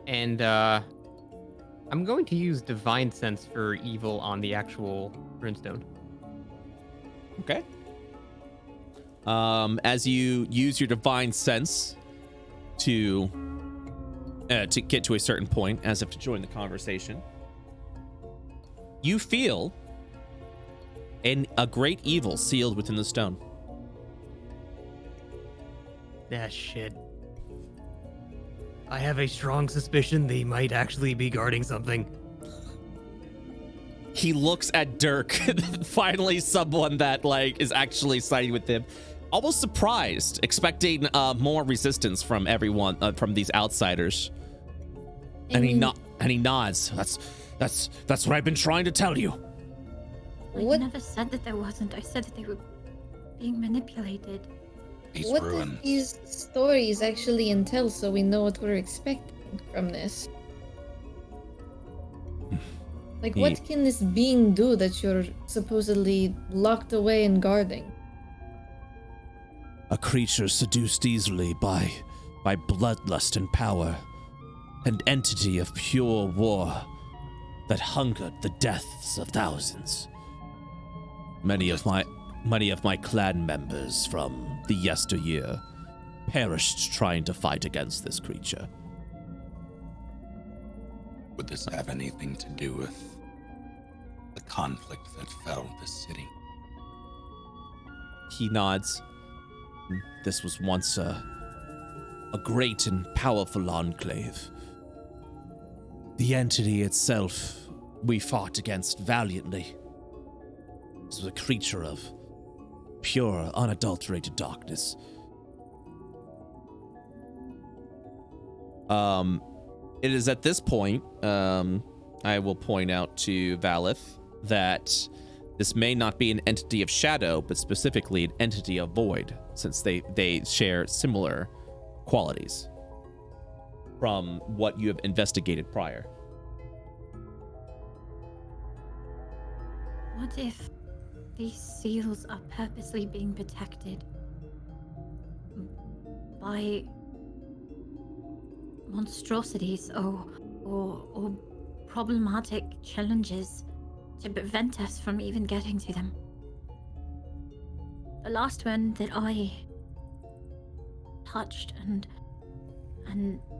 and I'm going to use Divine Sense for evil on the actual runestone. Okay. As you use your Divine Sense to get to a certain point, as if to join the conversation, you feel a great evil sealed within the stone. Ah, shit. I have a strong suspicion they might actually be guarding something. He looks at Dirk, finally someone that is actually siding with him, almost surprised, expecting more resistance from everyone, from these outsiders. And he nods. That's what I've been trying to tell you. I never said that there wasn't. I said that they were being manipulated. What do these stories actually entail so we know what we're expecting from this? What can this being do that you're supposedly locked away and guarding? A creature seduced easily by bloodlust and power, an entity of pure war that hungered the deaths of thousands. Many of my clan members from the yesteryear perished trying to fight against this creature. Would this have anything to do with the conflict that fell this city? He nods. This was once a great and powerful enclave. The entity itself we fought against valiantly. This was a creature of pure, unadulterated darkness. It is at this point, I will point out to Valith that this may not be an entity of shadow, but specifically an entity of void, since they share similar qualities from what you have investigated prior. What if these seals are purposely being protected by monstrosities or problematic challenges to prevent us from even getting to them? The last one that I touched and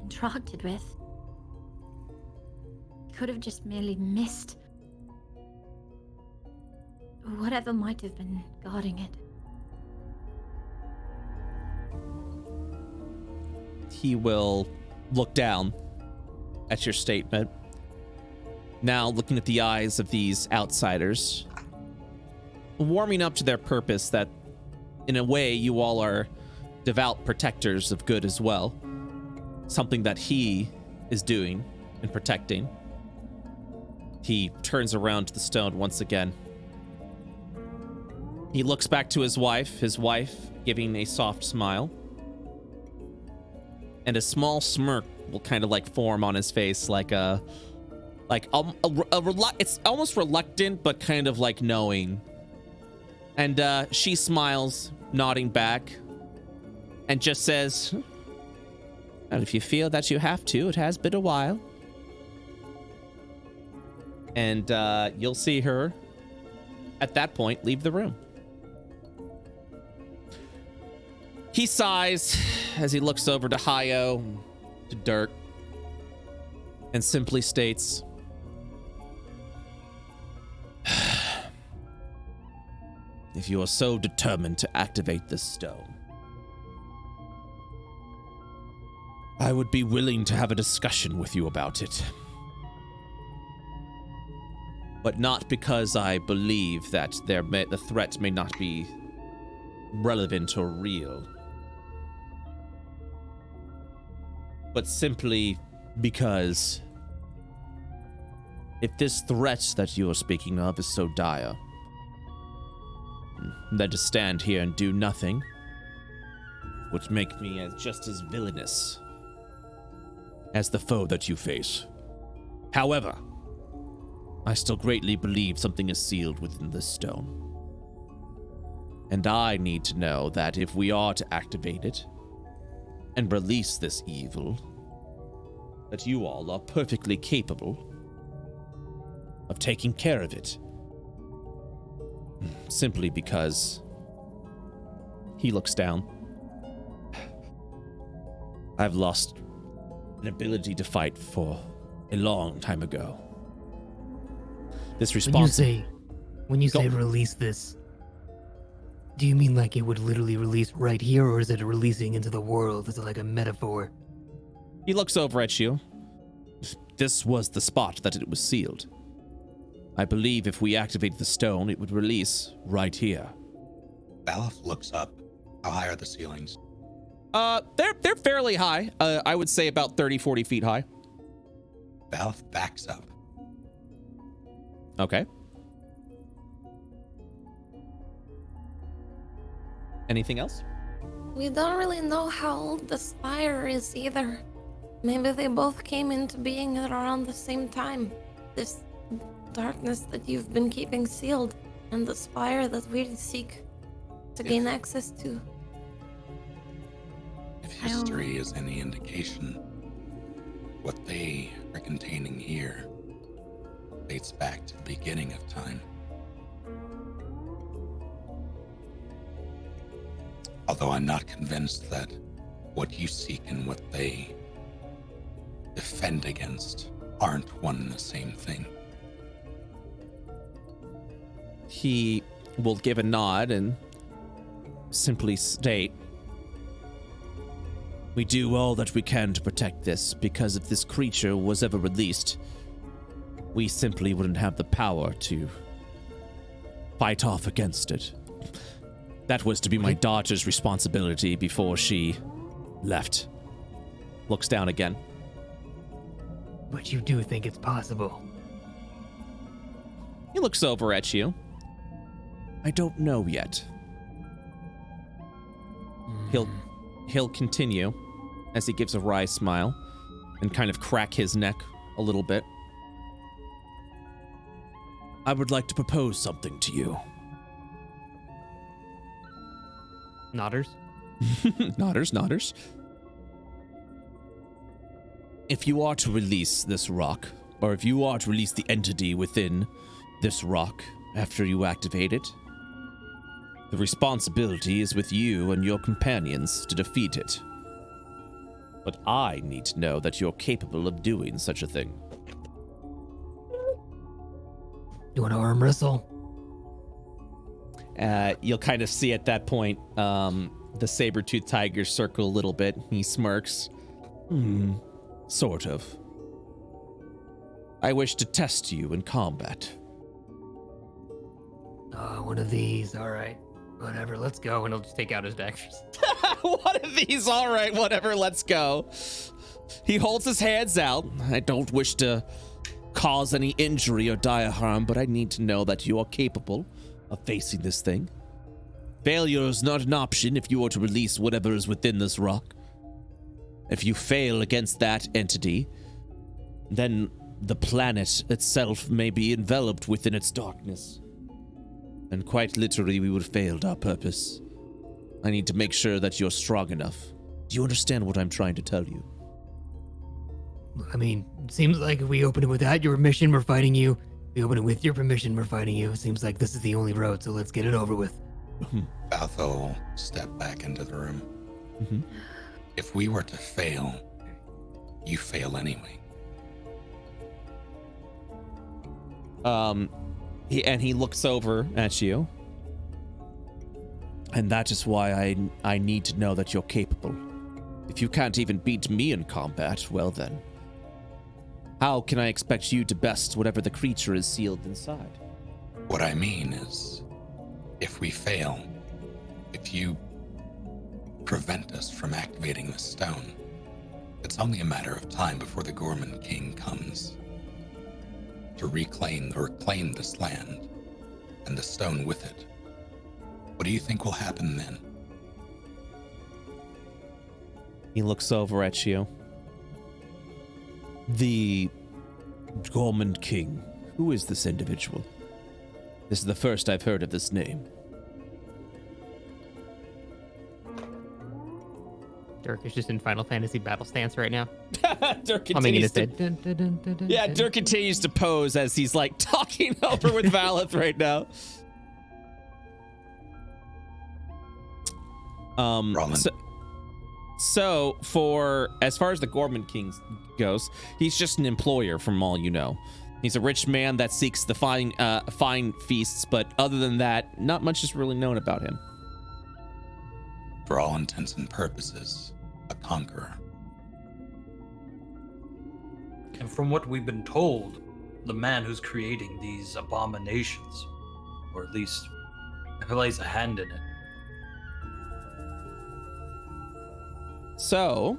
interacted with could have just merely missed whatever might have been guarding it. He will look down at your statement. Now looking at the eyes of these outsiders, warming up to their purpose that, in a way, you all are devout protectors of good as well. Something that he is doing and protecting. He turns around to the stone once again. He looks back to his wife giving a soft smile. And a small smirk will kind of like form on his face, it's almost reluctant, but kind of like knowing. And she smiles, nodding back, and just says, "Well, if you feel that you have to, it has been a while." And you'll see her at that point leave the room. He sighs as he looks over to Hayo, to Dirk, and simply states, "If you are so determined to activate this stone, I would be willing to have a discussion with you about it. But not because I believe that the threat may not be relevant or real, but simply because if this threat that you are speaking of is so dire, then to stand here and do nothing would make me just as villainous as the foe that you face. However, I still greatly believe something is sealed within this stone. And I need to know that if we are to activate it and release this evil, that you all are perfectly capable of taking care of it. Simply because," he looks down, "I've lost an ability to fight for a long time ago." This response. When you say release this, do you mean like it would literally release right here, or is it releasing into the world? Is it like a metaphor? He looks over at you. "This was the spot that it was sealed. I believe if we activate the stone, it would release right here." Baleth looks up. How high are the ceilings? They're fairly high. I would say about 30, 40 feet high. Baleth backs up. Okay. Anything else? We don't really know how old the Spire is either. Maybe they both came into being at around the same time. This darkness that you've been keeping sealed, and the Spire that we seek to gain access to. If history is any indication, what they are containing here dates back to the beginning of time. Although I'm not convinced that what you seek and what they defend against aren't one and the same thing. He will give a nod and simply state, We do all that we can to protect this, because if this creature was ever released, we simply wouldn't have the power to fight off against it. That was to be my daughter's responsibility before she left. Looks down again. But you do think it's possible? He looks over at you. I don't know yet. He'll continue as he gives a wry smile and kind of crack his neck a little bit. I would like to propose something to you. Nodders. Nodders. If you are to release this rock, or if you are to release the entity within this rock after you activate it, the responsibility is with you and your companions to defeat it. But I need to know that you're capable of doing such a thing. You want to arm wrestle? You'll kind of see at that point the saber-toothed tiger circle a little bit. He smirks. Sort of. I wish to test you in combat. One of these, all right. Whatever, let's go. And he'll just take out his deck. One of these, all right, whatever, let's go. He holds his hands out. I don't wish to cause any injury or dire harm, but I need to know that you are capable of facing this thing. Failure is not an option if you are to release whatever is within this rock. If you fail against that entity, then the planet itself may be enveloped within its darkness. And quite literally, we would have failed our purpose. I need to make sure that you're strong enough. Do you understand what I'm trying to tell you? I mean, it seems like if we open it without your permission, we're fighting you. If we open it with your permission, we're fighting you. It seems like this is the only road, so let's get it over with. Balthor will step back into the room. If we were to fail, you fail anyway. He looks over at you. And that is why I need to know that you're capable. If you can't even beat me in combat, well then, how can I expect you to best whatever the creature is sealed inside? What I mean is, if we fail, if you prevent us from activating the stone, it's only a matter of time before the Gorman King comes to reclaim or claim this land and the stone with it. What do you think will happen then? He looks over at you. The Gorman King. Who is this individual? This is the first I've heard of this name. Dirk is just in Final Fantasy battle stance right now. Dirk Humming in continues his to, head. yeah, Dirk continues to pose as he's like talking over with Valeth right now. So for as far as the Gorman King goes, he's just an employer from all you know. He's a rich man that seeks the fine feasts, but other than that, not much is really known about him. For all intents and purposes, a conqueror. And from what we've been told, the man who's creating these abominations, or at least plays a hand in it. So,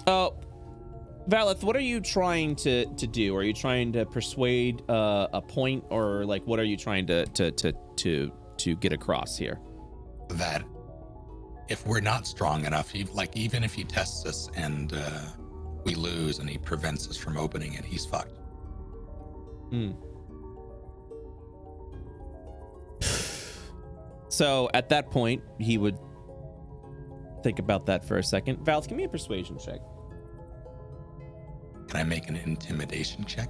Valeth, what are you trying to do? Are you trying to persuade a point, or like what are you trying to get across here? That if we're not strong enough, even if he tests us and we lose and he prevents us from opening it, he's fucked. So at that point, he would think about that for a second. Valeth, give me a persuasion check. Can I make an intimidation check?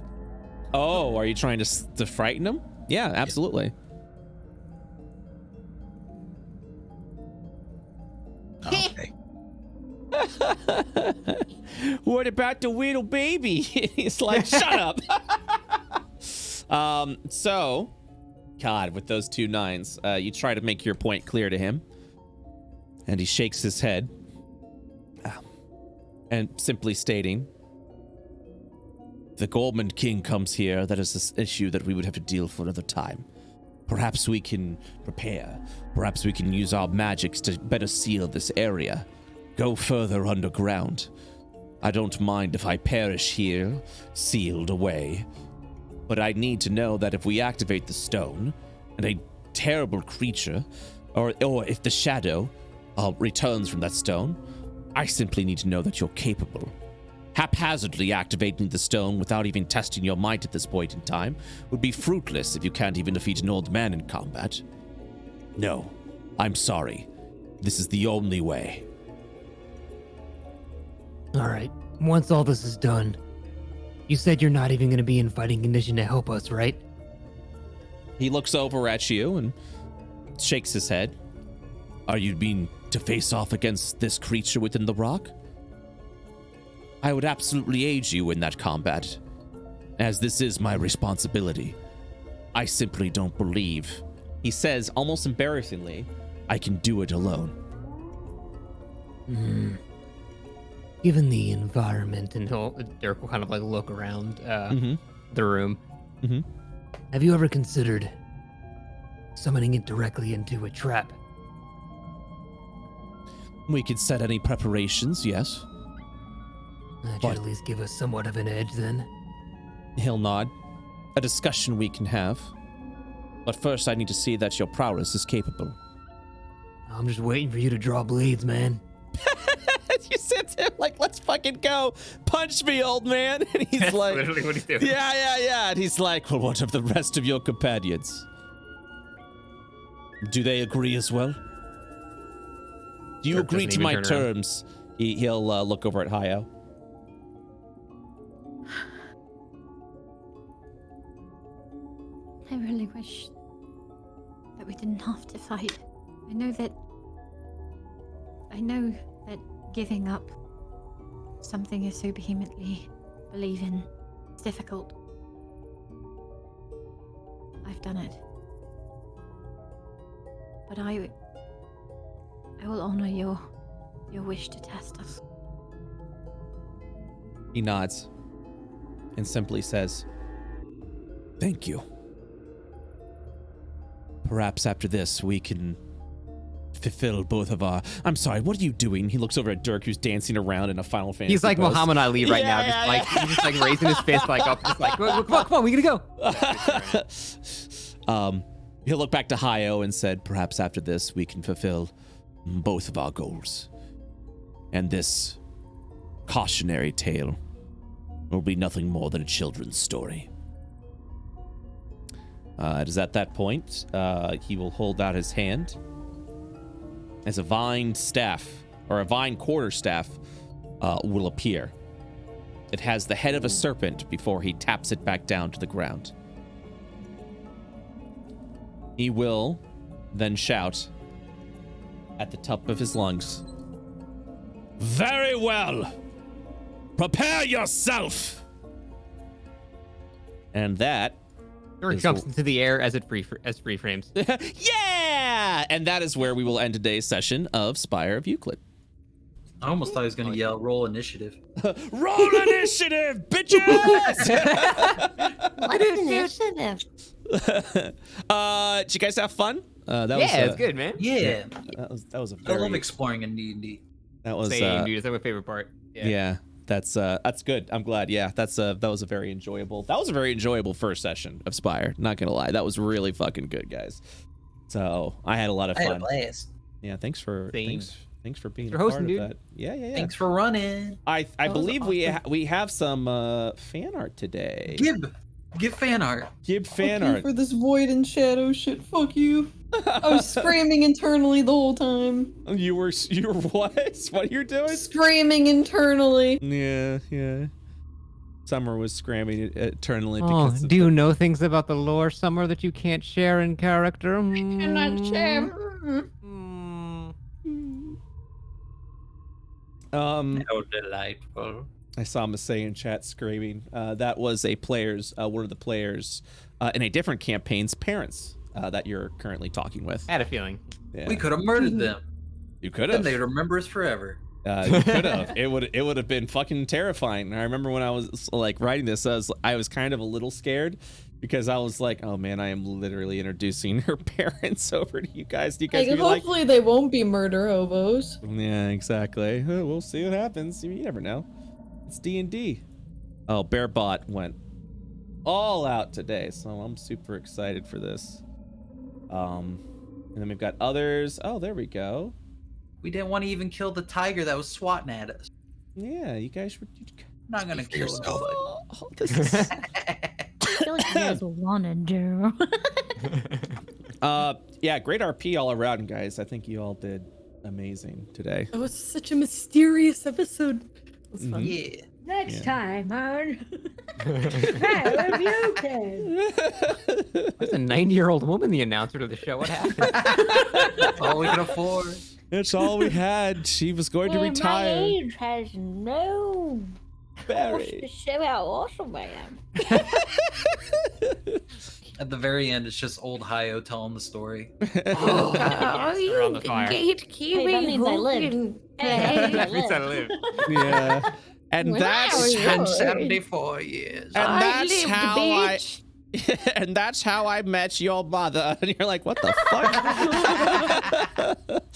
Oh, are you trying to frighten him? Yeah, absolutely. Okay. What about the little baby? He's like, shut up. So, God, with those 2 9s, you try to make your point clear to him, and he shakes his head. and simply stating, the Gorman King comes here, that is an issue that we would have to deal for another time. Perhaps we can prepare. Perhaps we can use our magics to better seal this area. Go further underground. I don't mind if I perish here, sealed away. But I need to know that if we activate the stone, and a terrible creature, or if the shadow returns from that stone, I simply need to know that you're capable. Haphazardly activating the stone without even testing your might at this point in time would be fruitless if you can't even defeat an old man in combat. No, I'm sorry. This is the only way. All right. Once all this is done, you said you're not even going to be in fighting condition to help us, right? He looks over at you and shakes his head. Are you being to face off against this creature within the rock? I would absolutely aid you in that combat, as this is my responsibility. I simply don't believe, he says almost embarrassingly, I can do it alone. Given the environment, and Dirk will kind of like look around the room. Have you ever considered summoning it directly into a trap? We could set any preparations, yes. That should at least give us somewhat of an edge then. He'll nod. A discussion we can have. But first I need to see that your prowess is capable. I'm just waiting for you to draw blades, man. You said to him, like, let's fucking go. Punch me, old man. And he's like, literally what he's doing. Yeah. And he's like, well, what of the rest of your companions? Do they agree as well? Do you agree to my terms? He'll look over at Hayo. I really wish that we didn't have to fight. I know that giving up something you so vehemently believe in is difficult. I've done it. But I will honor your wish to test us. He nods and simply says, thank you. Perhaps after this we can fulfill both of our... I'm sorry, what are you doing? He looks over at Dirk, who's dancing around in a Final Fantasy He's like pose. Muhammad Ali right now, he's just like raising his fist like up, just like, come on, we gotta go. He'll look back to Hayo and said, perhaps after this we can fulfill both of our goals. And this cautionary tale will be nothing more than a children's story. It is at that point, he will hold out his hand as a vine staff, or a vine quarterstaff, will appear. It has the head of a serpent before he taps it back down to the ground. He will then shout at the top of his lungs, very well! Prepare yourself! And that Dirk jumps into the air as free frames. Yeah! And that is where we will end today's session of Spire of Euclid. I almost thought he was going to yell, roll initiative. Roll initiative, bitches! What is initiative? Did you guys have fun? It's good, man. Yeah. That was a I very... love exploring in D&D. That was... Same, dude. That's my favorite part. Yeah. That's good. I'm glad. Yeah, that was a very enjoyable first session of Spire. Not gonna lie, that was really fucking good, guys. So I had a lot of fun. I had a blast. Yeah, thanks for being for hosting, part of dude. that. Yeah. Thanks for running. I believe awesome. we have some fan art today. Give fan art. Give fan Fuck you art for this void and shadow shit. Fuck you. I was screaming internally the whole time. You were what? What are you doing? Screaming internally. Yeah. Summer was screaming eternally Oh, because do you know things about the lore, Summer, that you can't share in character? I cannot share. How delightful. I saw Masay in chat screaming. That was a player's, one of the players in a different campaign's parents that you're currently talking with. I had a feeling. Yeah. We could have murdered them. You could Then have. they'd remember us forever. You could have. It would have been fucking terrifying. I remember when I was like writing this, I was kind of a little scared because I was like, oh man, I am literally introducing her parents over to you guys. Do you guys Like, hopefully they won't be murder hobos. Yeah, exactly. We'll see what happens. You never know. It's D&D. Oh, Bearbot went all out today, so I'm super excited for this. And then we've got others. Oh, there we go. We didn't want to even kill the tiger that was swatting at us. Yeah, you guys were. I'm not gonna kill yourself. Oh, this is... I feel like you guys wanted to. Yeah, great RP all around, guys. I think you all did amazing today. That was such a mysterious episode. It was fun. Yeah. Next time on Power of Euclid. There's a 90-year-old woman, the announcer to the show. What happened? That's all we can afford. It's all we had. She was going to My retire. age has no force Barry. to show how awesome I am. At the very end, it's just old Hio telling the story. Oh, are Around the you fire. gatekeeping? Hey, that means I lived. Vulcan? Hey, That means I live. Yeah. And Wow, that's yeah. And 74 years. And I that's lived, how bitch. and that's how I met your mother. And you're like, what the fuck?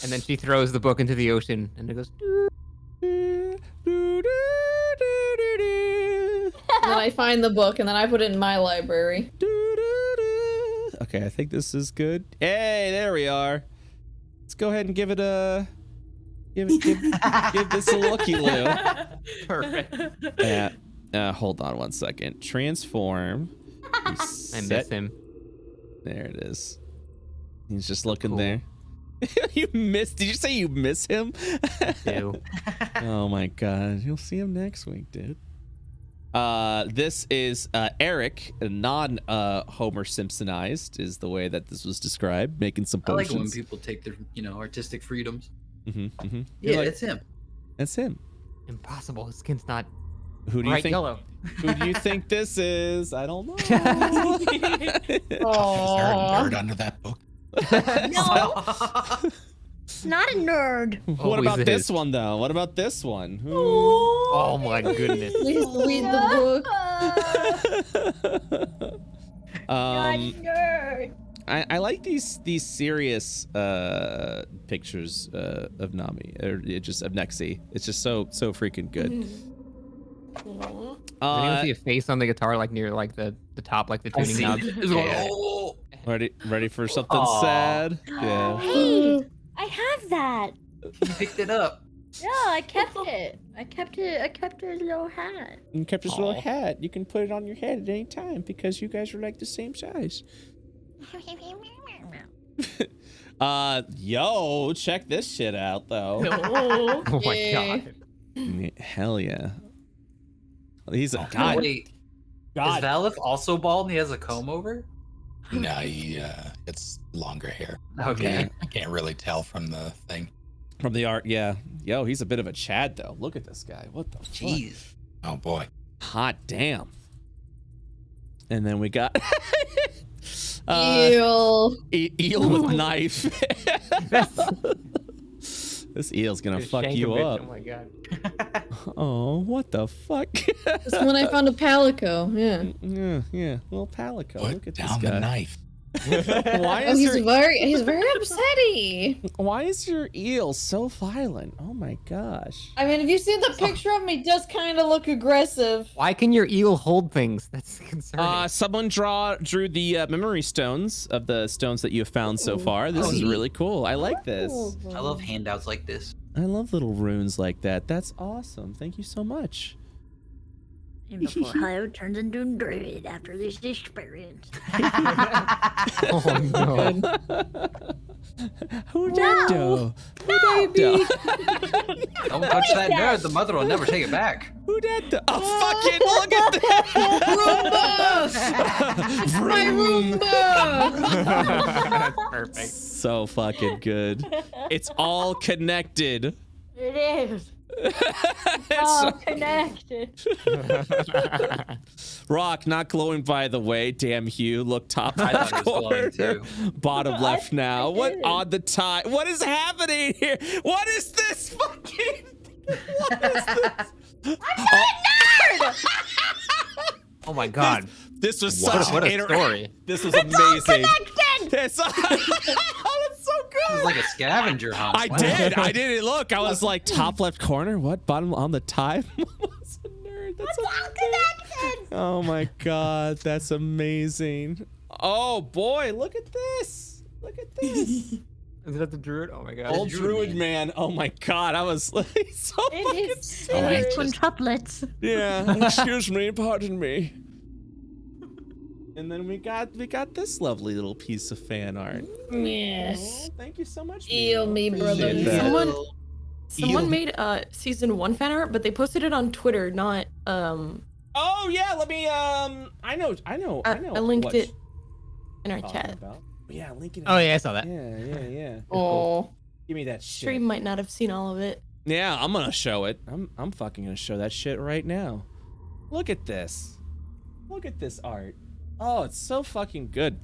And then she throws the book into the ocean, and it goes. And then I find the book, and then I put it in my library. Okay, I think this is good. Hey, there we are. Let's go ahead and give it a give this a looky loo. Perfect. Yeah. Hold on one second. Transform. I miss him. There it is. He's just looking Cool. there. You miss? Did you say you miss him? Ew. Oh my god, you'll see him next week, dude. This is Eric, non-Homer Simpsonized, is the way that this was described, making some I like it when potions. people take their, artistic freedoms. Yeah, Yeah, it's him. that's him. Impossible. His skin's not Who do you bright think? yellow. Who do you think this is? I don't know. Is there a nerd under that book? Not a nerd. What Always about this is. one though? What about this one? Who? Oh my goodness. Please read the book. Not nerd. I like these serious pictures of Nami, or just of Nexi. It's just so freaking good. Does anyone see a face on the guitar, like near like the top, like the I tuning see. knob? It's going, oh. Ready for something Aw. sad? Yeah. Hey, I have that. You picked it up. Yeah, I kept it. I kept his little hat. You kept his little Aw. hat. You can put it on your head at any time because you guys are like the same size. Yo, check this shit out though. Oh my Yeah. god. Hell yeah. He's a Oh, god. Wait, God. is Valif also bald and he has a comb over? No, it's longer hair. Okay. I can't really tell from the thing. From the art, yeah. Yo, he's a bit of a Chad though. Look at this guy. What the fuck? Jeez. Oh boy. Hot damn. And then we got Eel. eel with knife. This eel's gonna Just fuck shank a you bitch. up. Oh my god. Oh, what the fuck? This one I found a palico. Yeah. Yeah. Little palico. Put Look at this down guy. the knife. Why Oh, is he's your very upsetty. Why is your eel so violent? Oh my gosh. I mean, if you see the picture of him, he does kind of look aggressive. Why can your eel hold things? That's concerning. Someone drew the memory stones of the stones that you have found so far. This is really cool. I like this. I love handouts like this. I love little runes like that. That's awesome. Thank you so much. And before Hio turns into a druid after this experience. Oh no. Who dat do? Baby. Don't touch that nerd. The mother will never take it back. Who dat do? Oh, fucking look at that! My Roomba. That's perfect. So fucking good. It's all connected. It is. It's All so- connected. Rock, not glowing by the way. Damn Hugh. Look top I left thought it was glowing, corner. too. Bottom left I now. What did. on the tie? What is happening here? What is this fucking? Oh my god. This was What such a story. This was amazing. It's so good. It was like a scavenger hunt. I did. Look, I was like top left corner. What? Bottom on the time? That's a nerd. That's all connected. Oh my god, that's amazing. Oh boy, look at this. Look at this. Is that the druid? Oh my god. Old druid man. Oh my god, I was like so fucking It's quintuplets. Yeah. Excuse me, pardon me. And then we got this lovely little piece of fan art. Yes. Oh, thank you so much. Eel me, brother. Appreciate that. Someone made season 1 fan art, but they posted it on Twitter, not Oh yeah, let me I know. I linked it in our talking chat. about. Yeah, link it. Oh yeah, I saw that. Yeah. Oh. Give me that shit. Stream might not have seen all of it. Yeah, I'm gonna show it. I'm fucking gonna show that shit right now. Look at this. Look at this art. Oh, it's so fucking good.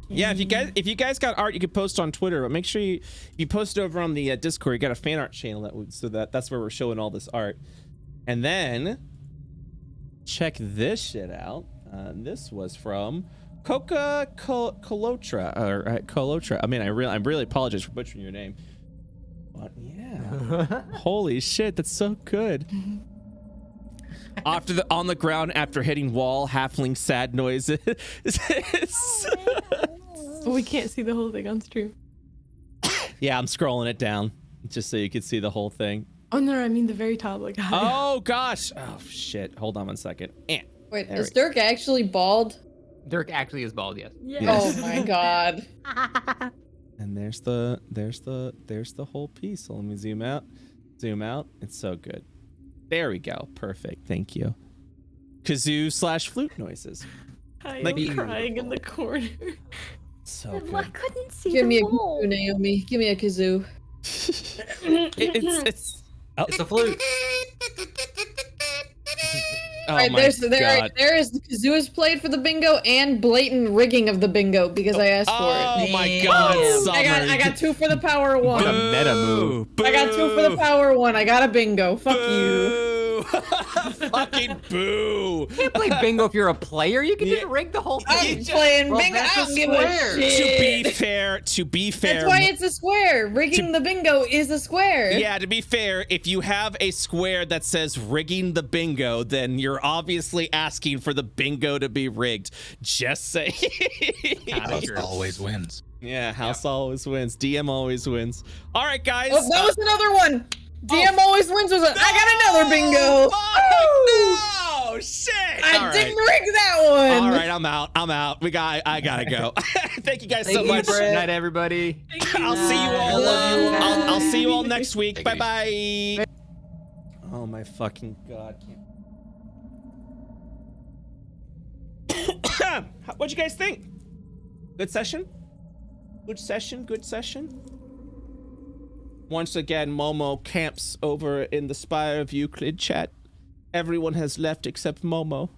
Yeah, if you guys got art, you could post on Twitter, but make sure you post it over on the Discord. You got a fan art channel that's where we're showing all this art. And then check this shit out. This was from Coca Colotra or Colotra. I mean, I really apologize for butchering your name. But yeah, holy shit, that's so good. On the ground after hitting wall, halfling sad noises. We can't see the whole thing on stream. Yeah, I'm scrolling it down just so you can see the whole thing. Oh no, I mean the very top. Like. Oh gosh. Oh shit. Hold on one second. Wait, is Dirk actually bald? Dirk actually is bald, yes. Oh my god. And there's the whole piece. So let me zoom out. It's so good. There we go. Perfect. Thank you. Kazoo/flute noises. I am crying in the corner. So good. I couldn't see Give me a hole. kazoo, Naomi. Give me a kazoo. It's a flute. Oh Alright, my god. there is the kazoo is played for the bingo and blatant rigging of the bingo because I asked for it. Oh my god, Summer. I got 2 for the power 1. What a meta move. I got 2 for the power 1. I got a bingo. Fuck you. Fucking boo. You can't play bingo if you're a player. You can just rig the whole thing. I'm playing bingo. I don't give a shit. To be fair. That's why it's a square. Rigging the bingo is a square. Yeah, to be fair, if you have a square that says rigging the bingo, then you're obviously asking for the bingo to be rigged. Just say. House always wins. Yeah, house always wins. DM always wins. All right, guys. Oh, that was another one. DM always wins. I got another bingo. Oh shit! I didn't rig that one. All right, I'm out. I gotta go. Thank you guys so much. Good night, everybody. I'll see you all. I'll see you all next week. Bye bye. Oh my fucking god! What'd you guys think? Good session. Good session. Once again, Momo camps over in the Spire of Euclid chat. Everyone has left except Momo.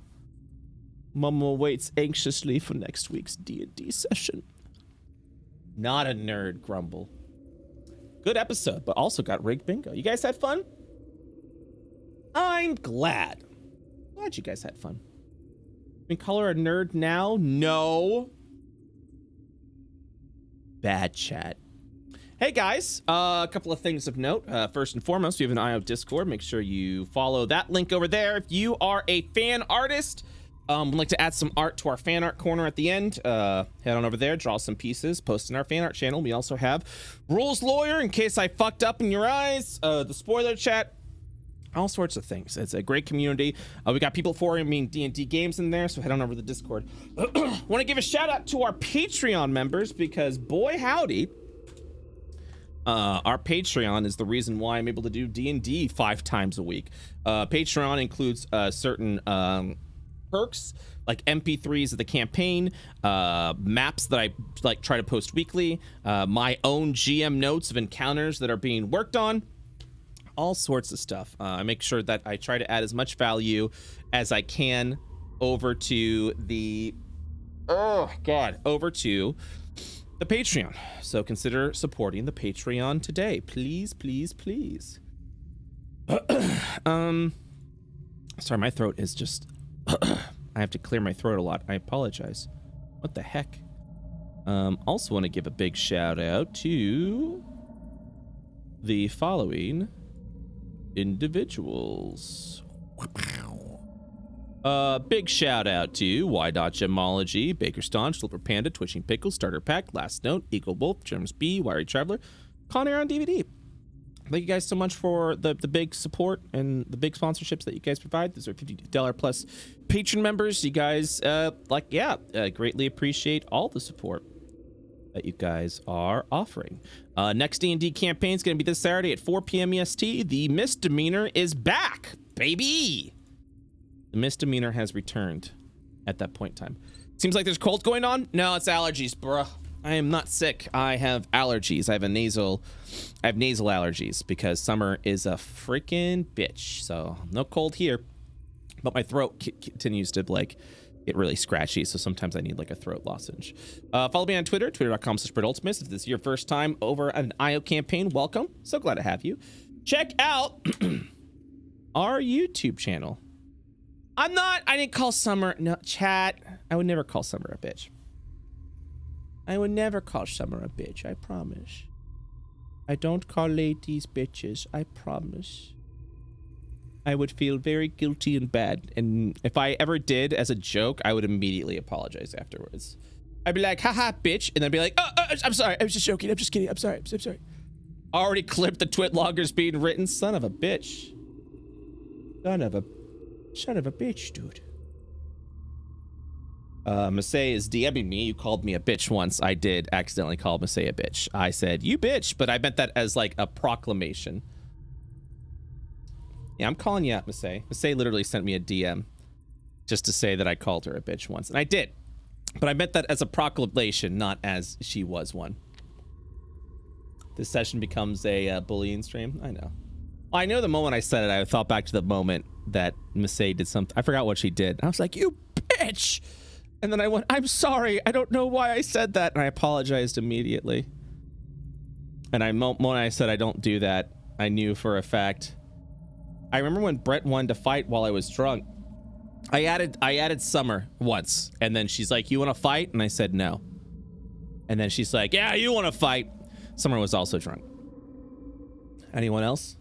Momo waits anxiously for next week's D&D session. Not a nerd, grumble. Good episode, but also got rigged bingo. You guys had fun? I'm glad. Glad you guys had fun. We call her a nerd now? No. Bad chat. Hey guys, a couple of things of note. First and foremost, we have an IO Discord. Make sure you follow that link over there. If you are a fan artist, would like to add some art to our fan art corner at the end, head on over there, draw some pieces, post in our fan art channel. We also have Rules Lawyer in case I fucked up in your eyes, the spoiler chat, all sorts of things. It's a great community. We got people forming D&D games in there, so head on over to the Discord. Want to give a shout out to our Patreon members because boy howdy, our Patreon is the reason why I'm able to do D&D 5 times a week. Patreon includes certain perks like MP3s of the campaign, maps that I like try to post weekly, my own GM notes of encounters that are being worked on, all sorts of stuff. I make sure that I try to add as much value as I can over to the the Patreon. So consider supporting the Patreon today. Please, please, please. Sorry, my throat is just I have to clear my throat a lot. I apologize. What the heck? Also want to give a big shout out to the following individuals. Big shout out to Y. Gemology, Baker Staunch, Slipper Panda, Twitching Pickle, Starter Pack, Last Note, Eagle Wolf, Germs B, Wiry Traveler, Connor on DVD. Thank you guys so much for the big support and the big sponsorships that you guys provide. Those are $50 plus patron members. You guys, greatly appreciate all the support that you guys are offering. Next D&D campaign is going to be this Saturday at 4 p.m. EST. The Misdemeanor is back, baby. The Misdemeanor has returned at that point in time. Seems like there's cold going on. No, it's allergies, bruh. I am not sick. I have allergies. I have nasal allergies because summer is a freaking bitch. So no cold here, but my throat continues to like get really scratchy. So sometimes I need like a throat lozenge. Follow me on Twitter, twitter.com/BrettUltimus. If this is your first time over an IO campaign, welcome. So glad to have you. Check out our YouTube channel. I didn't call Summer, no, chat. I would never call Summer a bitch. I would never call Summer a bitch, I promise. I don't call ladies bitches, I promise. I would feel very guilty and bad, and if I ever did as a joke, I would immediately apologize afterwards. I'd be like, haha, bitch, and then be like, I'm sorry, I was just joking, I'm just kidding, I'm sorry. Already clipped the twit loggers being written, son of a bitch. Son of a bitch, dude. Masay is DMing me. You called me a bitch once. I did accidentally call Masay a bitch. I said, you bitch, but I meant that as like a proclamation. Yeah, I'm calling you out, Masay. Masay literally sent me a DM just to say that I called her a bitch once. And I did. But I meant that as a proclamation, not as she was one. This session becomes a bullying stream. I know. I know the moment I said it, I thought back to the moment that Masay did something. I forgot what she did. I was like, you bitch! And then I went, I'm sorry. I don't know why I said that. And I apologized immediately. And when I said I don't do that, I knew for a fact. I remember when Brett wanted to fight while I was drunk. I added Summer once. And then she's like, you want to fight? And I said no. And then she's like, yeah, you want to fight. Summer was also drunk. Anyone else?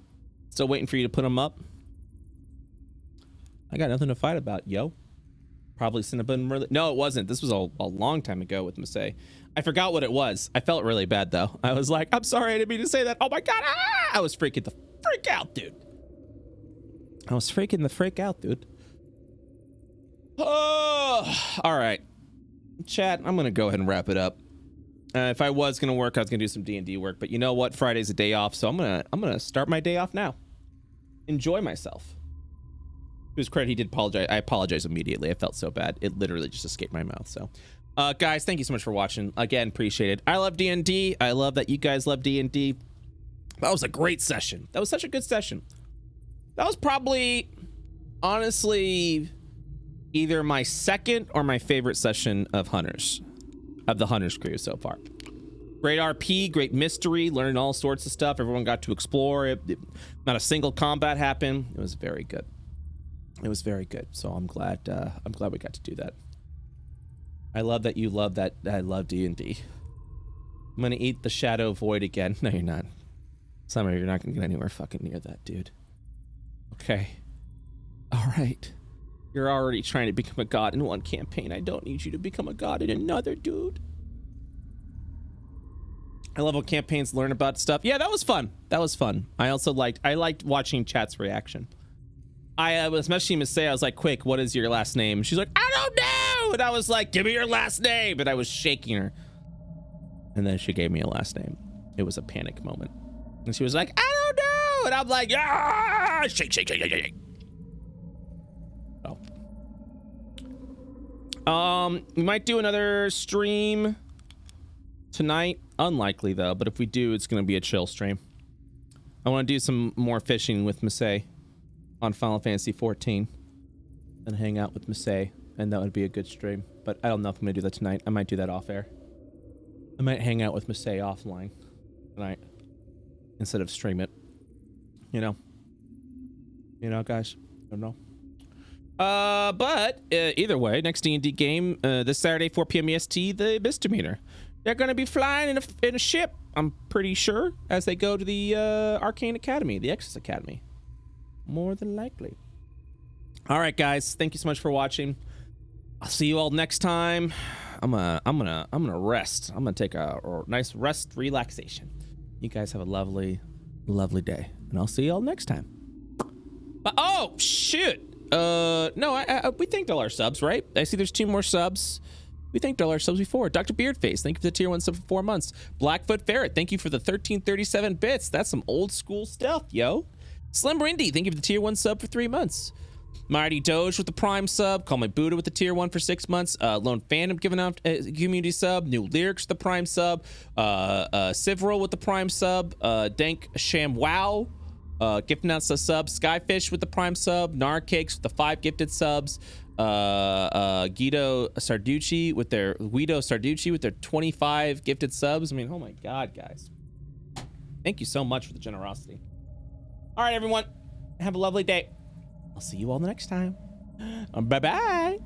Still waiting for you to put them up? I got nothing to fight about, yo. Probably Cinnabon really. No, it wasn't. This was a long time ago with Masay. I forgot what it was. I felt really bad though. I was like, I'm sorry, I didn't mean to say that. Oh my god, I was freaking the freak out, dude. Oh, all right. Chat, I'm gonna go ahead and wrap it up. If I was gonna work, I was gonna do some D&D work, but you know what? Friday's a day off, so I'm gonna start my day off now. Enjoy myself. To his credit, he did apologize. I apologize immediately. I felt so bad. It literally just escaped my mouth. So, guys, thank you so much for watching. Again, appreciate it. I love D&D. I love that you guys love D&D. That was a great session. That was such a good session. That was probably, honestly, either my second or my favorite session of Hunters, of the Hunters crew so far. Great RP, great mystery, learning all sorts of stuff. Everyone got to explore it. Not a single combat happened. It was very good. It was very good. So I'm glad we got to do that. I love that you love that. I love D&D. I'm gonna eat the Shadow Void again. No, you're not. Summer, you're not gonna get anywhere fucking near that, dude. Okay. All right. You're already trying to become a god in one campaign. I don't need you to become a god in another, dude. I love when campaigns learn about stuff. Yeah, that was fun. I also liked watching chat's reaction. I was messaging Masay. I was like, quick, what is your last name? She's like, I don't know. And I was like, give me your last name. And I was shaking her. And then she gave me a last name. It was a panic moment. And she was like, I don't know. And I'm like, ah, shake. Oh. We might do another stream tonight. Unlikely though, but if we do, it's gonna be a chill stream. I want to do some more fishing with Masay on Final Fantasy 14 and hang out with Masay, and that would be a good stream. But I don't know if I'm gonna do that tonight. I might do that off air. I might hang out with Masay offline tonight instead of stream it. You know, You know, guys, I don't know. But either way, next D&D game this Saturday, 4 p.m. EST, the misdemeanor. They're going to be flying in a ship, I'm pretty sure, as they go to the Arcane Academy, the Exodus Academy. More than likely. All right, guys, thank you so much for watching. I'll see you all next time. I'm gonna rest. I'm gonna take a nice rest, relaxation. You guys have a lovely day, and I'll see you all next time. But, oh shoot! No, we thanked all our subs, right? I see there's 2 more subs. We thanked all our subs before. Dr. Beardface, thank you for the tier 1 sub for 4 months. Blackfoot Ferret, thank you for the 1337 bits. That's some old school stuff, yo. Slim Rindy, thank you for the tier 1 sub for 3 months. Mighty Doge with the Prime sub. Call My Buddha with the tier 1 for 6 months. Lone Phantom giving out a community sub. New Lyrics with the Prime sub. Sivril with the Prime sub. Dank Sham Wow gifting out a sub. Skyfish with the Prime sub. Narcakes with the 5 gifted subs. Guido Sarducci with their 25 gifted subs. I mean, oh my god, guys, thank you so much for the generosity. All right, everyone, have a lovely day. I'll see you all next time. Bye bye.